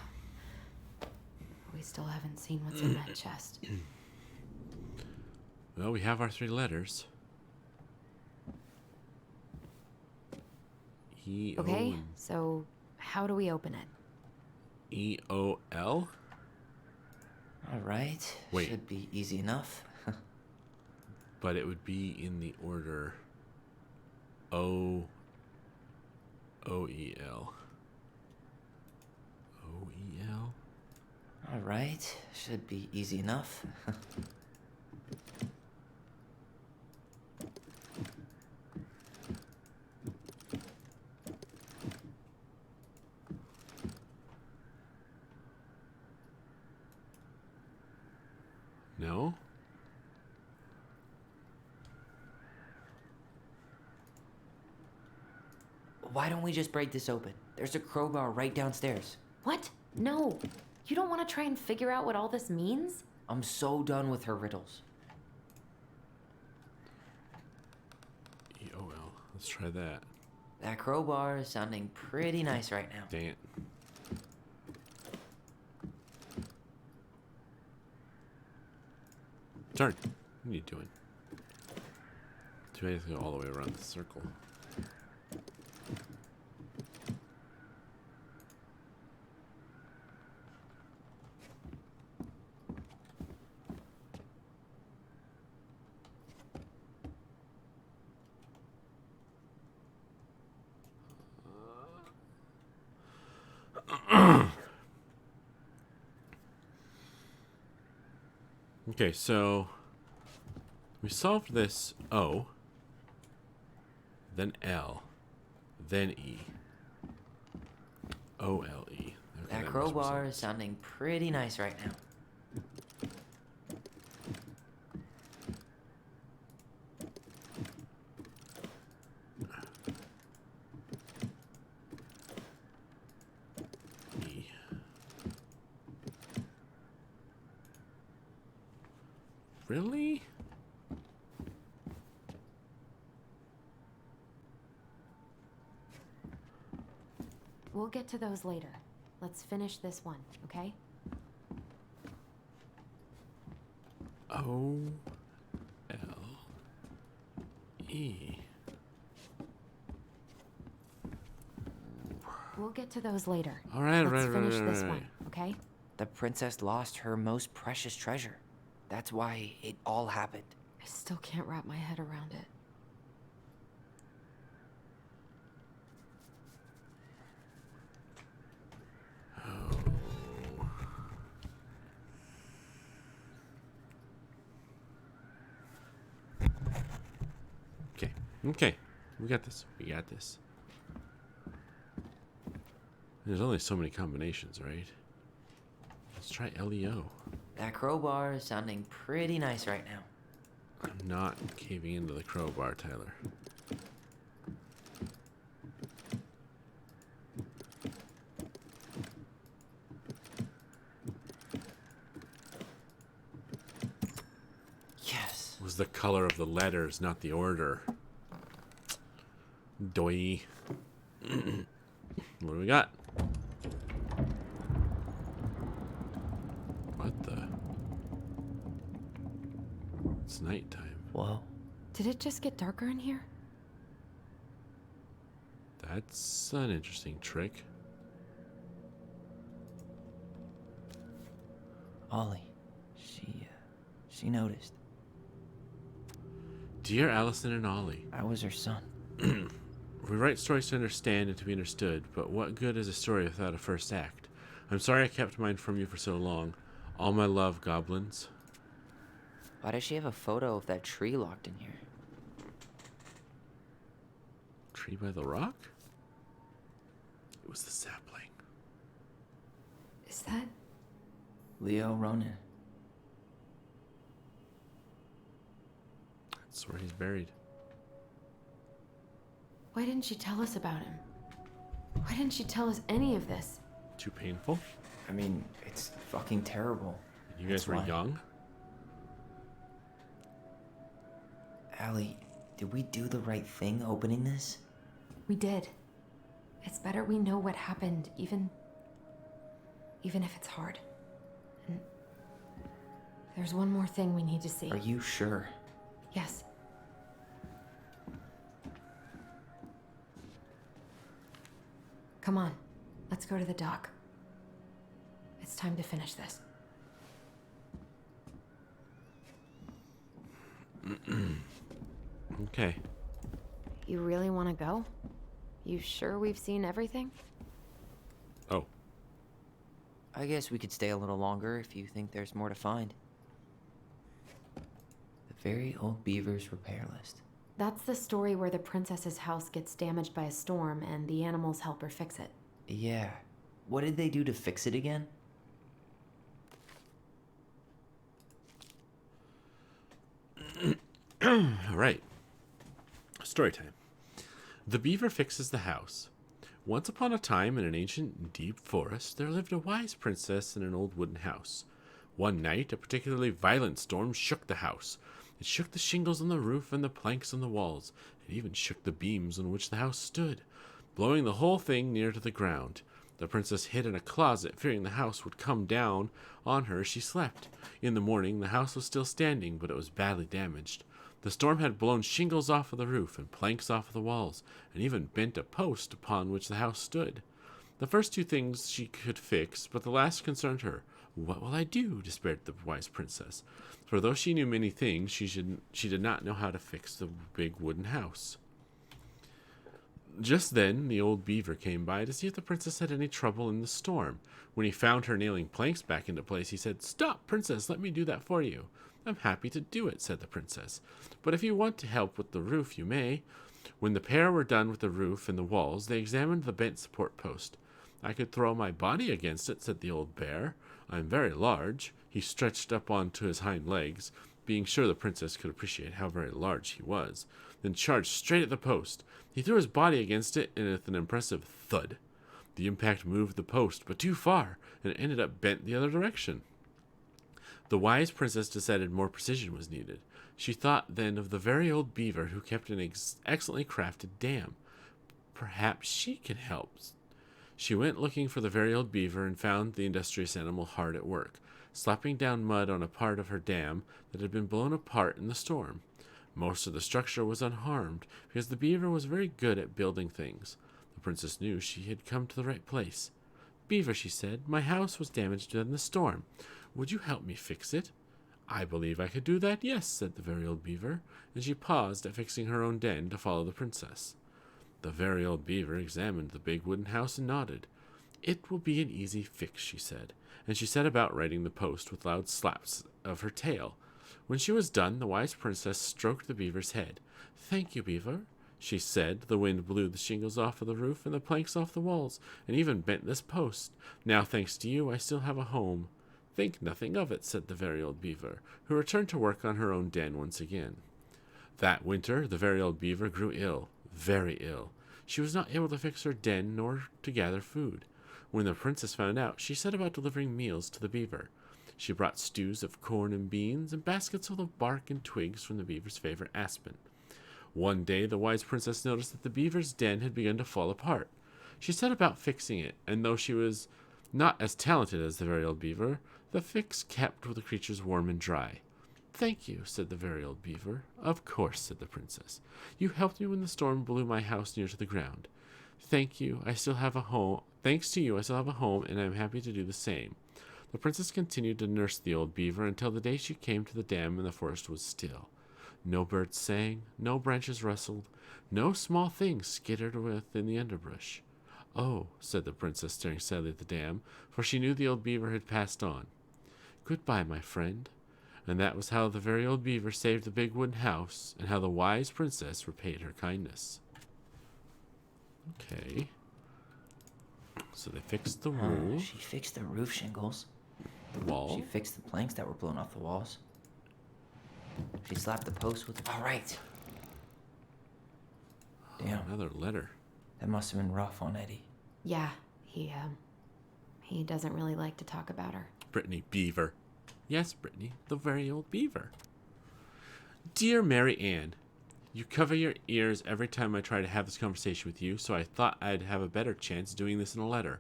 We still haven't seen what's in that chest. Well, we have our 3 letters. E-O Okay, so how do we open it? E-O-L? All right. Wait. Should be easy enough. But it would be in the order O-O-E-L. O-E-L? All right. Should be easy enough. No? Why don't we just break this open? There's a crowbar right downstairs. What? No. You don't want to try and figure out what all this means? I'm so done with her riddles. EOL. Let's try that. That crowbar is sounding pretty nice right now. Dang it. Turn. What are you doing? Too bad you have to go all the way around the circle. Okay, so we solved this O, then L, then E. O-L-E. That crowbar is sounding pretty nice right now. E. Really? We'll get to those later. Let's finish this one, okay? O-L-E. We'll get to those later. All right, Let's right, finish right, this right. one, okay? The princess lost her most precious treasure. That's why it all happened. I still can't wrap my head around it. Okay, okay. We got this. We got this. There's only so many combinations, right? Let's try LEO. That crowbar is sounding pretty nice right now. I'm not caving into the crowbar, Tyler. Yes. It was the color of the letters, not the order. Doi. What do we got? What the? It's nighttime. Whoa. Did it just get darker in here? That's an interesting trick. Ollie. She noticed. Dear Alyson and Ollie, I was her son. we write stories to understand and to be understood, but what good is a story without a first act? I'm sorry I kept mine from you for so long. All my love, goblins. Why does she have a photo of that tree locked in here? Tree by the rock? It was the sapling. Is that... Leo Ronan. That's where he's buried. Why didn't she tell us about him? Why didn't she tell us any of this? Too painful? I mean, it's fucking terrible. You guys That's were why. young? Allie, did we do the right thing opening this? We did. It's better we know what happened, even if it's hard. And there's one more thing we need to see. Are you sure? Yes. Come on, let's go to the dock. It's time to finish this. Okay. You really want to go? You sure we've seen everything? Oh. I guess we could stay a little longer if you think there's more to find. The Very Old Beaver's repair list. That's the story where the princess's house gets damaged by a storm and the animals help her fix it. Yeah. What did they do to fix it again? All right. Story time. The beaver fixes the house, Once upon a time, in an ancient, deep forest, there lived a wise princess in an old wooden house. One night, a particularly violent storm shook the house. It shook the shingles on the roof and the planks on the walls. It even shook the beams on which the house stood, blowing the whole thing near to the ground. The princess hid in a closet, fearing the house would come down on her as she slept. In the morning, the house was still standing, but it was badly damaged. The storm had blown shingles off of the roof and planks off of the walls, and even bent a post upon which the house stood. The first two things she could fix, but the last concerned her. "What will I do?" despaired the wise princess. For though she knew many things, she did not know how to fix the big wooden house. Just then, the old beaver came by to see if the princess had any trouble in the storm. When he found her nailing planks back into place, he said, "Stop, princess, let me do that for you." "I'm happy to do it," said the princess. "But if you want to help with the roof, you may." When the pair were done with the roof and the walls, they examined the bent support post. "I could throw my body against it," said the old bear. "I am very large." He stretched up onto his hind legs, being sure the princess could appreciate how very large he was, then charged straight at the post. He threw his body against it, and with an impressive thud, the impact moved the post, but too far, and it ended up bent the other direction. The wise princess decided more precision was needed. She thought then of the very old beaver who kept an excellently crafted dam. Perhaps she can help. She went looking for the very old beaver and found the industrious animal hard at work, slapping down mud on a part of her dam that had been blown apart in the storm. Most of the structure was unharmed, because the beaver was very good at building things. The princess knew she had come to the right place. "Beaver," she said, "my house was damaged in the storm. Would you help me fix it?" "I believe I could do that, yes," said the very old beaver, and she paused at fixing her own den to follow the princess. The very old beaver examined the big wooden house and nodded. "It will be an easy fix," she said, and she set about righting the post with loud slaps of her tail. When she was done, the wise princess stroked the beaver's head. "Thank you, beaver," she said. "The wind blew the shingles off of the roof and the planks off the walls, and even bent this post. Now, thanks to you, I still have a home." "Think nothing of it," said the very old beaver, who returned to work on her own den once again. That winter, the very old beaver grew ill, very ill. She was not able to fix her den nor to gather food. When the princess found out, she set about delivering meals to the beaver. She brought stews of corn and beans and baskets full of bark and twigs from the beaver's favorite aspen. One day, the wise princess noticed that the beaver's den had begun to fall apart. She set about fixing it, and though she was not as talented as the very old beaver, the fix kept the creatures warm and dry. "Thank you," said the very old beaver. "Of course," said the princess. "You helped me when the storm blew my house near to the ground. Thanks to you, I still have a home, and I am happy to do the same." The princess continued to nurse the old beaver until the day she came to the dam and the forest was still. No birds sang, no branches rustled, no small things skittered within the underbrush. "Oh," said the princess, staring sadly at the dam, for she knew the old beaver had passed on. "Goodbye, my friend." And that was how the very old beaver saved the big wooden house, and how the wise princess repaid her kindness. Okay. So they fixed the roof. She fixed the roof shingles. The wall. She fixed the planks that were blown off the walls. She slapped the post with... All right. Damn. Another letter. That must have been rough on Eddie. Yeah, he doesn't really like to talk about her. Brittany Beaver. Yes, Brittany, the very old beaver. Dear Mary Ann, you cover your ears every time I try to have this conversation with you, so I thought I'd have a better chance doing this in a letter.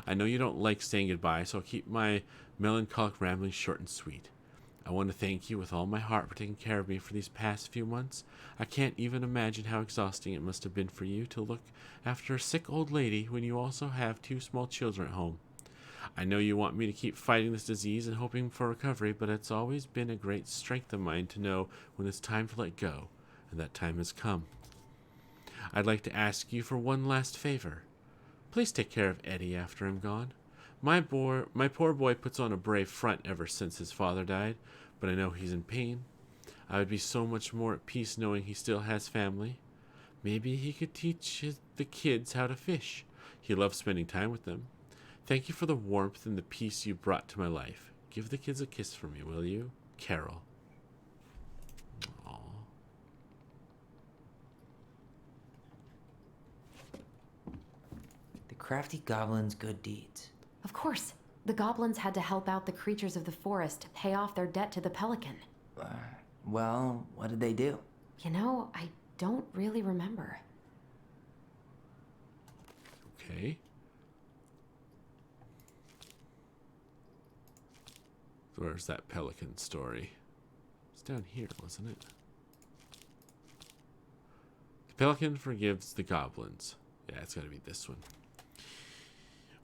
I know you don't like saying goodbye, so I'll keep my melancholic ramblings short and sweet. I want to thank you with all my heart for taking care of me for these past few months. I can't even imagine how exhausting it must have been for you to look after a sick old lady when you also have 2 small children at home. I know you want me to keep fighting this disease and hoping for recovery, but it's always been a great strength of mine to know when it's time to let go, and that time has come. I'd like to ask you for one last favor. Please take care of Eddie after I'm gone. My poor boy puts on a brave front ever since his father died, but I know he's in pain. I would be so much more at peace knowing he still has family. Maybe he could teach the kids how to fish. He loves spending time with them. Thank you for the warmth and the peace you brought to my life. Give the kids a kiss for me, will you? Carol. Aww. crafty goblins' good deeds? Of course. The goblins had to help out the creatures of the forest to pay off their debt to the pelican. Well, what did they do? You know, I don't really remember. Okay. Where's that pelican story? It's down here, wasn't it? The pelican forgives the goblins. Yeah, it's gotta be this one.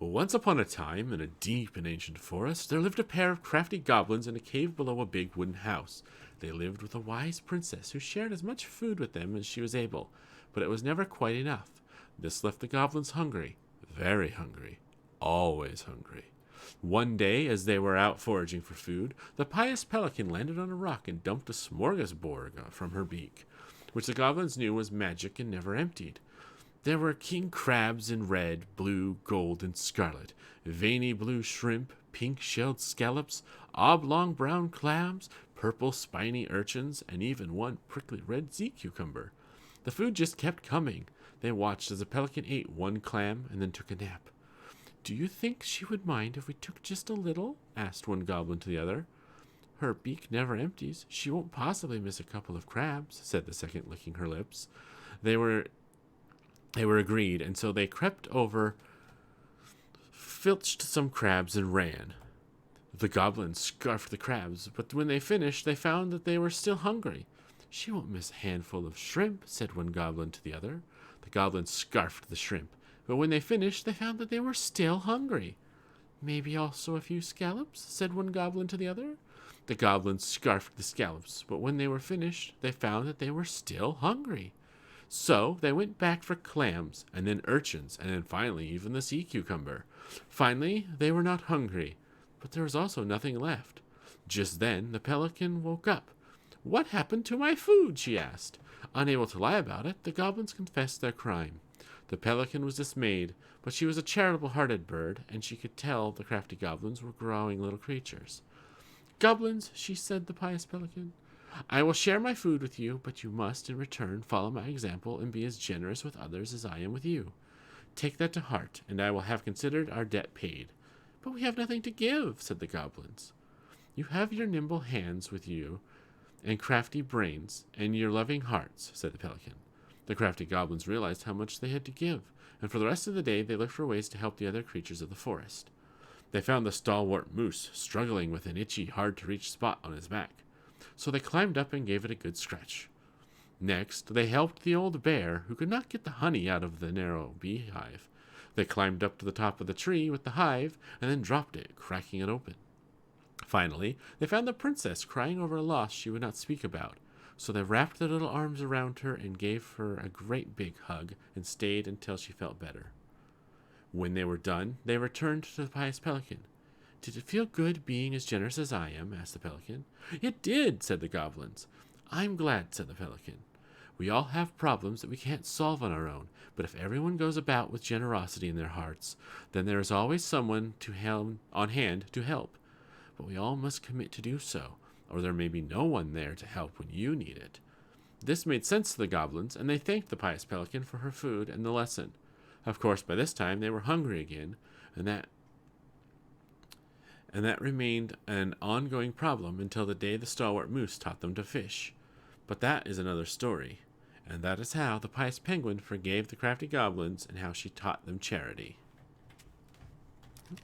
Well, once upon a time, in a deep and ancient forest, there lived a pair of crafty goblins in a cave below a big wooden house. They lived with a wise princess who shared as much food with them as she was able, but it was never quite enough. This left the goblins hungry, very hungry, always hungry. One day, as they were out foraging for food, the pious pelican landed on a rock and dumped a smorgasbord from her beak, which the goblins knew was magic and never emptied. There were king crabs in red, blue, gold, and scarlet, veiny blue shrimp, pink-shelled scallops, oblong brown clams, purple spiny urchins, and even one prickly red sea cucumber. The food just kept coming. They watched as the pelican ate one clam and then took a nap. "Do you think she would mind if we took just a little?" asked one goblin to the other. "Her beak never empties. She won't possibly miss a couple of crabs," said the second, licking her lips. They were agreed, and so they crept over, filched some crabs, and ran. The goblins scarfed the crabs, but when they finished, they found that they were still hungry. "She won't miss a handful of shrimp," said one goblin to the other. The goblins scarfed the shrimp, but when they finished, they found that they were still hungry. "Maybe also a few scallops," said one goblin to the other. The goblins scarfed the scallops, but when they were finished, they found that they were still hungry. So they went back for clams, and then urchins, and then finally even the sea cucumber. Finally, they were not hungry, but there was also nothing left. Just then, the pelican woke up. "What happened to my food?" she asked. Unable to lie about it, the goblins confessed their crime. The pelican was dismayed, but she was a charitable-hearted bird, and she could tell the crafty goblins were growing little creatures. "Goblins," she said, the pious pelican, "I will share my food with you, but you must, in return, follow my example and be as generous with others as I am with you. Take that to heart, and I will have considered our debt paid." "But we have nothing to give," said the goblins. "You have your nimble hands with you, and crafty brains, and your loving hearts," said the pelican. The crafty goblins realized how much they had to give, and for the rest of the day they looked for ways to help the other creatures of the forest. They found the stalwart moose struggling with an itchy, hard-to-reach spot on his back, so they climbed up and gave it a good scratch. Next, they helped the old bear, who could not get the honey out of the narrow beehive. They climbed up to the top of the tree with the hive, and then dropped it, cracking it open. Finally, they found the princess crying over a loss she would not speak about, so they wrapped their little arms around her and gave her a great big hug and stayed until she felt better. When they were done, they returned to the pious pelican. "Did it feel good being as generous as I am?" asked the pelican. "It did," said the goblins. "I'm glad," said the pelican. "We all have problems that we can't solve on our own, but if everyone goes about with generosity in their hearts, then there is always someone on hand to help. But we all must commit to do so, or there may be no one there to help when you need it." This made sense to the goblins, and they thanked the pious pelican for her food and the lesson. Of course, by this time they were hungry again, and that remained an ongoing problem until the day the stalwart moose taught them to fish. But that is another story, and that is how the pious penguin forgave the crafty goblins and how she taught them charity.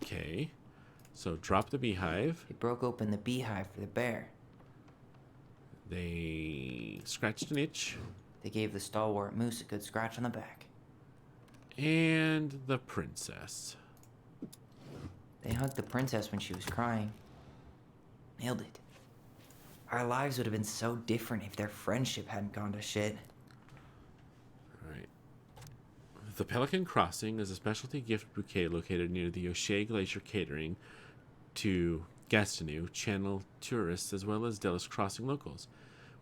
Okay, so drop the beehive. They broke open the beehive for the bear. They scratched an itch. They gave the stalwart moose a good scratch on the back. And the princess. They hugged the princess when she was crying. Nailed it. Our lives would have been so different if their friendship hadn't gone to shit. Alright. The Pelican Crossing is a specialty gift bouquet located near the O'Shea Glacier catering to Gastineau Channel tourists as well as Delos Crossing locals.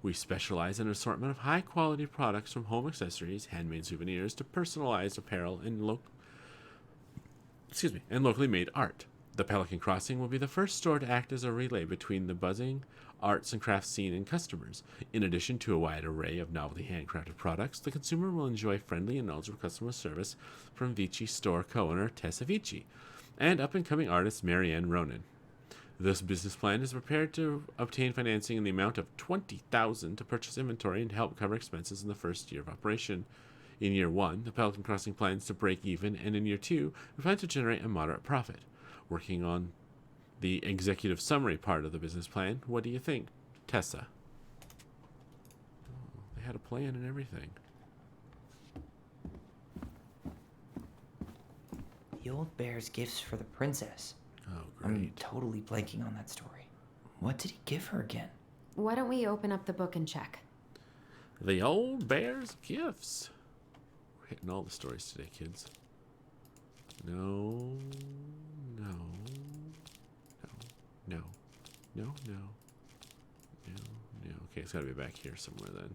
We specialize in an assortment of high-quality products from home accessories, handmade souvenirs, to personalized apparel and locally made art. The Pelican Crossing will be the first store to act as a relay between the buzzing arts and crafts scene and customers. In addition to a wide array of novelty handcrafted products, the consumer will enjoy friendly and knowledgeable customer service from Vici store co-owner Tessa Vici and up-and-coming artist Marianne Ronan. This business plan is prepared to obtain financing in the amount of $20,000 to purchase inventory and to help cover expenses in the first year of operation. In year 1, the Pelican Crossing plans to break even, and in year 2, we plan to generate a moderate profit. Working on the executive summary part of the business plan, what do you think, Tessa? Oh, they had a plan and everything. The old bear's gifts for the princess. Oh, great. I'm totally blanking on that story. What did he give her again? Why don't we open up the book and check? The old bear's gifts. We're hitting all the stories today, kids. No. Okay, it's gotta be back here somewhere then.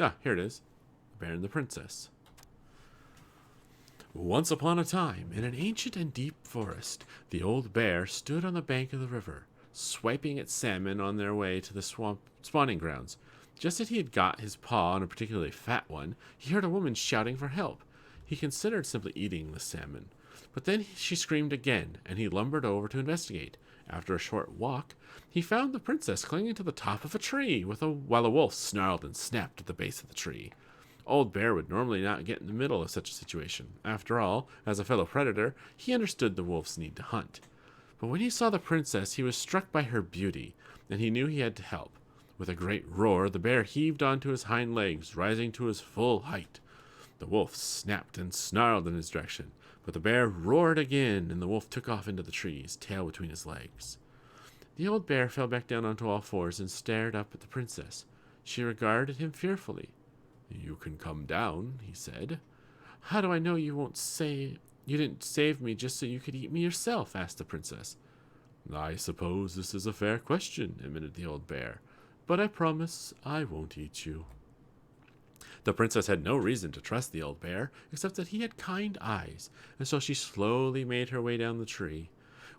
Ah, here it is. The Bear and the Princess. Once upon a time, in an ancient and deep forest, the old bear stood on the bank of the river, swiping at salmon on their way to the swamp spawning grounds. Just as he had got his paw on a particularly fat one, he heard a woman shouting for help. He considered simply eating the salmon, but then she screamed again, and he lumbered over to investigate. After a short walk, he found the princess clinging to the top of a tree, while a wolf snarled and snapped at the base of the tree. Old Bear would normally not get in the middle of such a situation. After all, as a fellow predator, he understood the wolf's need to hunt. But when he saw the princess, he was struck by her beauty, and he knew he had to help. With a great roar, the bear heaved onto his hind legs, rising to his full height. The wolf snapped and snarled in his direction, but the bear roared again, and the wolf took off into the trees, tail between his legs. The old bear fell back down onto all fours and stared up at the princess. She regarded him fearfully. "You can come down," he said. "How do I know you didn't save me just so you could eat me yourself?" asked the princess. "I suppose this is a fair question," admitted the old bear, "but I promise I won't eat you." The princess had no reason to trust the old bear, except that he had kind eyes, and so she slowly made her way down the tree.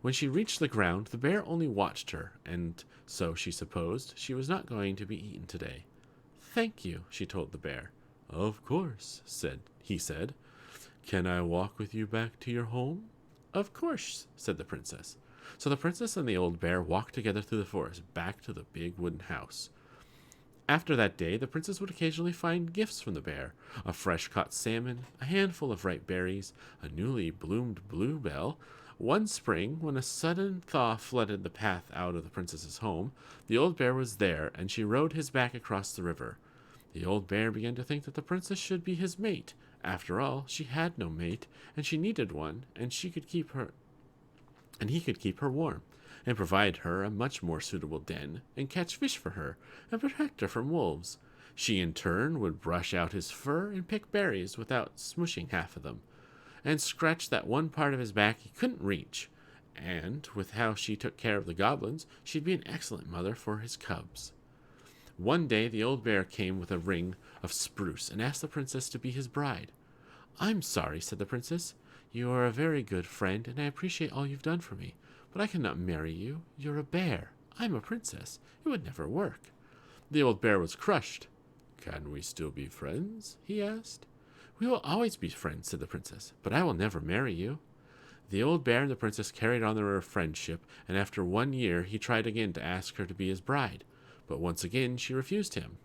When she reached the ground, the bear only watched her, and so she supposed she was not going to be eaten today. "Thank you," she told the bear. "Of course," he said. "Can I walk with you back to your home?" "Of course," said the princess. So the princess and the old bear walked together through the forest, back to the big wooden house. After that day, the princess would occasionally find gifts from the bear: a fresh-caught salmon, a handful of ripe berries, a newly bloomed bluebell. One spring, when a sudden thaw flooded the path out of the princess's home, the old bear was there, and she rode his back across the river. The old bear began to think that the princess should be his mate. After all, she had no mate, and she needed one, and he could keep her warm, and provide her a much more suitable den, and catch fish for her, and protect her from wolves. She, in turn, would brush out his fur and pick berries without smushing half of them, and scratch that one part of his back he couldn't reach. And, with how she took care of the goblins, she'd be an excellent mother for his cubs. One day the old bear came with a ring of spruce and asked the princess to be his bride. "I'm sorry," said the princess. "You are a very good friend, and I appreciate all you've done for me, but I cannot marry you. You're a bear. I'm a princess. It would never work." The old bear was crushed. "Can we still be friends?" he asked. "We will always be friends," said the princess, "but I will never marry you." The old bear and the princess carried on their friendship, and after 1 year he tried again to ask her to be his bride, but once again she refused him.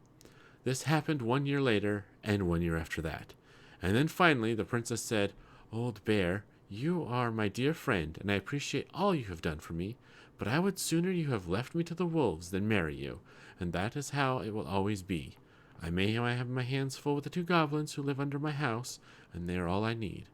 This happened 1 year later, and 1 year after that. And then finally the princess said, "Old bear, you are my dear friend, and I appreciate all you have done for me, but I would sooner you have left me to the wolves than marry you, and that is how it will always be. I may have my hands full with the 2 goblins who live under my house, and they are all I need."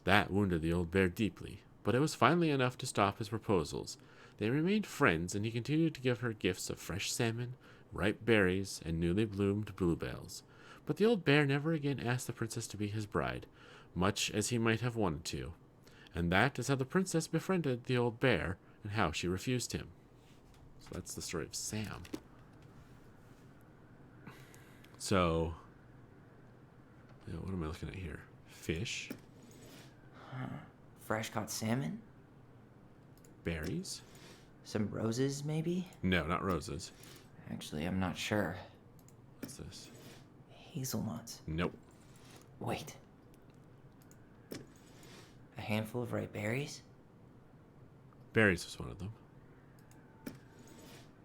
That wounded the old bear deeply, but it was finally enough to stop his proposals. They remained friends, and he continued to give her gifts of fresh salmon, ripe berries, and newly bloomed bluebells. But the old bear never again asked the princess to be his bride, much as he might have wanted to. And that is how the princess befriended the old bear, and how she refused him. So that's the story of Sam. So, what am I looking at here? Fish. Fresh caught salmon? Berries? Some roses, maybe? No, not roses. Actually, I'm not sure. What's this? Hazelnuts. Nope. Wait. A handful of ripe berries? Berries was one of them.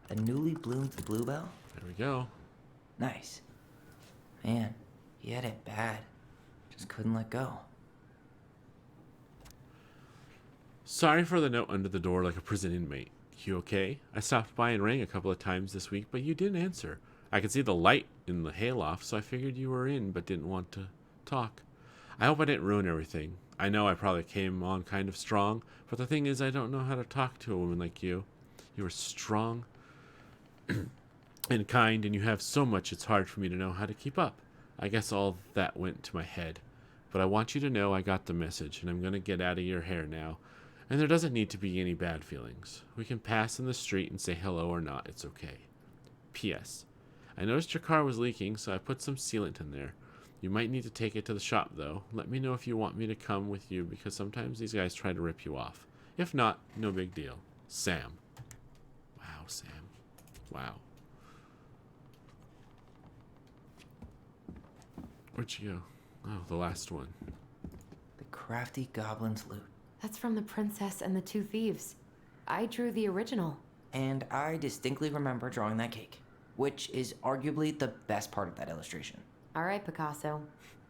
A newly bloomed bluebell? There we go. Nice. Man, he had it bad. Just couldn't let go. Sorry for the note under the door like a prison inmate. You okay? I stopped by and rang a couple of times this week, but you didn't answer. I could see the light in the hayloft, so I figured you were in but didn't want to talk. I hope I didn't ruin everything. I know I probably came on kind of strong, but the thing is I don't know how to talk to a woman like you. You are strong and kind, and you have so much it's hard for me to know how to keep up. I guess all that went to my head. But I want you to know I got the message, and I'm going to get out of your hair now. And there doesn't need to be any bad feelings. We can pass in the street and say hello or not. It's okay. P.S. I noticed your car was leaking, so I put some sealant in there. You might need to take it to the shop, though. Let me know if you want me to come with you, because sometimes these guys try to rip you off. If not, no big deal. Sam. Wow, Sam. Wow. Where'd you go? Oh, the last one. The crafty goblin's loot. That's from The Princess and the Two Thieves. I drew the original. And I distinctly remember drawing that cake, which is arguably the best part of that illustration. All right, Picasso.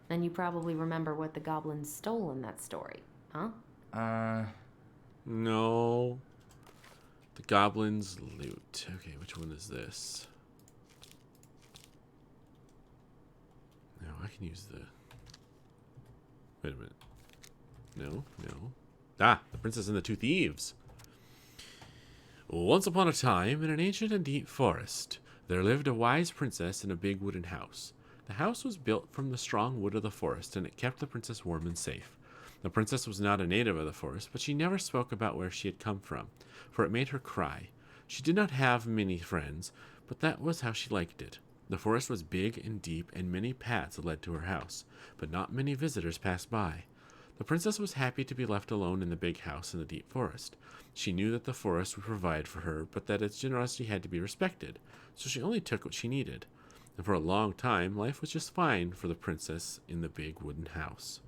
And you probably remember what the goblins stole in that story, huh? No. The goblin's loot. Okay, which one is this? No, I can use the... Wait a minute. No. Ah, The Princess and the Two Thieves. Once upon a time, in an ancient and deep forest, there lived a wise princess in a big wooden house. The house was built from the strong wood of the forest, and it kept the princess warm and safe. The princess was not a native of the forest, but she never spoke about where she had come from, for it made her cry. She did not have many friends, but that was how she liked it. The forest was big and deep, and many paths led to her house, but not many visitors passed by. The princess was happy to be left alone in the big house in the deep forest. She knew that the forest would provide for her, but that its generosity had to be respected, so she only took what she needed. And for a long time, life was just fine for the princess in the big wooden house.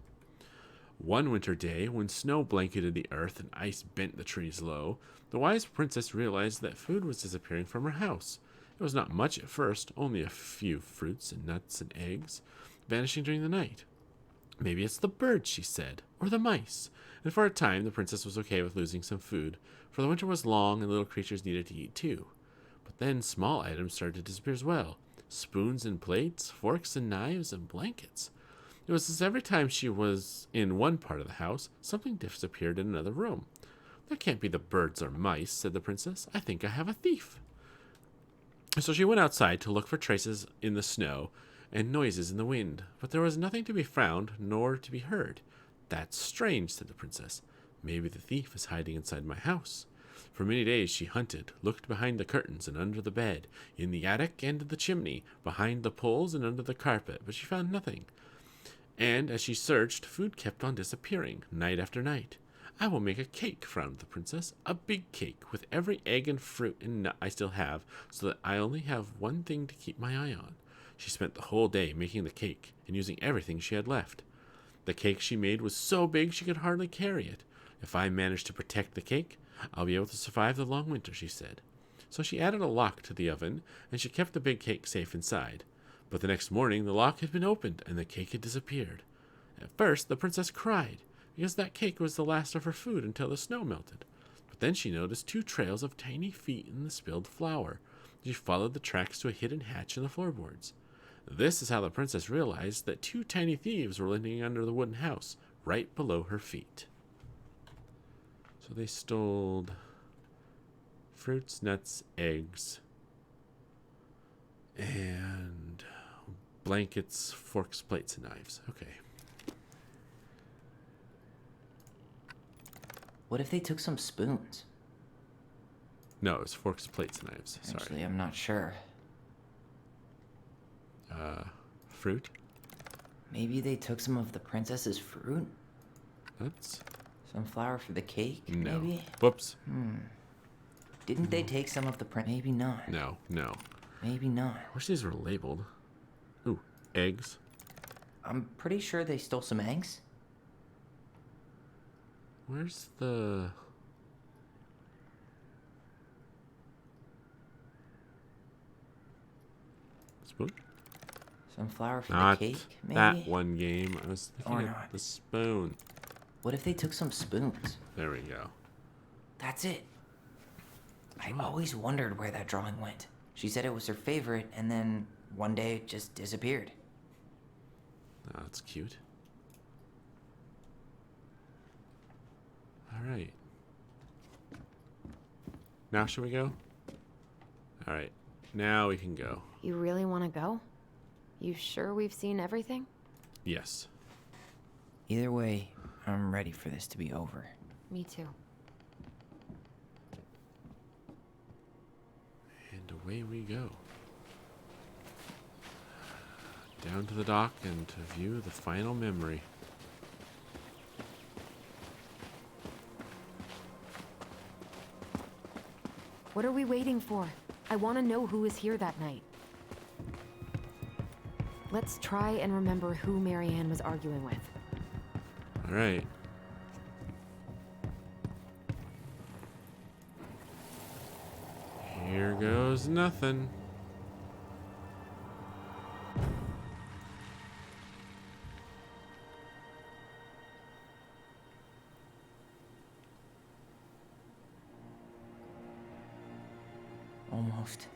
One winter day, when snow blanketed the earth and ice bent the trees low, the wise princess realized that food was disappearing from her house. It was not much at first, only a few fruits and nuts and eggs, vanishing during the night. Maybe it's the birds, she said, or the mice. And for a time, the princess was okay with losing some food, for the winter was long and little creatures needed to eat too. But then small items started to disappear as well. Spoons and plates, forks and knives, and blankets. It was as every time she was in one part of the house, something disappeared in another room. That can't be the birds or mice, said the princess. I think I have a thief. So she went outside to look for traces in the snow and noises in the wind, but there was nothing to be found nor to be heard. That's strange, said the princess. Maybe the thief is hiding inside my house. For many days she hunted, looked behind the curtains and under the bed, in the attic and the chimney, behind the poles and under the carpet, but she found nothing. And as she searched, food kept on disappearing, night after night. I will make a cake, frowned the princess, a big cake, with every egg and fruit and nut I still have, so that I only have one thing to keep my eye on. She spent the whole day making the cake and using everything she had left. The cake she made was so big she could hardly carry it. If I manage to protect the cake, I'll be able to survive the long winter, she said. So she added a lock to the oven, and she kept the big cake safe inside. But the next morning the lock had been opened, and the cake had disappeared. At first the princess cried, because that cake was the last of her food until the snow melted. But then she noticed 2 trails of tiny feet in the spilled flour. She followed the tracks to a hidden hatch in the floorboards. This is how the princess realized that 2 tiny thieves were living under the wooden house, right below her feet. So they stole fruits, nuts, eggs, and blankets, forks, plates, and knives. Okay. What if they took some spoons? No, it was forks, plates, and knives. Sorry. Actually, I'm not sure. Fruit? Maybe they took some of the princess's fruit? Nuts? Some flour for the cake, No. maybe? Whoops. Didn't they take some of the print? Maybe not. No, no. Maybe not. I wish these were labeled. Ooh, eggs. I'm pretty sure they stole some eggs. Where's the... spoon? Some flour for Not the cake, maybe? that one game. I was Or thinking of not. the spoon. What if they took some spoons? There we go. That's it. I always wondered where that drawing went. She said it was her favorite, and then one day it just disappeared. Oh, that's cute. All right. Now should we go? All right. Now we can go. You really want to go? You sure we've seen everything? Yes. Either way, I'm ready for this to be over. Me too. And away we go. Down to the dock and to view the final memory. What are we waiting for? I want to know who was here that night. Let's try and remember who Marianne was arguing with. All right. Here goes nothing. Almost.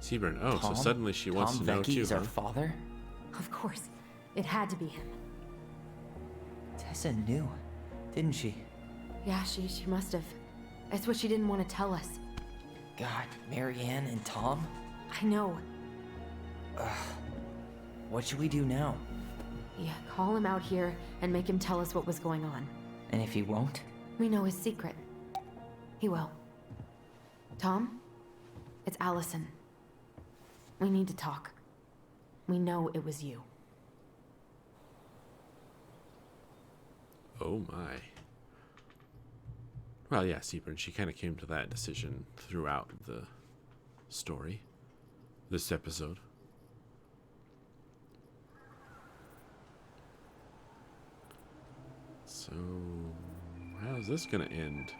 Seaburn. Oh, Tom? so suddenly she wants Tom to know Vecchi too, is huh? our father? Of course. It had to be him. Tessa knew, didn't she? Yeah, she must have. That's what she didn't want to tell us. God, Marianne and Tom? I know. What should we do now? Yeah, call him out here and make him tell us what was going on. And if he won't? We know his secret. He will. Tom? It's Alyson. We need to talk. We know it was you. Oh my. Well, yeah, Seaburn, she kind of came to that decision throughout the story. This episode. So, how's this gonna end?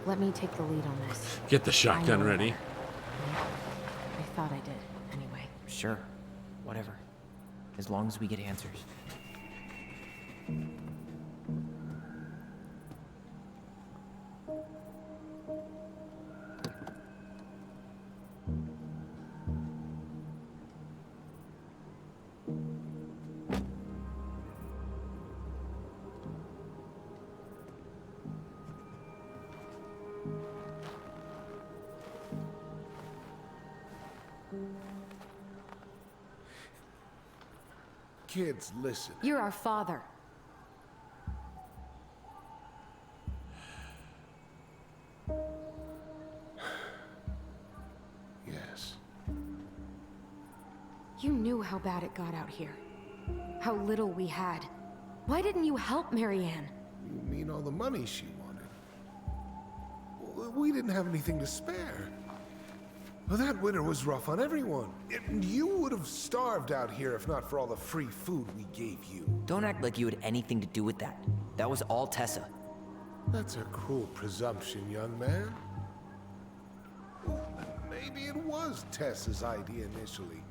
Let me take the lead on this. Get the I shotgun know ready. better. I thought I did, anyway. Sure. Whatever. As long as we get answers. Kids, listen. You're our father. Yes. You knew how bad it got out here. How little we had. Why didn't you help Marianne? You mean all the money she wanted? We didn't have anything to spare. Well, that winter was rough on everyone. You would have starved out here if not for all the free food we gave you. Don't act like you had anything to do with that. That was all Tessa. That's a cruel presumption, young man. Maybe it was Tessa's idea initially.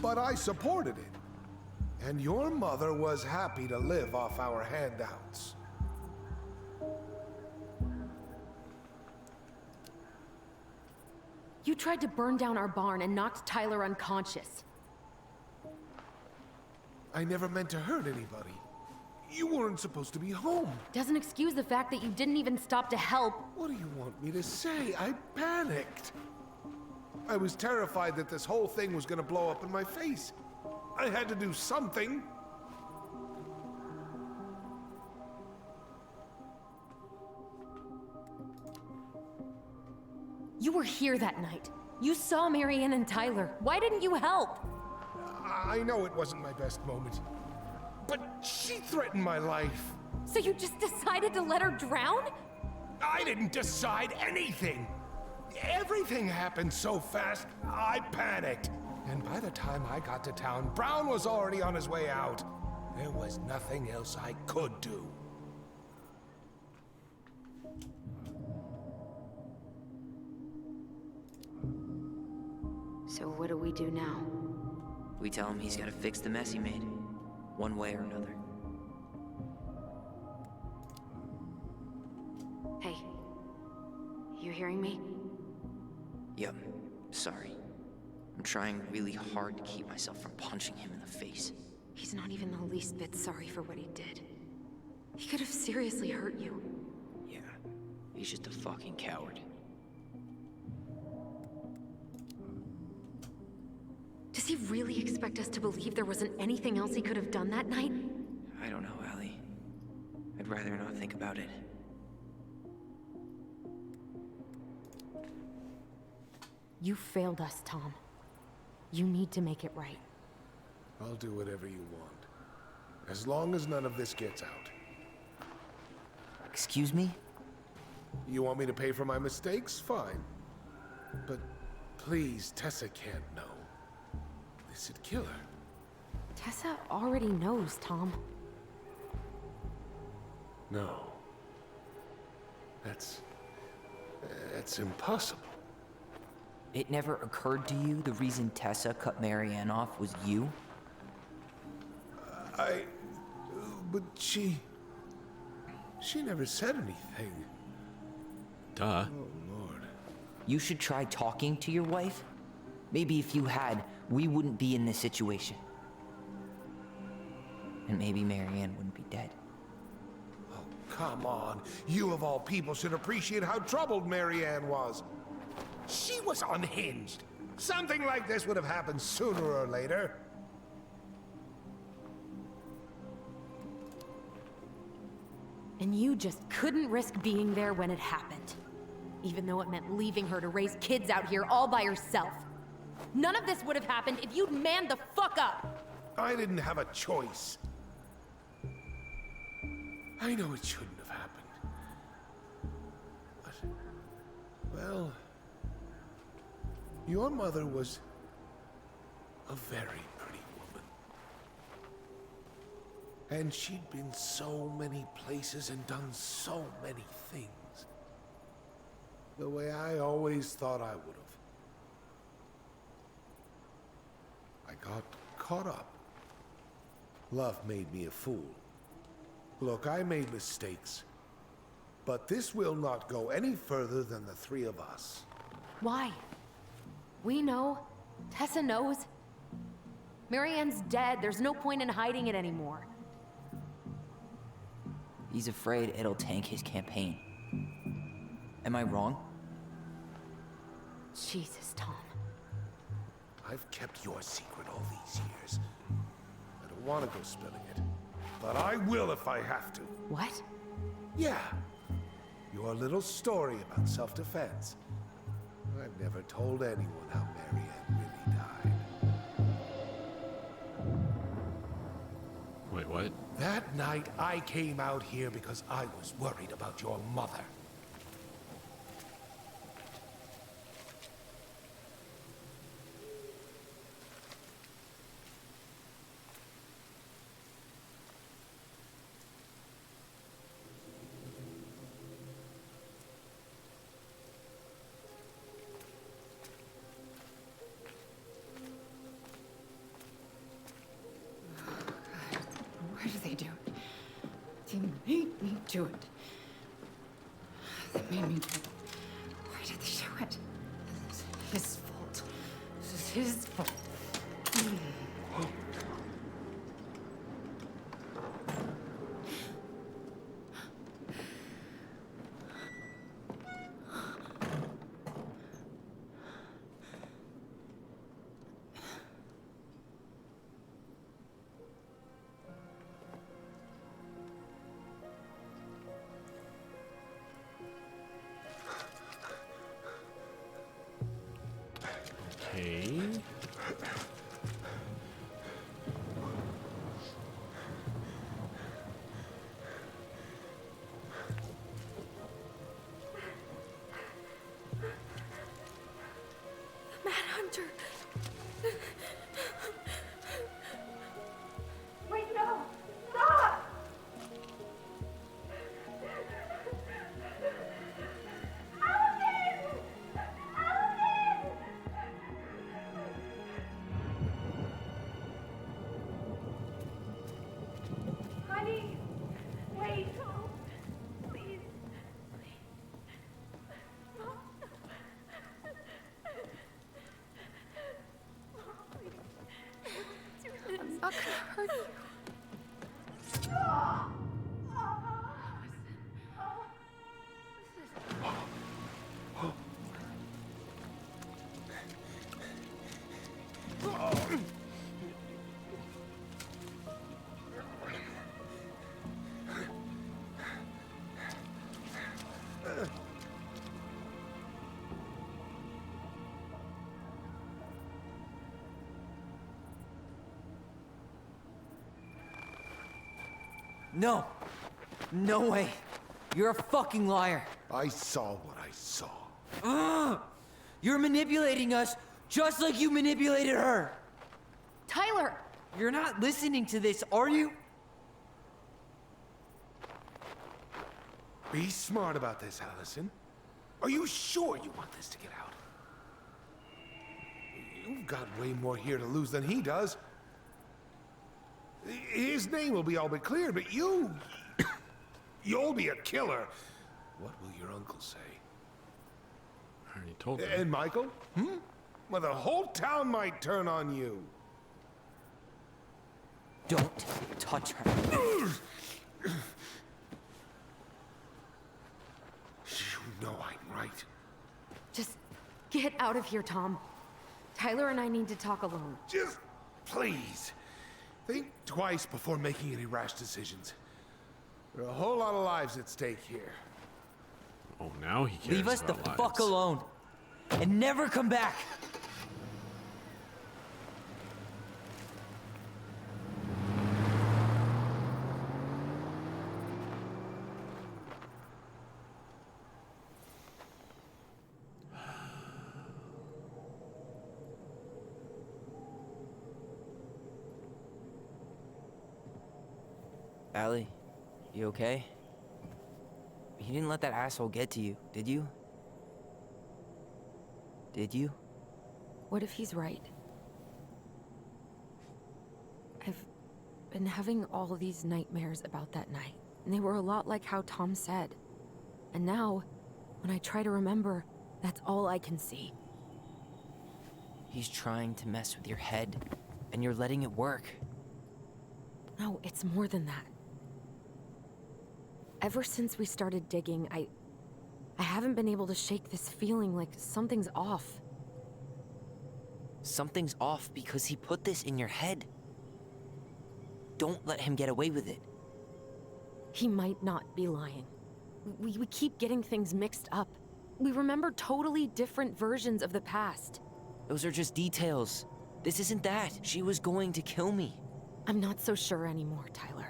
But I supported it. And your mother was happy to live off our handouts. You tried to burn down our barn and knocked Tyler unconscious. I never meant to hurt anybody. You weren't supposed to be home. Doesn't excuse the fact that you didn't even stop to help. What do you want me to say? I panicked. I was terrified that this whole thing was gonna blow up in my face. I had to do something. You were here that night. You saw Marianne and Tyler. Why didn't you help? I know it wasn't my best moment, but she threatened my life. So you just decided to let her drown? I didn't decide anything. Everything happened so fast, I panicked. And by the time I got to town, Brown was already on his way out. There was nothing else I could do. So what do we do now? We tell him he's gotta fix the mess he made, one way or another. Hey, you hearing me? Yep, sorry. I'm trying really hard to keep myself from punching him in the face. He's not even the least bit sorry for what he did. He could have seriously hurt you. Yeah, he's just a fucking coward. Does he really expect us to believe there wasn't anything else he could have done that night? I don't know, Allie. I'd rather not think about it. You failed us, Tom. You need to make it right. I'll do whatever you want. As long as none of this gets out. Excuse me? You want me to pay for my mistakes? Fine. But please, Tessa can't know. This'd kill her. Tessa already knows, Tom. No. That's impossible. It never occurred to you the reason Tessa cut Marianne off was you? But she never said anything. Duh. Oh, Lord. You should try talking to your wife. Maybe if you had, we wouldn't be in this situation. And maybe Marianne wouldn't be dead. Oh, come on. You of all people should appreciate how troubled Marianne was. She was unhinged. Something like this would have happened sooner or later. And you just couldn't risk being there when it happened. Even though it meant leaving her to raise kids out here all by herself. None of this would have happened if you'd manned the fuck up! I didn't have a choice. I know it shouldn't have happened. But, well, your mother was a very pretty woman. And she'd been so many places and done so many things. The way I always thought I would have. I got caught up. Love made me a fool. Look, I made mistakes. But this will not go any further than the three of us. Why? We know. Tessa knows. Marianne's dead. There's no point in hiding it anymore. He's afraid it'll tank his campaign. Am I wrong? Jesus, Tom. I've kept your secret all these years. I don't want to go spilling it. But I will if I have to. What? Yeah. Your little story about self-defense. I've never told anyone how Marianne really died. Wait, what? That night, I came out here because I was worried about your mother. Why did they do it? They made me do it. They made me do it. Why did they do it? This is his fault. This is his fault. Okay. Mad Hunter. Wait, no! Stop! Alyson! Alyson! Honey, wait, please. I'm not gonna hurt you. No. No way. You're a fucking liar. I saw what I saw. You're manipulating us just like you manipulated her. Tyler! You're not listening to this, are you? Be smart about this, Alyson. Are you sure you want this to get out? You've got way more here to lose than he does. His name will be all but clear, but you... you'll be a killer. What will your uncle say? I already told him. And Michael? Well, the whole town might turn on you. Don't touch her. You know I'm right. Just get out of here, Tom. Tyler and I need to talk alone. Just, please, think twice before making any rash decisions. There are a whole lot of lives at stake here. Oh, now he cares Leave us the about lives. fuck alone. And never come back. Allie, you okay? You didn't let that asshole get to you, did you? Did you? What if he's right? I've been having all these nightmares about that night, and they were a lot like how Tom said. And now, when I try to remember, that's all I can see. He's trying to mess with your head, and you're letting it work. No, it's more than that. Ever since we started digging, I haven't been able to shake this feeling like something's off. Something's off because he put this in your head. Don't let him get away with it. He might not be lying. We keep getting things mixed up. We remember totally different versions of the past. Those are just details. This isn't that. She was going to kill me. I'm not so sure anymore, Tyler.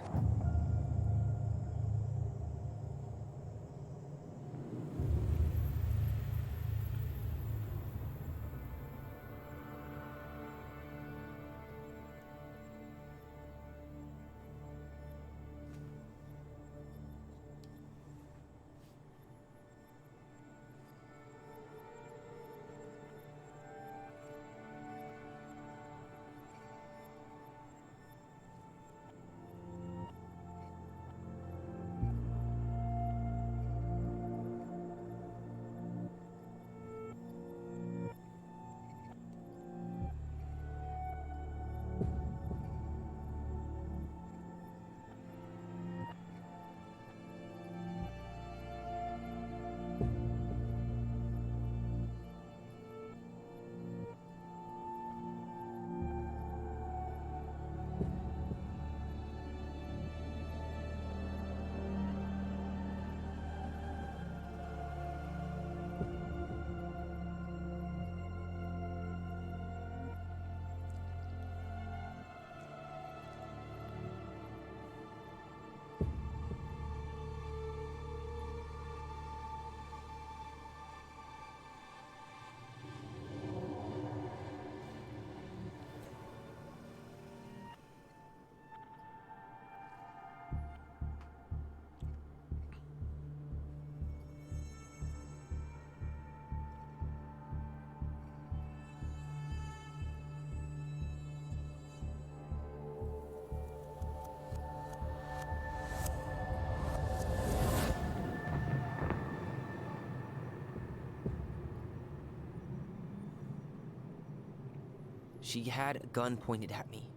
She had a gun pointed at me.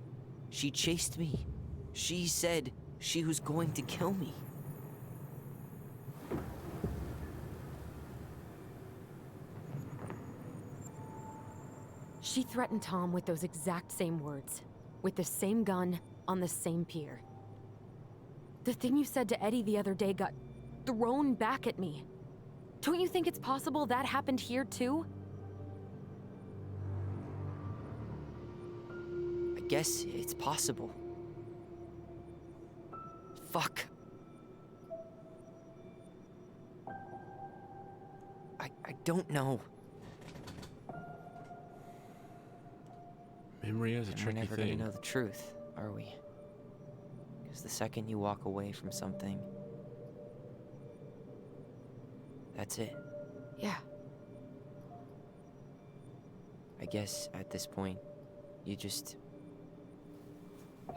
She chased me. She said she was going to kill me. She threatened Tom with those exact same words, with the same gun on the same pier. The thing you said to Eddie the other day got thrown back at me. Don't you think it's possible that happened here too? I guess it's possible. Fuck. I don't know. Memory is a And tricky we're never thing. gonna know the truth, are we? Because the second you walk away from something, that's it. Yeah. I guess at this point, you just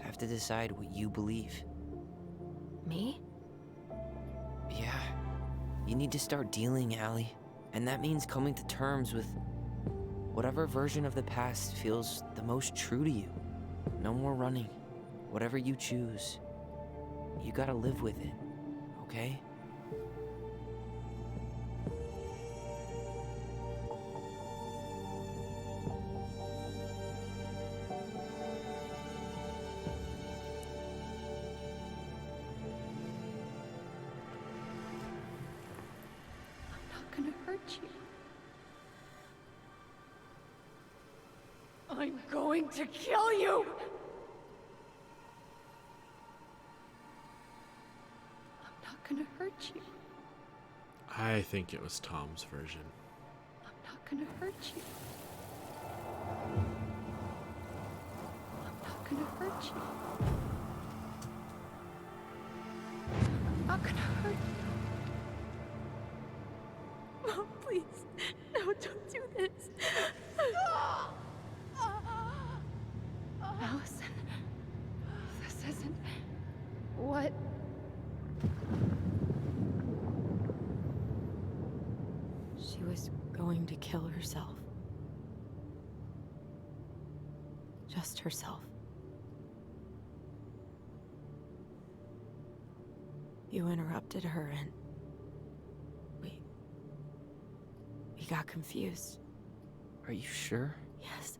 have to decide what you believe. Me? Yeah. You need to start dealing, Allie. And that means coming to terms with whatever version of the past feels the most true to you. No more running. Whatever you choose, you gotta live with it, okay? I'm not gonna hurt you. I'm going to kill you! I'm not gonna hurt you. I think it was Tom's version. I'm not gonna hurt you. I'm not gonna hurt you. I'm not gonna hurt you. Mom, please. No, don't do this. Alyson, this isn't what... She was going to kill herself. Just herself. You interrupted her and... We got confused. Are you sure? Yes.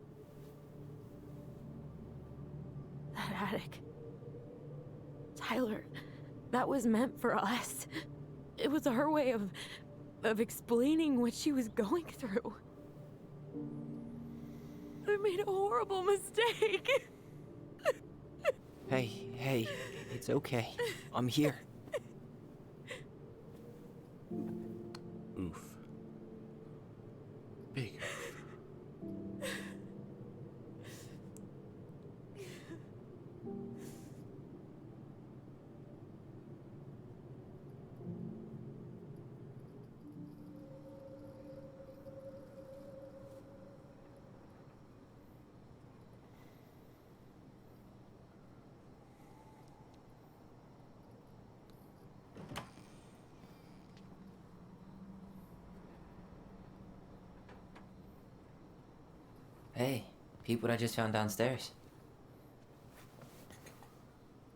That attic. Tyler, that was meant for us. It was her way of explaining what she was going through. I made a horrible mistake. Hey, it's okay. I'm here. Oof. Big oof. Hey, peep what I just found downstairs.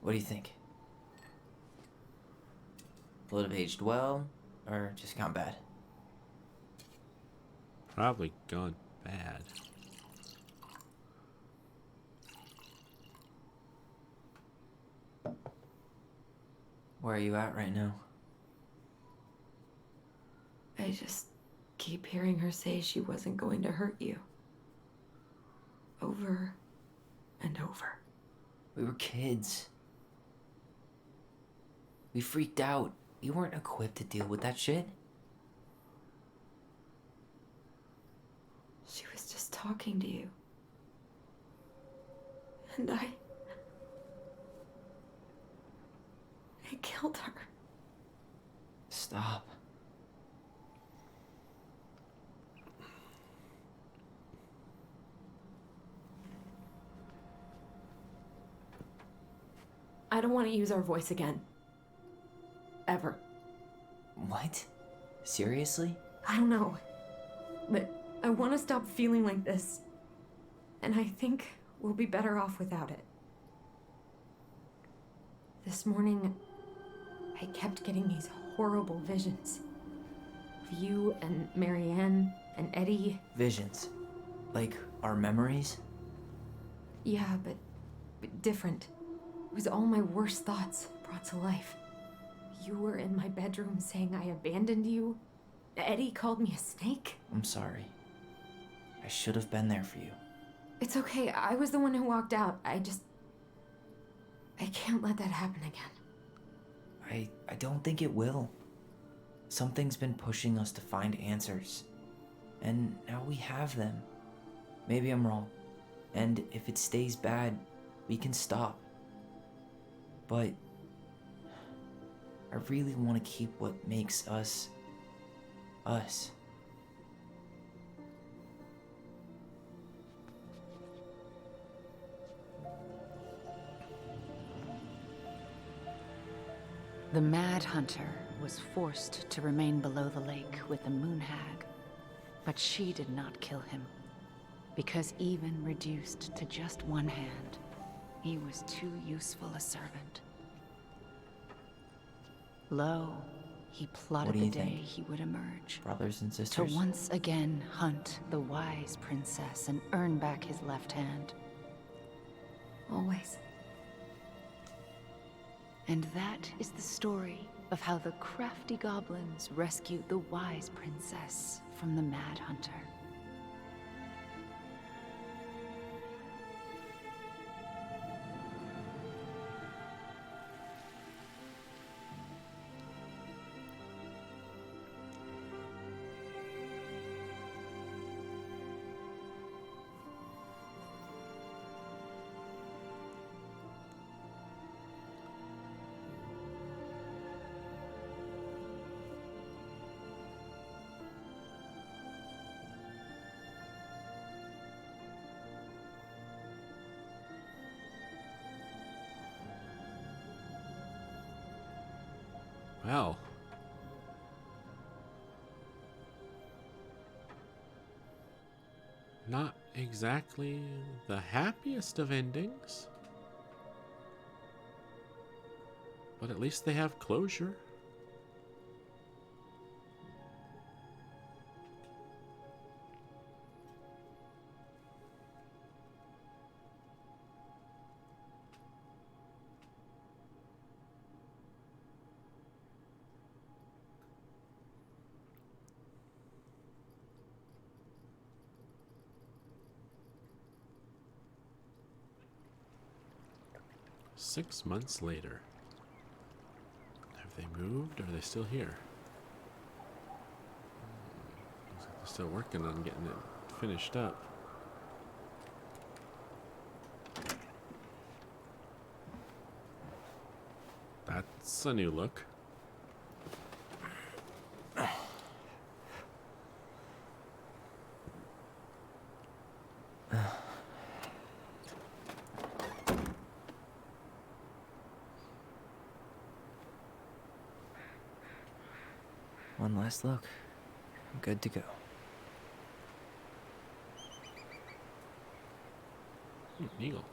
What do you think? Will it have aged well, or just gone bad? Probably gone bad. Where are you at right now? I just keep hearing her say she wasn't going to hurt you. Over and over. We were kids. We freaked out. You weren't equipped to deal with that shit. She was just talking to you. And I killed her. Stop. I don't want to use our voice again. Ever. What? Seriously? I don't know. But I want to stop feeling like this. And I think we'll be better off without it. This morning, I kept getting these horrible visions. Of you and Marianne and Eddie. Visions? Like our memories? Yeah, but different. It was all my worst thoughts brought to life. You were in my bedroom saying I abandoned you. Eddie called me a snake. I'm sorry. I should have been there for you. It's okay. I was the one who walked out. I can't let that happen again. I don't think it will. Something's been pushing us to find answers. And now we have them. Maybe I'm wrong. And if it stays bad, we can stop. But I really want to keep what makes us, us. The Mad Hunter was forced to remain below the lake with the Moon Hag, but she did not kill him, because even reduced to just one hand, he was too useful a servant. Lo, he plotted the day he would emerge. Brothers and sisters? To once again hunt the wise princess and earn back his left hand. Always. And that is the story of how the crafty goblins rescued the wise princess from the Mad Hunter. Well. Not exactly the happiest of endings. But at least they have closure. Six months later. Have they moved or are they still here? Looks like they're still working on getting it finished up. That's a new look. One last look. I'm good to go. Eagle.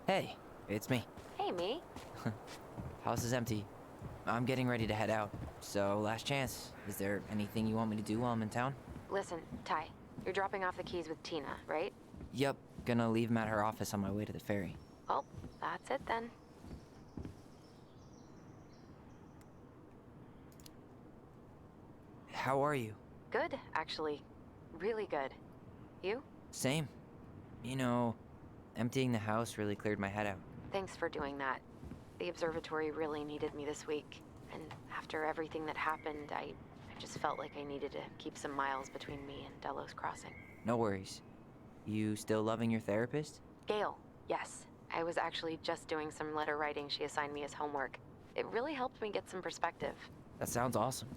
Hey, it's me. Hey, me. House is empty. I'm getting ready to head out. So, last chance. Is there anything you want me to do while I'm in town? Listen, Ty, you're dropping off the keys with Tina, right? Yep, gonna leave them at her office on my way to the ferry. Well, that's it then. How are you? Good, actually. Really good. You? Same. You know, emptying the house really cleared my head out. Thanks for doing that. The observatory really needed me this week. And after everything that happened, I just felt like I needed to keep some miles between me and Delos Crossing. No worries. You still loving your therapist? Gail, yes. I was actually just doing some letter writing she assigned me as homework. It really helped me get some perspective. That sounds awesome.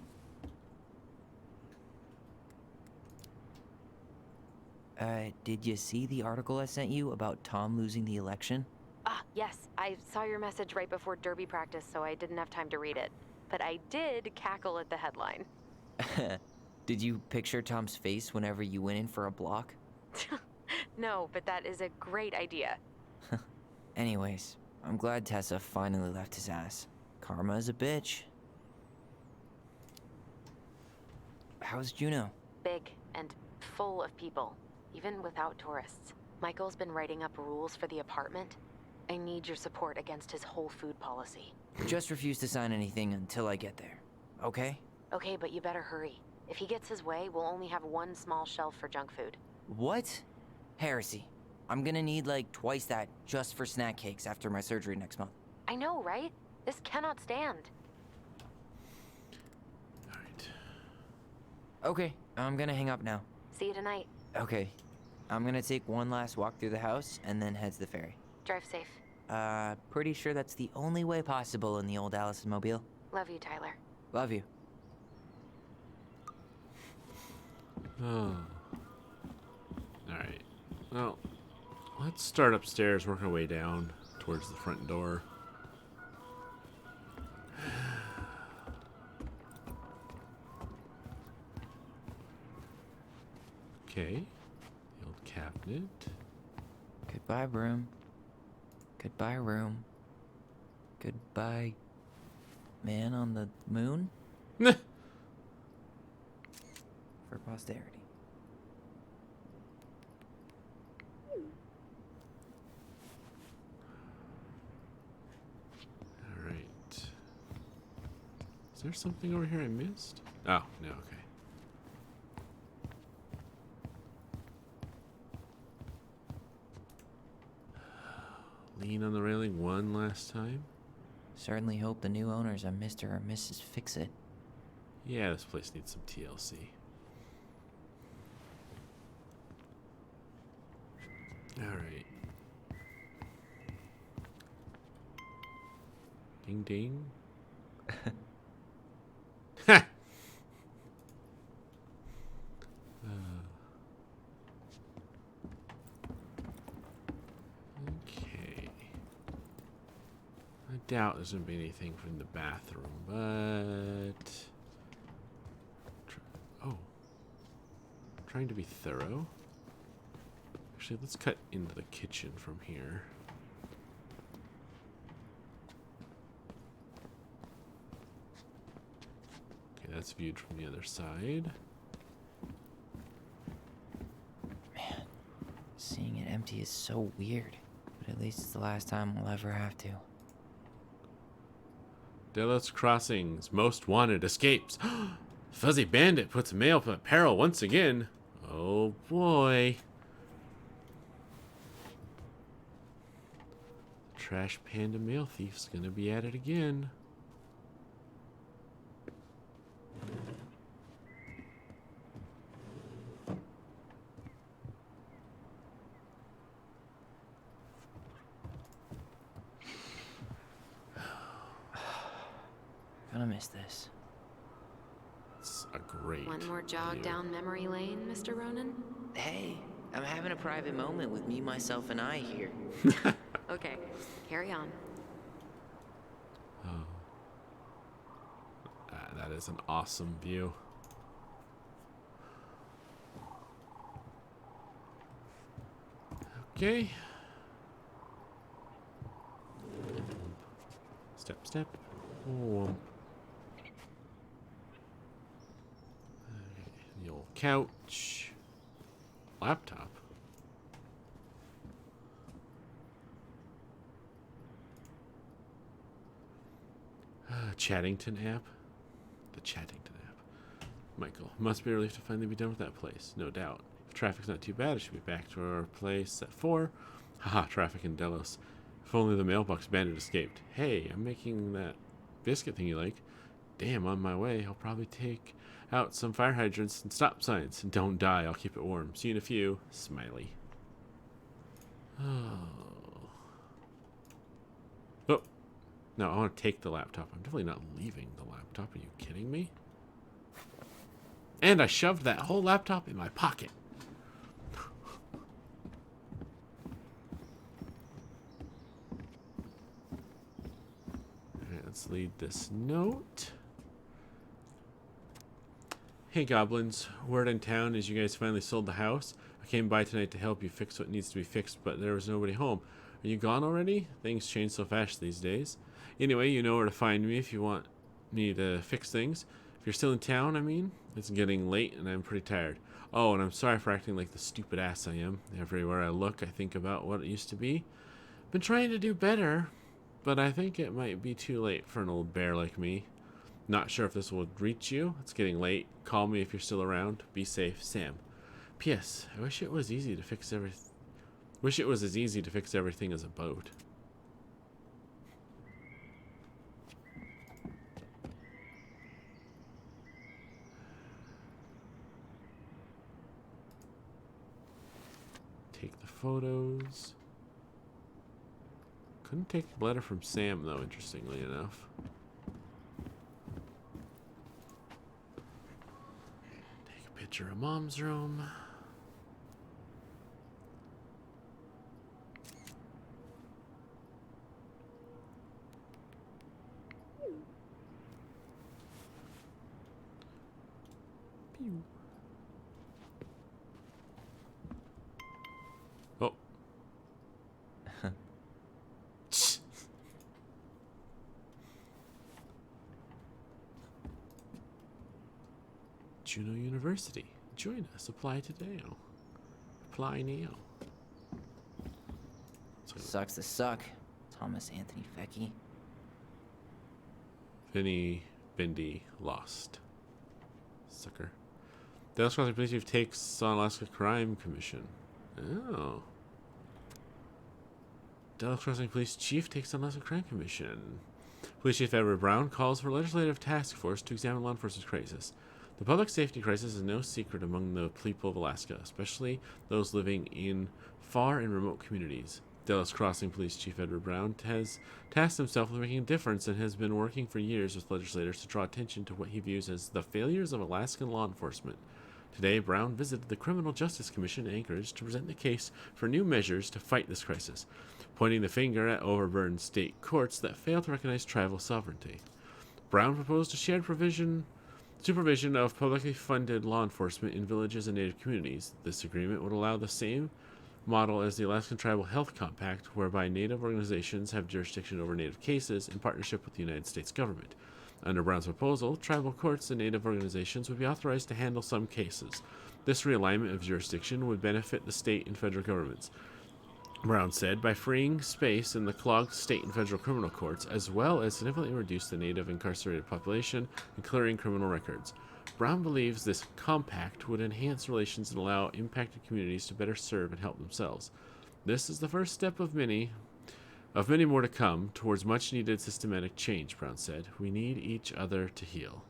Did you see the article I sent you about Tom losing the election? Ah, yes. I saw your message right before derby practice, so I didn't have time to read it. But I did cackle at the headline. Did you picture Tom's face whenever you went in for a block? No, but that is a great idea. Anyways, I'm glad Tessa finally left his ass. Karma is a bitch. How's Juno? Big and full of people, even without tourists. Michael's been writing up rules for the apartment. I need your support against his whole food policy. Just refuse to sign anything until I get there, okay? Okay, but you better hurry. If he gets his way, we'll only have one small shelf for junk food. What? Heresy. I'm gonna need like twice that just for snack cakes after my surgery next month. I know, right? This cannot stand. Alright. Okay, I'm gonna hang up now. See you tonight. Okay. I'm gonna take one last walk through the house and then head to the ferry. Drive safe. Pretty sure that's the only way possible in the old Alyson mobile. Love you, Tyler. Love you. Oh. Alright. Well, let's start upstairs, work our way down towards the front door. Okay. The old cabinet. Goodbye, room. Goodbye, room. Goodbye, man on the moon? For posterity. Alright. Is there something over here I missed? Oh, no, okay. Lean on the railing one last time. Certainly hope the new owners are Mr. or Mrs. Fix-It. Yeah, this place needs some TLC. Alright. Ding ding. Ha! Okay. I doubt there's gonna be anything from the bathroom, but oh, trying to be thorough. Actually, let's cut into the kitchen from here. Okay, that's viewed from the other side. Man, seeing it empty is so weird. But at least it's the last time we'll ever have to. Delos Crossings, most wanted escapes. Fuzzy Bandit puts mail in peril once again. Oh boy. Trash Panda mail thief's gonna be at it again. Gonna miss this. It's a great One more jog view. down memory lane, Mr. Ronan? Hey, I'm having a private moment with me, myself, and I here. Okay, carry on. Oh. That is an awesome view. Okay. Step, step. Oh. Okay, the old couch. Laptop. Chattington app. The Chattington app. Michael, must be a relief to finally be done with that place. No doubt. If traffic's not too bad, it should be back to our place at 4. Haha, traffic in Delos. If only the mailbox bandit escaped. Hey, I'm making that biscuit thing you like. Damn, on my way. I'll probably take out some fire hydrants and stop signs. Don't die, I'll keep it warm. See you in a few. Smiley. Oh. Oh. No, I want to take the laptop. I'm definitely not leaving the laptop. Are you kidding me? And I shoved that whole laptop in my pocket. let's lead this note. Hey goblins, word in town is you guys finally sold the house. I came by tonight to help you fix what needs to be fixed, but there was nobody home. Are you gone already? Things change so fast these days. Anyway, you know where to find me if you want me to fix things. If you're still in town, I mean. It's getting late and I'm pretty tired. Oh, and I'm sorry for acting like the stupid ass I am. Everywhere I look, I think about what it used to be. Been trying to do better, but I think it might be too late for an old bear like me. Not sure if this will reach you. It's getting late. Call me if you're still around. Be safe, Sam. P.S. I wish it was easy to fix everything. Wish it was as easy to fix everything as a boat. Take the photos. Couldn't take the letter from Sam, though, interestingly enough. Take a picture of Mom's room. Pew. Oh. Juno University. Join us. Apply today. Apply now. Sucks to suck. Thomas Anthony Fecky. Vinny Bindi lost. Sucker. Dallas Crossing Police Chief takes on Alaska Crime Commission. Oh. Dallas Crossing Police Chief takes on Alaska Crime Commission. Police Chief Edward Brown calls for legislative task force to examine law enforcement crisis. The public safety crisis is no secret among the people of Alaska, especially those living in far and remote communities. Dallas Crossing Police Chief Edward Brown has tasked himself with making a difference and has been working for years with legislators to draw attention to what he views as the failures of Alaskan law enforcement. Today, Brown visited the Criminal Justice Commission in Anchorage to present the case for new measures to fight this crisis, pointing the finger at overburdened state courts that fail to recognize tribal sovereignty. Brown proposed a shared supervision of publicly funded law enforcement in villages and native communities. This agreement would allow the same model as the Alaskan Tribal Health Compact, whereby native organizations have jurisdiction over native cases in partnership with the United States government. Under Brown's proposal, tribal courts and native organizations would be authorized to handle some cases. This realignment of jurisdiction would benefit the state and federal governments, Brown said, by freeing space in the clogged state and federal criminal courts, as well as significantly reduce the native incarcerated population and clearing criminal records. Brown believes this compact would enhance relations and allow impacted communities to better serve and help themselves. This is the first step of many more to come towards much needed systematic change, Brown said. We need each other to heal.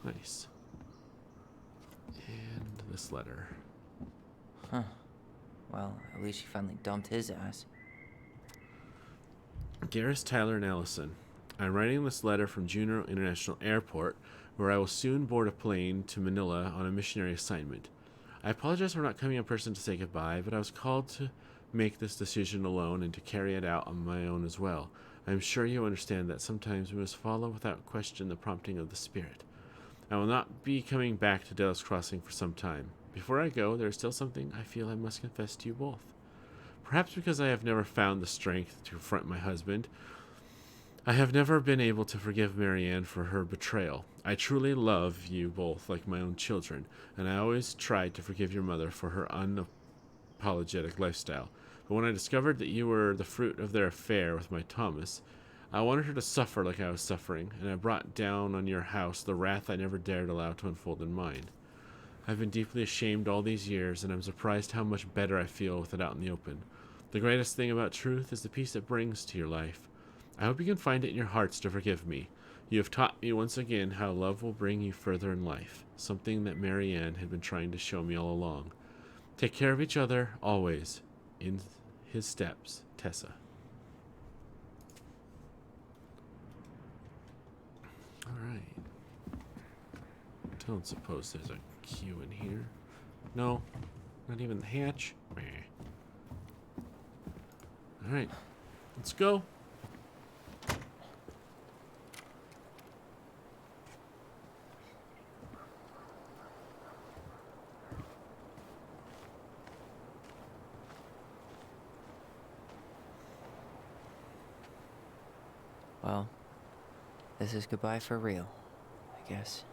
Nice. And this letter. Huh. Well, at least she finally dumped his ass. Garrus, Tyler, and Alyson. I'm writing this letter from Juneau International Airport, where I will soon board a plane to Manila on a missionary assignment. I apologize for not coming in person to say goodbye, but I was called to make this decision alone and to carry it out on my own as well. I am sure you understand that sometimes we must follow without question the prompting of the Spirit. I will not be coming back to Dallas Crossing for some time. Before I go, there is still something I feel I must confess to you both. Perhaps because I have never found the strength to confront my husband, I have never been able to forgive Marianne for her betrayal. I truly love you both like my own children, and I always tried to forgive your mother for her unapologetic lifestyle. But when I discovered that you were the fruit of their affair with my Thomas, I wanted her to suffer like I was suffering, and I brought down on your house the wrath I never dared allow to unfold in mine. I've been deeply ashamed all these years, and I'm surprised how much better I feel with it out in the open. The greatest thing about truth is the peace it brings to your life. I hope you can find it in your hearts to forgive me. You have taught me once again how love will bring you further in life, something that Marianne had been trying to show me all along. Take care of each other, always. In his steps, Tessa. Alright. Don't suppose there's a queue in here. No, not even the hatch. Alright, let's go. Well, this is goodbye for real, I guess.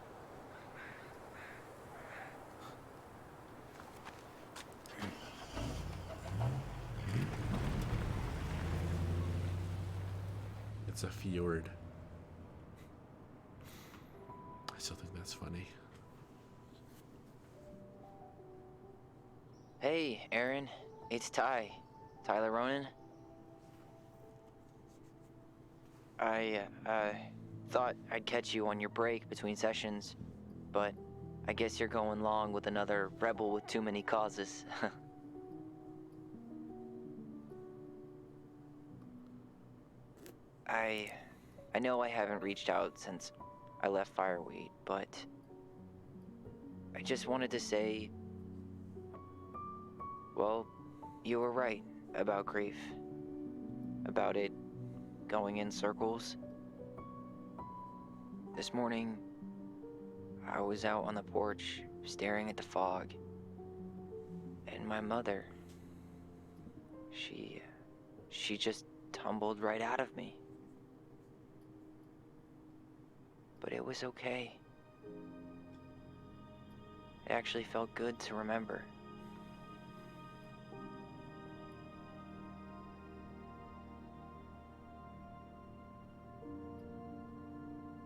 It's a fjord. I still think that's funny. Hey, Aaron. It's Tyler Ronan. I thought I'd catch you on your break between sessions, but I guess you're going along with another rebel with too many causes. I know I haven't reached out since I left Fireweed, but I just wanted to say, well, you were right about grief. About it going in circles. This morning, I was out on the porch staring at the fog, and my mother, she just tumbled right out of me. But it was okay. It actually felt good to remember.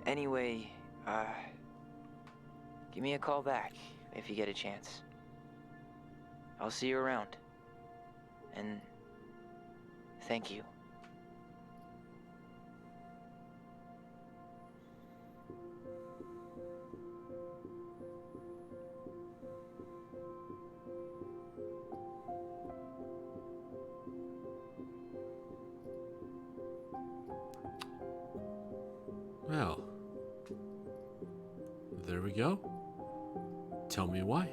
Anyway, give me a call back if you get a chance. I'll see you around. And thank you. Well, there we go. Tell me why.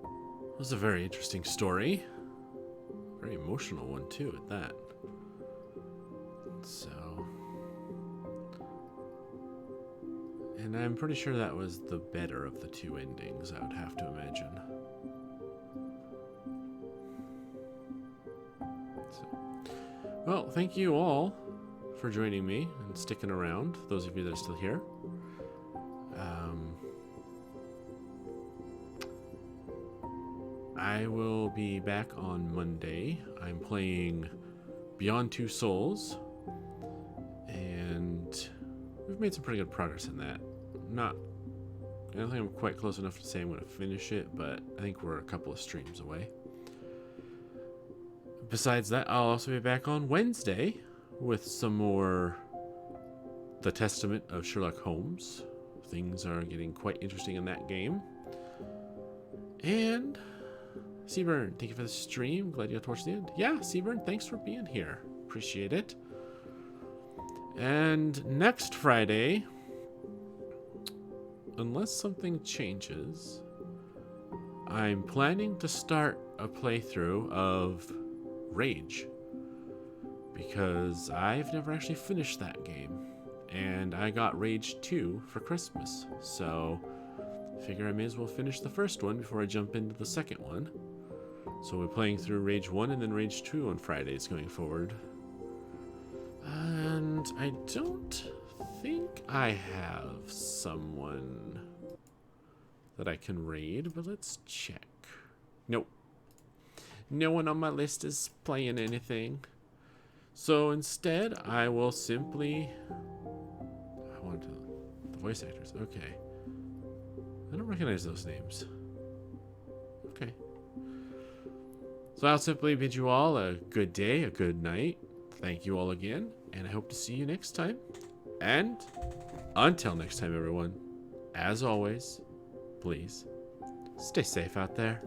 It was a very interesting story. Very emotional one, too, at that. So. And I'm pretty sure that was the better of the two endings, I would have to imagine. So. Well, thank you all for joining me and sticking around, those of you that are still here. I will be back on Monday. I'm playing Beyond Two Souls, and we've made some pretty good progress in that. I don't think I'm quite close enough to say I'm going to finish it, but I think we're a couple of streams away. Besides that, I'll also be back on Wednesday with some more The Testament of Sherlock Holmes. Things are getting quite interesting in that game. And Seaburn, thank you for the stream. Glad you got towards the end. Yeah, Seaburn, thanks for being here. Appreciate it. And next Friday, unless something changes, I'm planning to start a playthrough of Rage, because I've never actually finished that game, and I got Rage 2 for Christmas, so I figure I may as well finish the first one before I jump into the second one. So we're playing through Rage 1 and then Rage 2 on Fridays going forward. And I don't think I have someone that I can raid, but let's check. Nope. No one on my list is playing anything. So instead, I will simply... I want to... The voice actors. Okay. I don't recognize those names. Okay. So I'll simply bid you all a good day, a good night. Thank you all again, and I hope to see you next time. And until next time, everyone, as always, please stay safe out there.